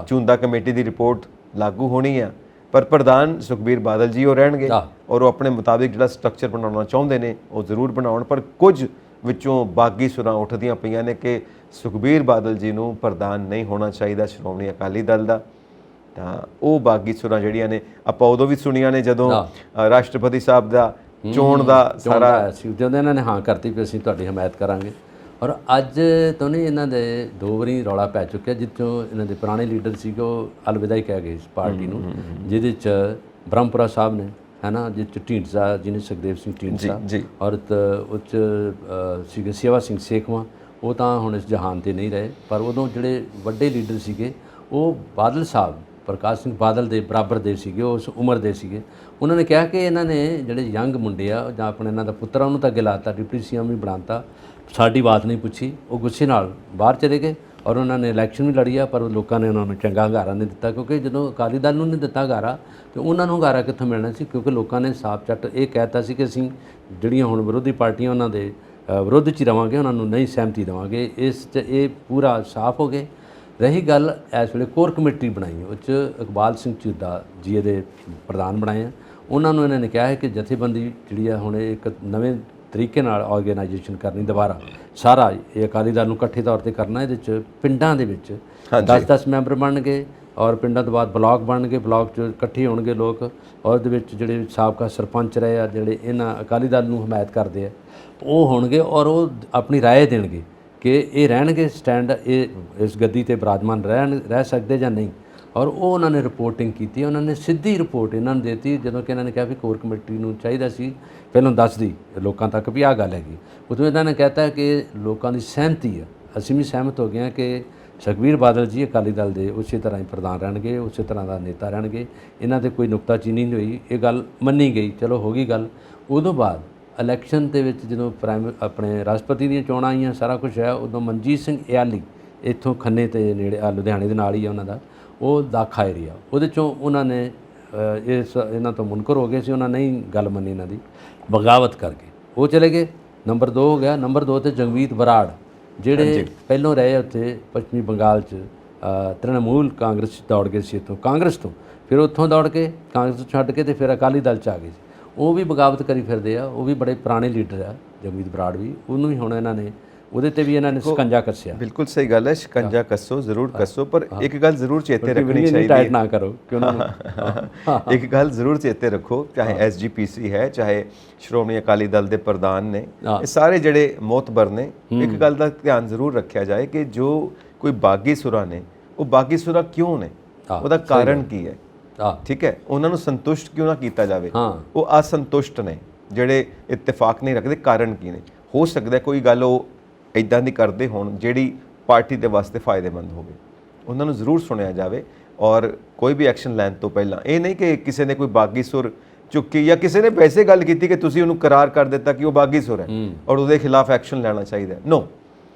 ਚੁਣਦਾ ਕਮੇਟੀ ਦੀ ਰਿਪੋਰਟ ਲਾਗੂ ਹੋਣੀ ਆ, ਪਰ ਪ੍ਰਧਾਨ ਸੁਖਬੀਰ ਬਾਦਲ ਜੀ ਉਹ ਰਹਿਣਗੇ ਔਰ ਉਹ ਆਪਣੇ ਮੁਤਾਬਿਕ ਜਿਹੜਾ ਸਟਰਕਚਰ ਬਣਾਉਣਾ ਚਾਹੁੰਦੇ ਨੇ ਉਹ ਜ਼ਰੂਰ ਬਣਾਉਣ। ਪਰ ਕੁਝ ਵਿੱਚੋਂ ਬਾਗੀ ਸੁਰਾਂ ਉੱਠਦੀਆਂ ਪਈਆਂ ਨੇ ਕਿ ਸੁਖਬੀਰ ਬਾਦਲ ਜੀ ਨੂੰ ਪ੍ਰਧਾਨ ਨਹੀਂ ਹੋਣਾ ਚਾਹੀਦਾ ਸ਼੍ਰੋਮਣੀ ਅਕਾਲੀ ਦਲ ਦਾ। ਤਾਂ ਉਹ ਬਾਗੀ ਸੁਰਾਂ ਜਿਹੜੀਆਂ ਨੇ ਆਪਾਂ ਉਦੋਂ ਵੀ ਸੁਣੀਆਂ ਨੇ ਜਦੋਂ ਰਾਸ਼ਟਰਪਤੀ ਸਾਹਿਬ ਦਾ ਚੋਣ ਦਾ ਸਾਰਾ ਜਦੋਂ ਇਹਨਾਂ ਨੇ ਹਾਂ ਕਰਤੀ ਵੀ ਅਸੀਂ ਤੁਹਾਡੀ ਹਮਾਇਤ ਕਰਾਂਗੇ। ਔਰ ਅੱਜ ਤੋਂ ਨਹੀਂ ਇਹਨਾਂ ਦੇ 2 ਵਾਰੀ ਰੌਲਾ ਪੈ ਚੁੱਕਿਆ, ਜਿੱਥੋਂ ਇਹਨਾਂ ਦੇ ਪੁਰਾਣੇ ਲੀਡਰ ਸੀਗੇ ਉਹ ਅਲਵਿਦਾ ਹੀ ਕਹਿ ਗਏ ਇਸ ਪਾਰਟੀ ਨੂੰ, ਜਿਹਦੇ 'ਚ ਬ੍ਰਹਮਪੁਰਾ ਸਾਹਿਬ ਨੇ ਹੈ ਨਾ, ਜਿਸ 'ਚ ਢੀਂਡਸਾ ਜਿਹਨੇ ਸੁਖਦੇਵ ਸਿੰਘ ਢੀਂਡਸਾ ਔਰ ਉਹ 'ਚ ਸੀਗੇ ਸੇਵਾ ਸਿੰਘ ਸੇਖਵਾਂ, ਉਹ ਤਾਂ ਹੁਣ ਇਸ ਜਹਾਨ 'ਤੇ ਨਹੀਂ ਰਹੇ। ਪਰ ਉਦੋਂ ਜਿਹੜੇ ਵੱਡੇ ਲੀਡਰ ਸੀਗੇ ਉਹ ਬਾਦਲ ਸਾਹਿਬ, ਪ੍ਰਕਾਸ਼ ਸਿੰਘ ਬਾਦਲ ਦੇ ਬਰਾਬਰ ਦੇ ਸੀਗੇ, ਉਸ ਉਮਰ ਦੇ ਸੀਗੇ। ਉਹਨਾਂ ਨੇ ਕਿਹਾ ਕਿ ਇਹਨਾਂ ਨੇ ਜਿਹੜੇ ਯੰਗ ਮੁੰਡੇ ਆ ਜਾਂ ਆਪਣੇ ਇਹਨਾਂ ਦਾ ਪੁੱਤਰ ਉਹਨੂੰ ਤਾਂ ਅੱਗੇ ਲਾਤਾ, ਡਿਪਟੀ ਸੀਐਮ ਵੀ ਬਣਾਤਾ, ਸਾਡੀ ਬਾਤ ਨਹੀਂ ਪੁੱਛੀ। ਉਹ ਗੁੱਸੇ ਨਾਲ ਬਾਹਰ ਚਲੇ ਗਏ ਔਰ ਉਹਨਾਂ ਨੇ ਇਲੈਕਸ਼ਨ ਵੀ ਲੜੀ ਆ, ਪਰ ਲੋਕਾਂ ਨੇ ਉਹਨਾਂ ਨੂੰ ਚੰਗਾ ਹੁੰਗਾਰਾ ਨਹੀਂ ਦਿੱਤਾ, ਕਿਉਂਕਿ ਜਦੋਂ ਅਕਾਲੀ ਦਲ ਨੂੰ ਨਹੀਂ ਦਿੱਤਾ ਹੁੰਗਾਰਾ ਤੇ ਉਹਨਾਂ ਨੂੰ ਹੁੰਗਾਰਾ ਕਿੱਥੋਂ ਮਿਲਣਾ ਸੀ? ਕਿਉਂਕਿ ਲੋਕਾਂ ਨੇ ਸਾਫ਼ ਚੱਟ ਇਹ ਕਹਿਤਾ ਸੀ ਕਿ ਅਸੀਂ ਜਿਹੜੀਆਂ ਹੁਣ ਵਿਰੋਧੀ ਪਾਰਟੀਆਂ ਉਹਨਾਂ ਦੇ ਵਿਰੋਧ 'ਚ ਹੀ ਰਵਾਂਗੇ, ਉਹਨਾਂ ਨੂੰ ਨਹੀਂ ਸਹਿਮਤੀ ਦੇਵਾਂਗੇ। ਇਸ 'ਚ ਇਹ ਪੂਰਾ ਸਾਫ਼ ਹੋ ਗਏ। ਰਹੀ ਗੱਲ ਇਸ ਵੇਲੇ ਕੋਰ ਕਮੇਟੀ ਬਣਾਈ, ਉਹ 'ਚ ਇਕਬਾਲ ਸਿੰਘ ਝੂਦਾ ਜੀ ਇਹਦੇ ਪ੍ਰਧਾਨ ਬਣਾਏ ਆ। ਉਹਨਾਂ ਨੂੰ ਇਹਨਾਂ ਨੇ ਕਿਹਾ ਹੈ ਕਿ ਜਥੇਬੰਦੀ ਜਿਹੜੀ ਆ ਹੁਣ ਇੱਕ ਨਵੇਂ ਤਰੀਕੇ ਨਾਲ ਆਰਗੇਨਾਈਜੇਸ਼ਨ ਕਰਨੀ, ਦੁਬਾਰਾ ਸਾਰਾ ਇਹ ਅਕਾਲੀ ਦਲ ਨੂੰ ਇਕੱਠੇ ਤੌਰ 'ਤੇ ਕਰਨਾ। ਇਹਦੇ 'ਚ ਪਿੰਡਾਂ ਦੇ ਵਿੱਚ 10-10 ਮੈਂਬਰ ਬਣਨਗੇ ਔਰ ਪਿੰਡਾਂ ਤੋਂ ਬਾਅਦ ਬਲਾਕ ਬਣਨਗੇ, ਬਲਾਕ 'ਚ ਇਕੱਠੇ ਹੋਣਗੇ ਲੋਕ ਔਰ ਉਹਦੇ ਵਿੱਚ ਜਿਹੜੇ ਸਾਬਕਾ ਸਰਪੰਚ ਰਹੇ ਆ, ਜਿਹੜੇ ਇਹਨਾਂ ਅਕਾਲੀ ਦਲ ਨੂੰ ਹਮਾਇਤ ਕਰਦੇ ਆ, ਉਹ ਹੋਣਗੇ ਔਰ ਉਹ ਆਪਣੀ ਰਾਏ ਦੇਣਗੇ ਕਿ ਇਹ ਰਹਿਣਗੇ ਸਟੈਂਡ, ਇਹ ਇਸ ਗੱਦੀ 'ਤੇ ਬਿਰਾਜਮਾਨ ਰਹਿ ਸਕਦੇ ਜਾਂ ਨਹੀਂ। ਔਰ ਉਹ ਉਹਨਾਂ ਨੇ ਰਿਪੋਰਟਿੰਗ ਕੀਤੀ, ਉਹਨਾਂ ਨੇ ਸਿੱਧੀ ਰਿਪੋਰਟ ਇਹਨਾਂ ਨੂੰ ਦਿੱਤੀ, ਜਦੋਂ ਕਿ ਇਹਨਾਂ ਨੇ ਕਿਹਾ ਵੀ ਕੋਰ ਕਮੇਟੀ ਨੂੰ ਚਾਹੀਦਾ ਸੀ ਪਹਿਲਾਂ ਦੱਸਦੀ ਲੋਕਾਂ ਤੱਕ ਵੀ ਆਹ ਗੱਲ ਹੈਗੀ। ਉਦੋਂ ਇਹਨਾਂ ਨੇ ਕਹਿਤਾ ਕਿ ਲੋਕਾਂ ਦੀ ਸਹਿਮਤੀ ਆ, ਅਸੀਂ ਵੀ ਸਹਿਮਤ ਹੋ ਗਏ ਹਾਂ ਕਿ ਸੁਖਬੀਰ ਬਾਦਲ ਜੀ ਅਕਾਲੀ ਦਲ ਦੇ ਉਸੇ ਤਰ੍ਹਾਂ ਹੀ ਪ੍ਰਧਾਨ ਰਹਿਣਗੇ, ਉਸੇ ਤਰ੍ਹਾਂ ਦਾ ਨੇਤਾ ਰਹਿਣਗੇ, ਇਹਨਾਂ 'ਤੇ ਕੋਈ ਨੁਕਤਾਚੀਨੀ ਨਹੀਂ ਹੋਈ। ਇਹ ਗੱਲ ਮੰਨੀ ਗਈ, ਚਲੋ ਹੋ ਗਈ ਗੱਲ। ਉਦੋਂ ਬਾਅਦ ਇਲੈਕਸ਼ਨ ਦੇ ਵਿੱਚ ਜਦੋਂ ਆਪਣੇ ਰਾਸ਼ਟਰਪਤੀ ਦੀਆਂ ਚੋਣਾਂ ਆਈਆਂ, ਸਾਰਾ ਕੁਝ ਹੈ, ਉਦੋਂ ਮਨਜੀਤ ਸਿੰਘ ਇਆਲੀ ਇੱਥੋਂ ਖੰਨੇ ਤੇ ਨੇੜੇ ਲੁਧਿਆਣੇ ਦੇ ਨਾਲ ਹੀ ਆ ਉਹਨਾਂ ਦਾ, ਉਹ ਦਾਖਾ ਏਰੀਆ, ਉਹਦੇ 'ਚੋਂ ਉਹਨਾਂ ਨੇ ਇਹਨਾਂ ਤੋਂ ਮੁਨਕਰ ਹੋ ਗਏ ਸੀ, ਉਹਨਾਂ ਨਹੀਂ ਗੱਲ ਮੰਨੀ ਇਹਨਾਂ ਦੀ, ਬਗਾਵਤ ਕਰਕੇ ਉਹ ਚਲੇ ਗਏ। ਨੰਬਰ 2 ਹੋ ਗਿਆ। ਨੰਬਰ 2 ਤੇ ਜਗਮੀਤ ਬਰਾੜ, ਜਿਹੜੇ ਪਹਿਲੋਂ ਰਹੇ ਉੱਥੇ ਪੱਛਮੀ ਬੰਗਾਲ 'ਚ ਤ੍ਰਿਣਮੂਲ ਕਾਂਗਰਸ 'ਚ ਦੌੜ ਗਏ ਸੀ, ਇੱਥੋਂ ਕਾਂਗਰਸ ਤੋਂ, ਫਿਰ ਉੱਥੋਂ ਦੌੜ ਕੇ ਕਾਂਗਰਸ ਤੋਂ ਛੱਡ ਕੇ ਤੇ ਫਿਰ ਅਕਾਲੀ ਦਲ 'ਚ ਆ ਗਏ ਸੀ। ਉਹ ਵੀ ਬਗਾਵਤ ਕਰੀ ਫਿਰਦੇ ਆ, ਉਹ ਵੀ ਬੜੇ ਪੁਰਾਣੇ ਲੀਡਰ ਆ, ਜਗਮੀਤ ਬਰਾੜ ਵੀ, ਉਹਨੂੰ ਵੀ ਹੁਣ ਇਹਨਾਂ ਨੇ ਉਹਦੇ ਤੇ ਵੀ ਇਹਨਾਂ ਨੇ ਸ਼ਿਕੰਜਾ ਕੱਸਿਆ। ਬਿਲਕੁਲ ਸਹੀ ਗੱਲ ਹੈ, ਸ਼ਿਕੰਜਾ ਕੱਸੋ, ਜ਼ਰੂਰ ਕੱਸੋ, ਪਰ ਇੱਕ ਗੱਲ ਜ਼ਰੂਰ ਚੇਤੇ ਰੱਖਣੀ ਚਾਹੀਦੀ ਹੈ, ਨਾ ਕਰੋ ਕਿ ਉਹਨਾਂ ਨੂੰ ਇੱਕ ਗੱਲ ਜ਼ਰੂਰ ਚੇਤੇ ਰੱਖੋ, ਚਾਹੇ ਐਸਜੀਪੀਸੀ ਹੈ, ਚਾਹੇ ਸ਼੍ਰੋਮਣੀ ਅਕਾਲੀ ਦਲ ਦੇ ਪ੍ਰਧਾਨ ਨੇ, ਇਹ ਸਾਰੇ ਜਿਹੜੇ ਮੋਤਬਰ ਨੇ, ਇੱਕ ਗੱਲ ਦਾ ਧਿਆਨ ਜ਼ਰੂਰ ਰੱਖਿਆ ਜਾਏ ਕਿ ਜੋ ਕੋਈ ਬਾਗੀ ਸੁਰਾਂ ਨੇ, ਉਹ ਬਾਗੀ ਸੁਰਾਂ ਕਿਉਂ ਨੇ, ਉਹਦਾ ਕਾਰਨ ਕੀ ਹੈ, ਠੀਕ ਹੈ, ਉਹਨਾਂ ਨੂੰ ਸੰਤੁਸ਼ਟ ਕਿਉਂ ਨਾ ਕੀਤਾ ਜਾਵੇ। ਉਹ ਅਸੰਤੁਸ਼ਟ ਨੇ, ਜਿਹੜੇ ਇਤਫਾਕ ਨਹੀਂ ਰੱਖਦੇ, ਕਾਰਨ ਕੀ ਨੇ? ਹੋ ਸਕਦਾ ਕੋਈ ਗੱਲ ਉਹ ਇੱਦਾਂ ਦੀ ਕਰਦੇ ਹੋਣ ਜਿਹੜੀ ਪਾਰਟੀ ਦੇ ਵਾਸਤੇ ਫਾਇਦੇਮੰਦ ਹੋਵੇ, ਉਹਨਾਂ ਨੂੰ ਜ਼ਰੂਰ ਸੁਣਿਆ ਜਾਵੇ ਔਰ ਕੋਈ ਵੀ ਐਕਸ਼ਨ ਲੈਣ ਤੋਂ ਪਹਿਲਾਂ ਇਹ ਨਹੀਂ ਕਿ ਕਿਸੇ ਨੇ ਕੋਈ ਬਾਗੀ ਸੁਰ ਚੁੱਕੀ ਜਾਂ ਕਿਸੇ ਨੇ ਵੈਸੇ ਗੱਲ ਕੀਤੀ ਕਿ ਤੁਸੀਂ ਉਹਨੂੰ ਕਰਾਰ ਕਰ ਦਿੱਤਾ ਕਿ ਉਹ ਬਾਗੀ ਸੁਰ ਹੈ ਔਰ ਉਹਦੇ ਖਿਲਾਫ ਐਕਸ਼ਨ ਲੈਣਾ ਚਾਹੀਦਾ। ਨੋ,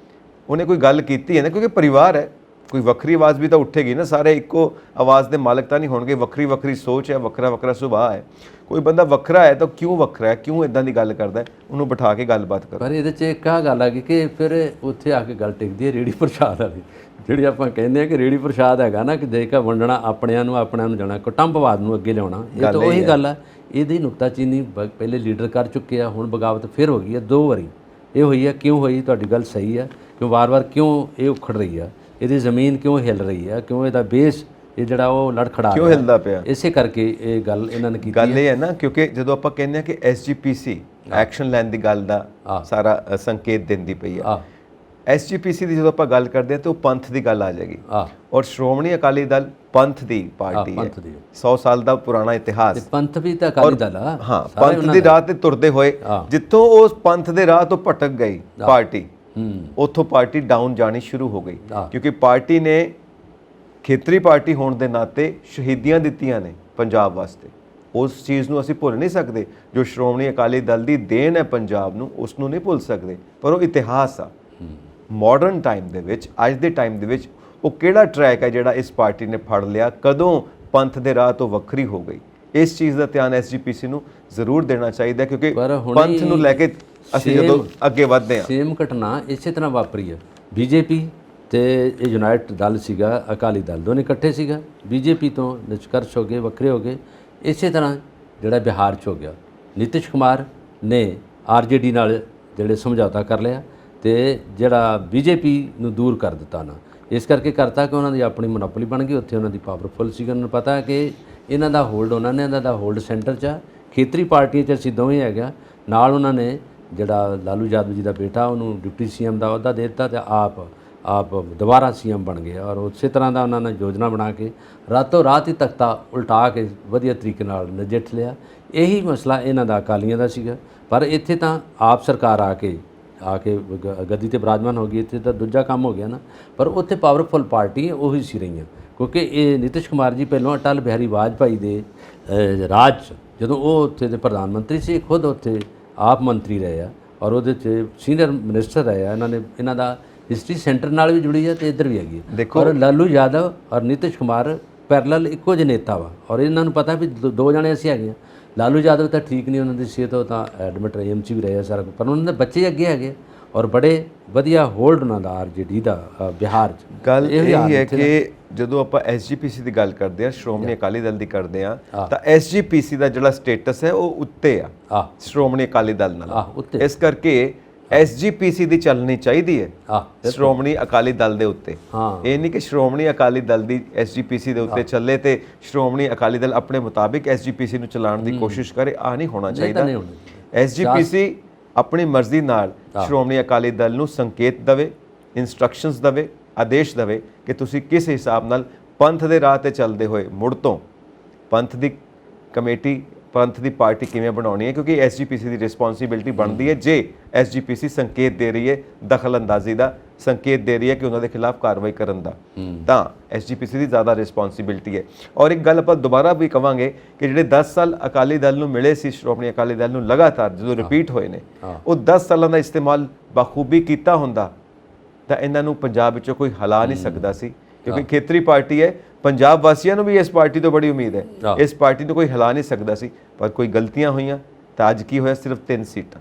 ਉਹਨੇ ਕੋਈ ਗੱਲ ਕੀਤੀ ਹੈ ਨਾ, ਕਿਉਂਕਿ ਪਰਿਵਾਰ ਹੈ, ਕੋਈ ਵੱਖਰੀ ਆਵਾਜ਼ ਵੀ ਤਾਂ ਉੱਠੇਗੀ ਨਾ, ਸਾਰੇ ਇੱਕੋ ਆਵਾਜ਼ ਦੇ ਮਾਲਕ ਤਾਂ ਨਹੀਂ ਹੋਣਗੇ, ਵੱਖਰੀ ਵੱਖਰੀ ਸੋਚ ਹੈ, ਵੱਖਰਾ ਵੱਖਰਾ ਸੁਭਾਅ ਹੈ। ਕੋਈ ਬੰਦਾ ਵੱਖਰਾ ਹੈ ਤਾਂ ਕਿਉਂ ਵੱਖਰਾ ਹੈ, ਕਿਉਂ ਇਦਾਂ ਦੀ ਗੱਲ ਕਰਦਾ ਹੈ, ਉਹਨੂੰ ਬਿਠਾ ਕੇ ਗੱਲਬਾਤ ਕਰੋ। ਪਰ ਇਹਦੇ 'ਚ ਇੱਕ ਗੱਲ ਆ ਗਈ ਕਿ ਫਿਰ ਉੱਥੇ ਆ ਕੇ ਗੱਲ ਟਿਕਦੀ ਹੈ ਰੇੜੀ ਪ੍ਰਸ਼ਾਦ ਵਾਲੀ, ਜਿਹੜੀ ਆਪਾਂ ਕਹਿੰਦੇ ਆ ਕਿ ਰੇੜੀ ਪ੍ਰਸ਼ਾਦ ਹੈਗਾ ਨਾ, ਕਿ ਦੇ ਕੇ ਵੰਡਣਾ, ਆਪਣਿਆਂ ਨੂੰ ਜਾਣਾ, ਕੁਟੰਬਵਾਦ ਨੂੰ ਅੱਗੇ ਲਿਆਉਣਾ, ਇਹ ਤਾਂ ਉਹੀ ਗੱਲ ਆ। ਇਹਦੀ ਨੁਕਤਾਚੀਨੀ ਪਹਿਲੇ ਲੀਡਰ ਕਰ ਚੁੱਕੇ ਆ, ਹੁਣ ਬਗਾਵਤ ਫਿਰ ਹੋ ਗਈ ਹੈ 2 ਵਾਰੀ। ਇਹ ਹੋਈ ਹੈ, ਕਿਉਂ ਹੋਈ? ਤੁਹਾਡੀ ਗੱਲ ਸਹੀ ਹੈ, ਕਿਉਂ ਵਾਰ-ਵਾਰ ਕਿਉਂ ਇਹ ਉਖੜ ਰਹੀ ਆ, ਇਹਦੀ ਜ਼ਮੀਨ ਕਿਉਂ ਹਿੱਲ ਰਹੀ ਹੈ, ਕਿਉਂ ਇਹਦਾ ਬੇਸ ਇਹ ਜਿਹੜਾ ਉਹ ਲੜਖੜਾ ਕਿਉਂ ਹਿਲਦਾ ਪਿਆ, ਇਸੇ ਕਰਕੇ ਇਹ ਗੱਲ ਇਹਨਾਂ ਨੇ ਕੀਤੀ। ਗੱਲ ਇਹ ਹੈ ਨਾ, ਕਿਉਂਕਿ ਜਦੋਂ ਆਪਾਂ ਕਹਿੰਦੇ ਆ ਕਿ ਐਸਜੀਪੀਸੀ ਐਕਸ਼ਨ ਲੈਣ ਦੀ ਗੱਲ ਦਾ ਸਾਰਾ ਸੰਕੇਤ ਦਿੰਦੀ ਪਈ ਆ, ਐਸਜੀਪੀਸੀ ਦੀ ਜਦੋਂ ਆਪਾਂ ਗੱਲ ਕਰਦੇ ਆ ਤਾਂ ਉਹ ਪੰਥ ਦੀ ਗੱਲ ਆ ਜਾਏਗੀ ਔਰ ਸ਼੍ਰੋਮਣੀ ਅਕਾਲੀ ਦਲ ਪੰਥ ਦੀ ਪਾਰਟੀ ਹੈ, 100 ਸਾਲ ਦਾ ਪੁਰਾਣਾ ਇਤਿਹਾਸ। ਪੰਥ ਵੀ ਤਾਂ ਅਕਾਲੀ ਦਲ ਆ, ਹਾਂ, ਪੰਥ ਦੀ ਰਾਹ ਤੇ ਤੁਰਦੇ ਹੋਏ ਜਿੱਥੋਂ ਉਸ ਪੰਥ ਦੇ ਰਾਹ ਤੋਂ ਭਟਕ ਗਈ ਪਾਰਟੀ, ਉੱਥੋਂ ਪਾਰਟੀ ਡਾਊਨ ਜਾਣੀ ਸ਼ੁਰੂ ਹੋ ਗਈ, ਕਿਉਂਕਿ ਪਾਰਟੀ ਨੇ ਖੇਤਰੀ ਪਾਰਟੀ ਹੋਣ ਦੇ ਨਾਤੇ ਸ਼ਹੀਦੀਆਂ ਦਿੱਤੀਆਂ ਨੇ ਪੰਜਾਬ ਵਾਸਤੇ। ਉਸ ਚੀਜ਼ ਨੂੰ ਅਸੀਂ ਭੁੱਲ ਨਹੀਂ ਸਕਦੇ, ਜੋ ਸ਼੍ਰੋਮਣੀ ਅਕਾਲੀ ਦਲ ਦੀ ਦੇਣ ਹੈ ਪੰਜਾਬ ਨੂੰ, ਉਸ ਨੂੰ ਨਹੀਂ ਭੁੱਲ ਸਕਦੇ, ਪਰ ਉਹ ਇਤਿਹਾਸ ਆ। ਮਾਡਰਨ ਟਾਈਮ ਦੇ ਵਿੱਚ, ਅੱਜ ਦੇ ਟਾਈਮ ਦੇ ਵਿੱਚ ਉਹ ਕਿਹੜਾ ਟਰੈਕ ਹੈ ਜਿਹੜਾ ਇਸ ਪਾਰਟੀ ਨੇ ਫੜ ਲਿਆ, ਕਦੋਂ ਪੰਥ ਦੇ ਰਾਹ ਤੋਂ ਵੱਖਰੀ ਹੋ ਗਈ। ਇਸ ਚੀਜ਼ ਦਾ ਧਿਆਨ ਐਸਜੀਪੀਸੀ ਨੂੰ ਜ਼ਰੂਰ ਦੇਣਾ ਚਾਹੀਦਾ, ਕਿਉਂਕਿ ਪੰਥ ਨੂੰ ਲੈ ਕੇ ਅਸੀਂ ਜਦੋਂ ਅੱਗੇ ਵਧਦੇ ਹਾਂ। ਸੇਮ ਘਟਨਾ ਇਸੇ ਤਰ੍ਹਾਂ ਵਾਪਰੀ ਹੈ। ਬੀਜੇਪੀ ਤੇ ਇਹ ਯੂਨਾਈਟਡ ਦਲ ਸੀਗਾ, ਅਕਾਲੀ ਦਲ, ਦੋਨੇ ਇਕੱਠੇ ਸੀਗਾ। ਬੀਜੇਪੀ ਤੋਂ ਨਿਸ਼ਕਰਸ਼ ਹੋ ਗਏ, ਵੱਖਰੇ ਹੋ ਗਏ। ਇਸੇ ਤਰ੍ਹਾਂ ਜਿਹੜਾ ਬਿਹਾਰ 'ਚ ਹੋ ਗਿਆ, ਨਿਤਿਸ਼ ਕੁਮਾਰ ਨੇ ਆਰਜੇਡੀ ਨਾਲ ਜਿਹੜੇ ਸਮਝੌਤਾ ਕਰ ਲਿਆ ਤੇ ਜਿਹੜਾ ਬੀਜੇਪੀ ਨੂੰ ਦੂਰ ਕਰ ਦਿੱਤਾ ਨਾ, ਇਸ ਕਰਕੇ ਕਰਤਾ ਕਿ ਉਹਨਾਂ ਦੀ ਆਪਣੀ ਮੋਨੋਪੋਲੀ ਬਣ ਗਈ। ਉੱਥੇ ਉਹਨਾਂ ਦੀ ਪਾਵਰਫੁਲ ਸੀ, ਉਹਨਾਂ ਨੂੰ ਪਤਾ ਕਿ ਇਹਨਾਂ ਦਾ ਹੋਲਡ, ਉਹਨਾਂ ਨੇ ਇਹਨਾਂ ਦਾ ਹੋਲਡ ਸੈਂਟਰ 'ਚ ਆ। ਖੇਤਰੀ ਪਾਰਟੀਆਂ 'ਚ ਅਸੀਂ ਦੋਵੇਂ ਹੈਗਾ। ਨਾਲ ਉਹਨਾਂ ਨੇ ਜਿਹੜਾ ਲਾਲੂ ਯਾਦਵ ਜੀ ਦਾ ਬੇਟਾ, ਉਹਨੂੰ ਡਿਪਟੀ ਸੀਐਮ ਦਾ ਅਹੁਦਾ ਦੇ ਦਿੱਤਾ ਤੇ ਆਪ ਦੁਬਾਰਾ ਸੀਐਮ ਬਣ ਗਏ। ਔਰ ਉਸੇ ਤਰ੍ਹਾਂ ਦਾ ਉਹਨਾਂ ਨੇ ਯੋਜਨਾ ਬਣਾ ਕੇ ਰਾਤੋਂ ਰਾਤ ਹੀ ਤਖਤਾ ਉਲਟਾ ਕੇ ਵਧੀਆ ਤਰੀਕੇ ਨਾਲ ਨਜਿੱਠ ਲਿਆ। ਇਹੀ ਮਸਲਾ ਇਹਨਾਂ ਦਾ ਅਕਾਲੀਆਂ ਦਾ ਸੀਗਾ। ਪਰ ਇੱਥੇ ਤਾਂ ਆਪ ਸਰਕਾਰ ਆ ਕੇ ਗੱਦੀ ਤੇ ਬਿਰਾਜਮਾਨ ਹੋ ਗਈ, ਇੱਥੇ ਤਾਂ ਦੂਜਾ ਕੰਮ ਹੋ ਗਿਆ ਨਾ। ਪਰ ਉੱਥੇ ਪਾਵਰਫੁਲ ਪਾਰਟੀ ਉਹੀ ਸੀ ਰਹੀਆਂ, ਕਿਉਂਕਿ ਇਹ ਨਿਤਿਸ਼ ਕੁਮਾਰ ਜੀ ਪਹਿਲਾਂ ਅਟਲ ਬਿਹਾਰੀ ਵਾਜਪਾਈ ਦੇ ਰਾਜ 'ਚ ਜਦੋਂ ਉਹ ਉੱਥੇ ਦੇ ਪ੍ਰਧਾਨ ਮੰਤਰੀ ਸੀ, ਖੁਦ ਉੱਥੇ ਆਪ ਮੰਤਰੀ ਰਹੇ ਆ ਔਰ ਉਹਦੇ 'ਚ ਸੀਨੀਅਰ ਮਿਨਿਸਟਰ ਰਹੇ ਆ। ਇਹਨਾਂ ਦਾ ਹਿਸਟਰੀ ਸੈਂਟਰ ਨਾਲ ਵੀ ਜੁੜੀ ਹੈ ਤੇ ਇੱਧਰ ਵੀ ਹੈਗੀ ਹੈ। ਔਰ ਲਾਲੂ ਯਾਦਵ ਔਰ ਨਿਤਿਸ਼ ਕੁਮਾਰ ਪੈਰਲਲ ਇੱਕੋ ਜਿਹੇ ਨੇਤਾ ਵਾ, ਔਰ ਇਹਨਾਂ ਨੂੰ ਪਤਾ ਵੀ ਦੋ ਜਣੇ ਅਸੀਂ ਹੈਗੇ ਹਾਂ। ਲਾਲੂ ਯਾਦਵ ਤਾਂ ਠੀਕ ਨਹੀਂ, ਉਹਨਾਂ ਦੀ ਸਿਹਤ, ਉਹ ਤਾਂ ਐਡਮਿਟ AMC ਵੀ ਰਹੇ ਆ ਸਾਰਾ ਕੁਝ, ਪਰ ਉਹਨਾਂ ਦੇ ਬੱਚੇ ਅੱਗੇ ਹੈਗੇ ਔਰ ਬੜੇ ਵਧੀਆ ਹੋਲਡ ਉਹਨਾਂ ਦਾ ਆਰਜੇਡੀ ਦਾ ਬਿਹਾਰ 'ਚ। ਗੱਲ ਇਹ ਹੈ ਕਿ ਜਦੋਂ ਆਪਾਂ ਐਸਜੀਪੀਸੀ ਦੀ ਗੱਲ ਕਰਦੇ ਹਾਂ, ਸ਼੍ਰੋਮਣੀ ਅਕਾਲੀ ਦਲ ਦੀ ਕਰਦੇ ਹਾਂ, ਤਾਂ ਐਸਜੀਪੀਸੀ ਦਾ ਜਿਹੜਾ ਸਟੇਟਸ ਹੈ ਉਹ ਉੱਤੇ ਆ ਸ਼੍ਰੋਮਣੀ ਅਕਾਲੀ ਦਲ ਨਾਲ। ਇਸ ਕਰਕੇ ਐਸਜੀਪੀਸੀ ਦੀ ਚੱਲਣੀ ਚਾਹੀਦੀ ਹੈ ਸ਼੍ਰੋਮਣੀ ਅਕਾਲੀ ਦਲ ਦੇ ਉੱਤੇ। ਇਹ ਨਹੀਂ ਕਿ ਸ਼੍ਰੋਮਣੀ ਅਕਾਲੀ ਦਲ ਦੀ ਐਸਜੀਪੀਸੀ ਦੇ ਉੱਤੇ ਚੱਲੇ ਤੇ ਸ਼੍ਰੋਮਣੀ ਅਕਾਲੀ ਦਲ ਆਪਣੇ ਮੁਤਾਬਿਕ ਐਸਜੀਪੀਸੀ ਨੂੰ ਚਲਾਉਣ ਦੀ ਕੋਸ਼ਿਸ਼ ਕਰੇ। ਆ ਨਹੀਂ ਹੋਣਾ ਚਾਹੀਦਾ। ਐਸਜੀਪੀਸੀ ਆਪਣੀ ਮਰਜ਼ੀ ਨਾਲ ਸ਼੍ਰੋਮਣੀ ਅਕਾਲੀ ਦਲ ਨੂੰ ਸੰਕੇਤ ਦੇਵੇ, ਇਨਸਟਰਕਸ਼ਨਸ ਦੇਵੇ, ਆਦੇਸ਼ ਦੇਵੇ ਕਿ ਤੁਸੀਂ ਕਿਸ ਹਿਸਾਬ ਨਾਲ ਪੰਥ ਦੇ ਰਾਹ ਤੇ ਚੱਲਦੇ ਹੋਏ ਮੁੜ ਤੋਂ ਪੰਥ ਦੀ ਕਮੇਟੀ, ਪੰਥ ਦੀ ਪਾਰਟੀ ਕਿਵੇਂ ਬਣਾਉਣੀ ਹੈ। ਕਿਉਂਕਿ ਐਸਜੀਪੀਸੀ ਦੀ ਰਿਸਪੌਂਸਿਬਿਲਿਟੀ ਬਣਦੀ ਹੈ, ਜੇ ਐਸਜੀਪੀਸੀ ਸੰਕੇਤ ਦੇ ਰਹੀ ਹੈ, ਦਖਲ ਅੰਦਾਜ਼ੀ ਦਾ ਸੰਕੇਤ ਦੇ ਰਹੀ ਹੈ ਕਿ ਉਹਨਾਂ ਦੇ ਖਿਲਾਫ ਕਾਰਵਾਈ ਕਰਨ ਦਾ, ਤਾਂ ਐਸਜੀਪੀਸੀ ਦੀ ਜ਼ਿਆਦਾ ਰਿਸਪੌਂਸਿਬਿਲਿਟੀ ਹੈ। ਔਰ ਇੱਕ ਗੱਲ ਆਪਾਂ ਦੁਬਾਰਾ ਵੀ ਕਵਾਂਗੇ ਕਿ ਜਿਹੜੇ 10 ਸਾਲ ਅਕਾਲੀ ਦਲ ਨੂੰ ਮਿਲੇ ਸੀ, ਸ਼੍ਰੋਮਣੀ ਅਕਾਲੀ ਦਲ ਨੂੰ ਲਗਾਤਾਰ ਜਦੋਂ ਰਿਪੀਟ ਹੋਏ ਨੇ, ਉਹ 10 ਸਾਲਾਂ ਦਾ ਇਸਤੇਮਾਲ ਬਾਖੂਬੀ ਕੀਤਾ ਹੁੰਦਾ ਤਾਂ ਇਹਨਾਂ ਨੂੰ ਪੰਜਾਬ ਵਿੱਚੋਂ ਕੋਈ ਹਿਲਾ ਨਹੀਂ ਸਕਦਾ ਸੀ। ਕਿਉਂਕਿ ਖੇਤਰੀ ਪਾਰਟੀ ਹੈ, ਪੰਜਾਬ ਵਾਸੀਆਂ ਨੂੰ ਵੀ ਇਸ ਪਾਰਟੀ ਤੋਂ ਬੜੀ ਉਮੀਦ ਹੈ, ਇਸ ਪਾਰਟੀ ਨੂੰ ਕੋਈ ਹਿਲਾ ਨਹੀਂ ਸਕਦਾ ਸੀ। ਪਰ ਕੋਈ ਗਲਤੀਆਂ ਹੋਈਆਂ ਤਾਂ ਅੱਜ ਕੀ ਹੋਇਆ, ਸਿਰਫ 3 ਸੀਟਾਂ।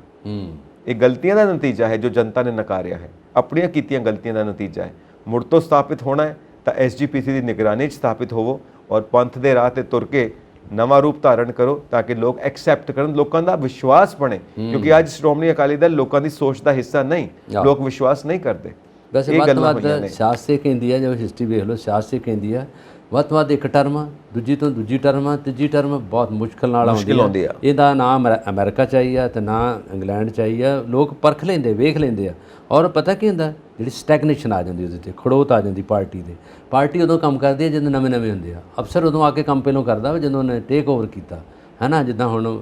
ਇਹ ਗਲਤੀਆਂ ਦਾ ਨਤੀਜਾ ਹੈ ਜੋ ਜਨਤਾ ਨੇ ਨਕਾਰਿਆ ਹੈ, ਆਪਣੀਆਂ ਕੀਤੀਆਂ ਗਲਤੀਆਂ ਦਾ ਨਤੀਜਾ ਹੈ। ਮੁੜ ਤੋਂ ਸਥਾਪਿਤ ਹੋਣਾ ਹੈ ਤਾਂ ਐਸਜੀਪੀਸੀ ਦੀ ਨਿਗਰਾਨੀ 'ਚ ਸਥਾਪਿਤ ਹੋਵੋ ਔਰ ਪੰਥ ਦੇ ਰਾਹ ਤੇ ਤੁਰ ਕੇ ਨਵਾਂ ਰੂਪ ਧਾਰਨ ਕਰੋ ਤਾਂ ਕਿ ਲੋਕ ਐਕਸੈਪਟ ਕਰਨ, ਲੋਕਾਂ ਦਾ ਵਿਸ਼ਵਾਸ ਬਣੇ। ਕਿਉਂਕਿ ਅੱਜ ਸ਼੍ਰੋਮਣੀ ਅਕਾਲੀ ਦਲ ਲੋਕਾਂ ਦੀ ਸੋਚ ਦਾ ਹਿੱਸਾ ਨਹੀਂ, ਲੋਕ ਵਿਸ਼ਵਾਸ ਨਹੀਂ ਕਰਦੇ। ਵੈਸੇ ਵੱਧ ਤੋਂ ਵੱਧ ਸਿਆਸਤ ਕਹਿੰਦੀ ਹੈ, ਜਿਵੇਂ ਹਿਸਟਰੀ ਵੇਖ ਲਓ, ਸਿਆਸਤ ਕਹਿੰਦੀ ਹੈ ਵੱਧ ਤੋਂ ਵੱਧ ਇੱਕ ਟਰਮ, ਦੂਜੀ ਤੋਂ ਦੂਜੀ ਟਰਮ, ਤੀਜੀ ਟਰਮ ਬਹੁਤ ਮੁਸ਼ਕਿਲ ਨਾਲ ਆਉਂਦੀ ਹੈ। ਇਹਦਾ ਨਾ ਅਮਰੀਕਾ 'ਚ ਆਈ ਆ ਤੇ ਨਾ ਇੰਗਲੈਂਡ 'ਚ ਆਈ ਆ। ਲੋਕ ਪਰਖ ਲੈਂਦੇ, ਵੇਖ ਲੈਂਦੇ ਆ। ਔਰ ਪਤਾ ਕੀ ਹੁੰਦਾ, ਜਿਹੜੀ ਸਟੈਗਨੇਸ਼ਨ ਆ ਜਾਂਦੀ ਉਹਦੇ 'ਤੇ, ਖੜੋਤ ਆ ਜਾਂਦੀ ਪਾਰਟੀ ਦੇ। ਪਾਰਟੀ ਉਦੋਂ ਕੰਮ ਕਰਦੀ ਹੈ ਜਦੋਂ ਨਵੇਂ ਹੁੰਦੇ ਆ। ਅਫਸਰ ਉਦੋਂ ਆ ਕੇ ਕੰਮ ਪਹਿਲੋਂ ਕਰਦਾ ਵਾ ਜਦੋਂ ਉਹਨੇ ਟੇਕ ਓਵਰ ਕੀਤਾ, ਹੈ ਨਾ। ਜਿੱਦਾਂ ਹੁਣ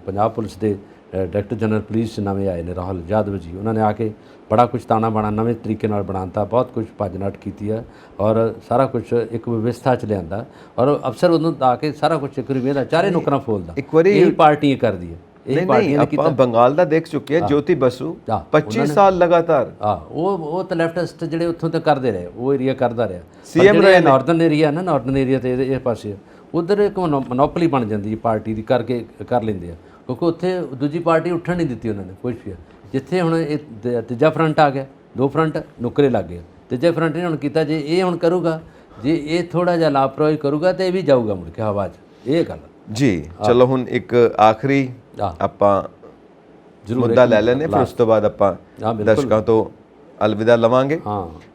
ਪੰਜਾਬ ਪੁਲਿਸ ਦੇ ਡਾਇਰੈਕਟਰ ਜਨਰਲ ਪੁਲਿਸ ਨਵੇਂ ਆਏ ਨੇ, ਰਾਹੁਲ ਯਾਦਵ ਜੀ, ਉਹਨਾਂ ਨੇ ਆ ਕੇ ਬੜਾ ਕੁਛ ਤਾਣਾ ਬਾਣਾ ਨਵੇਂ ਤਰੀਕੇ ਨਾਲ ਬਣਾਤਾ, ਬਹੁਤ ਕੁਛ ਭੱਜ ਨੱਠ ਕੀਤੀ ਆ ਔਰ ਸਾਰਾ ਕੁਛ ਇੱਕ ਵਿਵਸਥਾ 'ਚ ਲਿਆਂਦਾ। ਔਰ ਅਫਸਰ ਉਦੋਂ ਆ ਕੇ ਸਾਰਾ ਕੁਛ ਇੱਕ ਵਾਰੀ ਵੇਖਦਾ, ਚਾਰੇ ਨੁਕਰਾਂ ਫੋਲਦਾ। ਇੱਕ ਵਾਰੀ ਇਹ ਪਾਰਟੀ ਕਰਦੀ ਹੈ। ਇਹ ਪਾਰਟੀ ਨੇ ਕੀਤਾ। ਬੰਗਾਲ ਦਾ ਦੇਖ ਚੁੱਕੇ ਆ, ਜੋਤੀ ਬਸੂ 25 ਸਾਲ ਲਗਾਤਾਰ ਉਹ ਤਾਂ ਲੈਫਟਿਸਟ ਜਿਹੜੇ ਉੱਥੋਂ ਤੱਕ ਕਰਦੇ ਰਹੇ, ਉਹ ਏਰੀਆ ਕਰਦਾ ਰਿਹਾ। ਸੀਐਮ ਰਹੇ ਨਾਰਥਰਨ ਏਰੀਆ ਨਾ, ਨਾਰਥਰਨ ਏਰੀਆ ਤੇ ਇਹ ਪਾਸੇ ਉਧਰ ਇੱਕ ਮੋਨੋਪੋਲੀ ਬਣ ਜਾਂਦੀ ਹੈ ਪਾਰਟੀ ਦੀ, ਕਰ ਲੈਂਦੇ ਆ। ਕਿਉਂਕਿ ਉੱਥੇ ਦੂਜੀ ਪਾਰਟੀ ਉੱਠਣ ਨਹੀਂ ਦਿੱਤੀ ਉਹਨਾਂ ਨੇ ਕੁਛ ਵੀ। ਜਿੱਥੇ ਹੁਣ ਇਹ ਤੀਜਾ ਫਰੰਟ ਆ ਗਿਆ, 2 ਫਰੰਟ ਨੁਕਰੇ ਲੱਗ ਗਏ। ਤੀਜੇ ਫਰੰਟ ਨੇ ਹੁਣ ਕੀਤਾ, ਜੇ ਇਹ ਹੁਣ ਕਰੂਗਾ, ਜੇ ਇਹ ਥੋੜਾ ਜਿਹਾ ਲਾਪਰਵਾਹੀ ਕਰੂਗਾ ਤਾਂ ਇਹ ਵੀ ਜਾਊਗਾ ਮੁੜ ਕੇ ਹਵਾ 'ਚ। ਇਹ ਗੱਲ ਜੀ। ਚਲੋ ਹੁਣ ਇੱਕ ਆਖਰੀ ਆਪਾਂ ਮੁੱਦਾ ਲੈ ਲੈਂਦੇ, ਫਿਰ ਉਸ ਤੋਂ ਬਾਅਦ ਆਪਾਂ ਦਰਸ਼ਕਾਂ ਤੋਂ ਅਲਵਿਦਾ ਲਵਾਂਗੇ।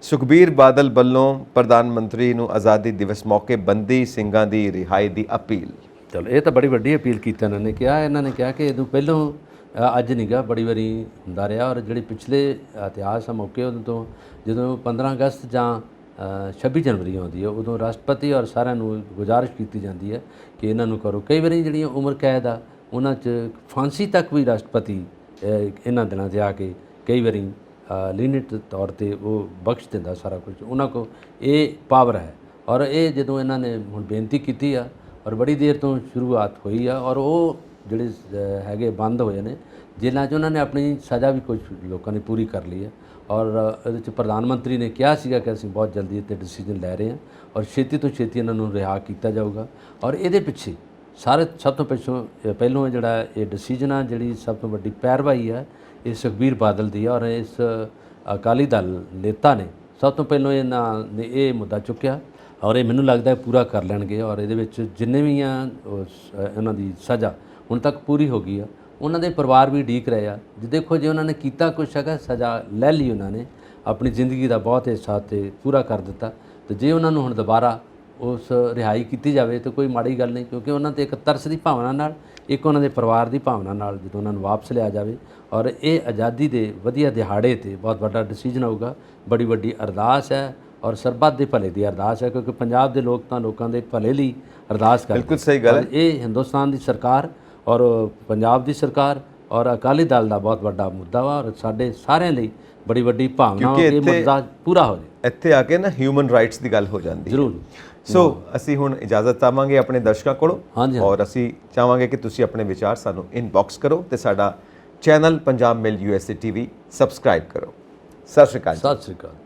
ਸੁਖਬੀਰ ਬਾਦਲ ਵੱਲੋਂ ਪ੍ਰਧਾਨ ਮੰਤਰੀ ਨੂੰ ਆਜ਼ਾਦੀ ਦਿਵਸ ਮੌਕੇ ਬੰਦੀ ਸਿੰਘਾਂ ਦੀ ਰਿਹਾਈ ਦੀ ਅਪੀਲ। ਚਲੋ ਇਹ ਤਾਂ ਬੜੀ ਵੱਡੀ ਅਪੀਲ ਕੀਤੀ ਇਹਨਾਂ ਨੇ ਕਿਹਾ ਕਿ ਇਹਨੂੰ ਪਹਿਲੋਂ ਅੱਜ ਨਹੀਂ ਗਾ, ਬੜੀ ਵਾਰੀ ਹੁੰਦਾ ਰਿਹਾ। ਔਰ ਜਿਹੜੇ ਪਿਛਲੇ ਇਤਿਹਾਸ ਆ ਮੌਕੇ ਉਦੋਂ ਤੋਂ, ਜਦੋਂ 15 ਅਗਸਤ ਜਾਂ 26 ਜਨਵਰੀ ਆਉਂਦੀ ਹੈ, ਉਦੋਂ ਰਾਸ਼ਟਰਪਤੀ ਔਰ ਸਾਰਿਆਂ ਨੂੰ ਗੁਜ਼ਾਰਿਸ਼ ਕੀਤੀ ਜਾਂਦੀ ਹੈ ਕਿ ਇਹਨਾਂ ਨੂੰ ਕਰੋ। ਕਈ ਵਾਰੀ ਜਿਹੜੀਆਂ ਉਮਰ ਕੈਦ ਆ ਉਹਨਾਂ 'ਚ ਫਾਂਸੀ ਤੱਕ ਵੀ ਰਾਸ਼ਟਰਪਤੀ ਇਹਨਾਂ ਦਿਨਾਂ 'ਤੇ ਆ ਕੇ ਕਈ ਵਾਰੀ ਲੀਨੀਅੰਟ ਤੌਰ 'ਤੇ ਉਹ ਬਖਸ਼ ਦਿੰਦਾ ਸਾਰਾ ਕੁਝ। ਉਹਨਾਂ ਕੋਲ ਇਹ ਪਾਵਰ ਹੈ। ਔਰ ਇਹ ਜਦੋਂ ਇਹਨਾਂ ਨੇ ਹੁਣ ਬੇਨਤੀ ਕੀਤੀ ਆ ਔਰ ਬੜੀ ਦੇਰ ਤੋਂ ਸ਼ੁਰੂਆਤ ਹੋਈ ਆ, ਔਰ ਉਹ ਜਿਹੜੇ ਹੈਗੇ ਬੰਦ ਹੋਏ ਨੇ ਜੇਲ੍ਹਾਂ 'ਚ ਉਹਨਾਂ ਨੇ ਆਪਣੀ ਸਜ਼ਾ ਵੀ ਕੁਝ ਲੋਕਾਂ ਨੇ ਪੂਰੀ ਕਰ ਲਈ ਹੈ। ਔਰ ਇਹਦੇ 'ਚ ਪ੍ਰਧਾਨ ਮੰਤਰੀ ਨੇ ਕਿਹਾ ਸੀਗਾ ਕਿ ਅਸੀਂ ਬਹੁਤ ਜਲਦੀ ਇੱਥੇ ਡਿਸੀਜਨ ਲੈ ਰਹੇ ਹਾਂ ਔਰ ਛੇਤੀ ਤੋਂ ਛੇਤੀ ਇਹਨਾਂ ਨੂੰ ਰਿਹਾ ਕੀਤਾ ਜਾਊਗਾ। ਔਰ ਇਹਦੇ ਪਿੱਛੇ ਸਭ ਤੋਂ ਪਹਿਲੋਂ ਜਿਹੜਾ ਇਹ ਡਿਸੀਜਨ ਆ, ਜਿਹੜੀ ਸਭ ਤੋਂ ਵੱਡੀ ਪੈਰਵਾਈ ਹੈ ਇਹ ਸੁਖਬੀਰ ਬਾਦਲ ਦੀ ਆ। ਔਰ ਇਸ ਅਕਾਲੀ ਦਲ ਨੇਤਾ ਨੇ ਸਭ ਤੋਂ ਪਹਿਲਾਂ ਇਹਨਾਂ ਨੇ ਇਹ ਮੁੱਦਾ ਚੁੱਕਿਆ ਔਰ ਇਹ ਮੈਨੂੰ ਲੱਗਦਾ ਪੂਰਾ ਕਰ ਲੈਣਗੇ। ਔਰ ਇਹਦੇ ਵਿੱਚ ਜਿੰਨੇ ਵੀ ਆ ਇਹਨਾਂ ਦੀ ਸਜ਼ਾ ਹੁਣ ਤੱਕ ਪੂਰੀ ਹੋ ਗਈ ਆ, ਉਹਨਾਂ ਦੇ ਪਰਿਵਾਰ ਵੀ ਉਡੀਕ ਰਹੇ ਆ। ਜੇ ਦੇਖੋ ਜੇ ਉਹਨਾਂ ਨੇ ਕੀਤਾ ਕੁਛ ਹੈਗਾ, ਸਜ਼ਾ ਲੈ ਲਈ, ਉਹਨਾਂ ਨੇ ਆਪਣੀ ਜ਼ਿੰਦਗੀ ਦਾ ਬਹੁਤ ਹਿੱਸਾ ਤੇ ਪੂਰਾ ਕਰ ਦਿੱਤਾ, ਤੇ ਜੇ ਉਹਨਾਂ ਨੂੰ ਹੁਣ ਦੁਬਾਰਾ ਉਸ ਰਿਹਾਈ ਕੀਤੀ ਜਾਵੇ ਤਾਂ ਕੋਈ ਮਾੜੀ ਗੱਲ ਨਹੀਂ, ਕਿਉਂਕਿ ਉਹਨਾਂ 'ਤੇ ਇੱਕ ਤਰਸ ਦੀ ਭਾਵਨਾ ਨਾਲ, ਇੱਕ ਉਹਨਾਂ ਦੇ ਪਰਿਵਾਰ ਦੀ ਭਾਵਨਾ ਨਾਲ ਜਦੋਂ ਉਹਨਾਂ ਨੂੰ ਵਾਪਸ ਲਿਆ ਜਾਵੇ। ਔਰ ਇਹ ਆਜ਼ਾਦੀ ਦੇ ਵਧੀਆ ਦਿਹਾੜੇ 'ਤੇ ਬਹੁਤ ਵੱਡਾ ਡਿਸੀਜਨ ਹੋਊਗਾ। ਬੜੀ ਵੱਡੀ ਅਰਦਾਸ ਹੈ ਔਰ ਸਰਬੱਤ ਦੇ ਭਲੇ ਦੀ ਅਰਦਾਸ ਹੈ, ਕਿਉਂਕਿ ਪੰਜਾਬ ਦੇ ਲੋਕ ਤਾਂ ਲੋਕਾਂ ਦੇ ਭਲੇ ਲਈ ਅਰਦਾਸ ਕਰਦੇ। ਬਿਲਕੁਲ ਸਹੀ ਗੱਲ ਹੈ। ਇਹ ਹਿੰਦੁਸਤਾਨ ਦੀ ਸਰਕਾਰ ਔਰ ਪੰਜਾਬ ਦੀ ਸਰਕਾਰ ਔਰ ਅਕਾਲੀ ਦਲ ਦਾ ਬਹੁਤ ਵੱਡਾ ਮੁੱਦਾ ਵਾ ਔਰ ਸਾਡੇ ਸਾਰਿਆਂ ਲਈ ਬੜੀ ਵੱਡੀ ਭਾਵਨਾ ਹੋ ਕਿ ਇਹ ਮੁੱਦਾ ਪੂਰਾ ਹੋ ਜਾਏ। ਇੱਥੇ ਆ ਕੇ ਨਾ ਹਿਊਮਨ ਰਾਈਟਸ ਦੀ ਗੱਲ ਹੋ ਜਾਂਦੀ ਹੈ। ਜ਼ਰੂਰ। ਸੋ ਅਸੀਂ ਹੁਣ ਇਜਾਜ਼ਤ ਚਾਹਾਂਗੇ ਆਪਣੇ ਦਰਸ਼ਕਾਂ ਕੋਲੋਂ, ਹਾਂਜੀ, ਔਰ ਅਸੀਂ ਚਾਹਾਂਗੇ ਕਿ ਤੁਸੀਂ ਆਪਣੇ ਵਿਚਾਰ ਸਾਨੂੰ ਇਨਬਾਕਸ ਕਰੋ ਤੇ ਸਾਡਾ ਚੈਨਲ ਪੰਜਾਬ ਮਿਲ USA TV ਸਬਸਕ੍ਰਾਈਬ ਕਰੋ। ਸਤਿ ਸ਼੍ਰੀ ਅਕਾਲ। ਸਤਿ ਸ਼੍ਰੀ ਅਕਾਲ।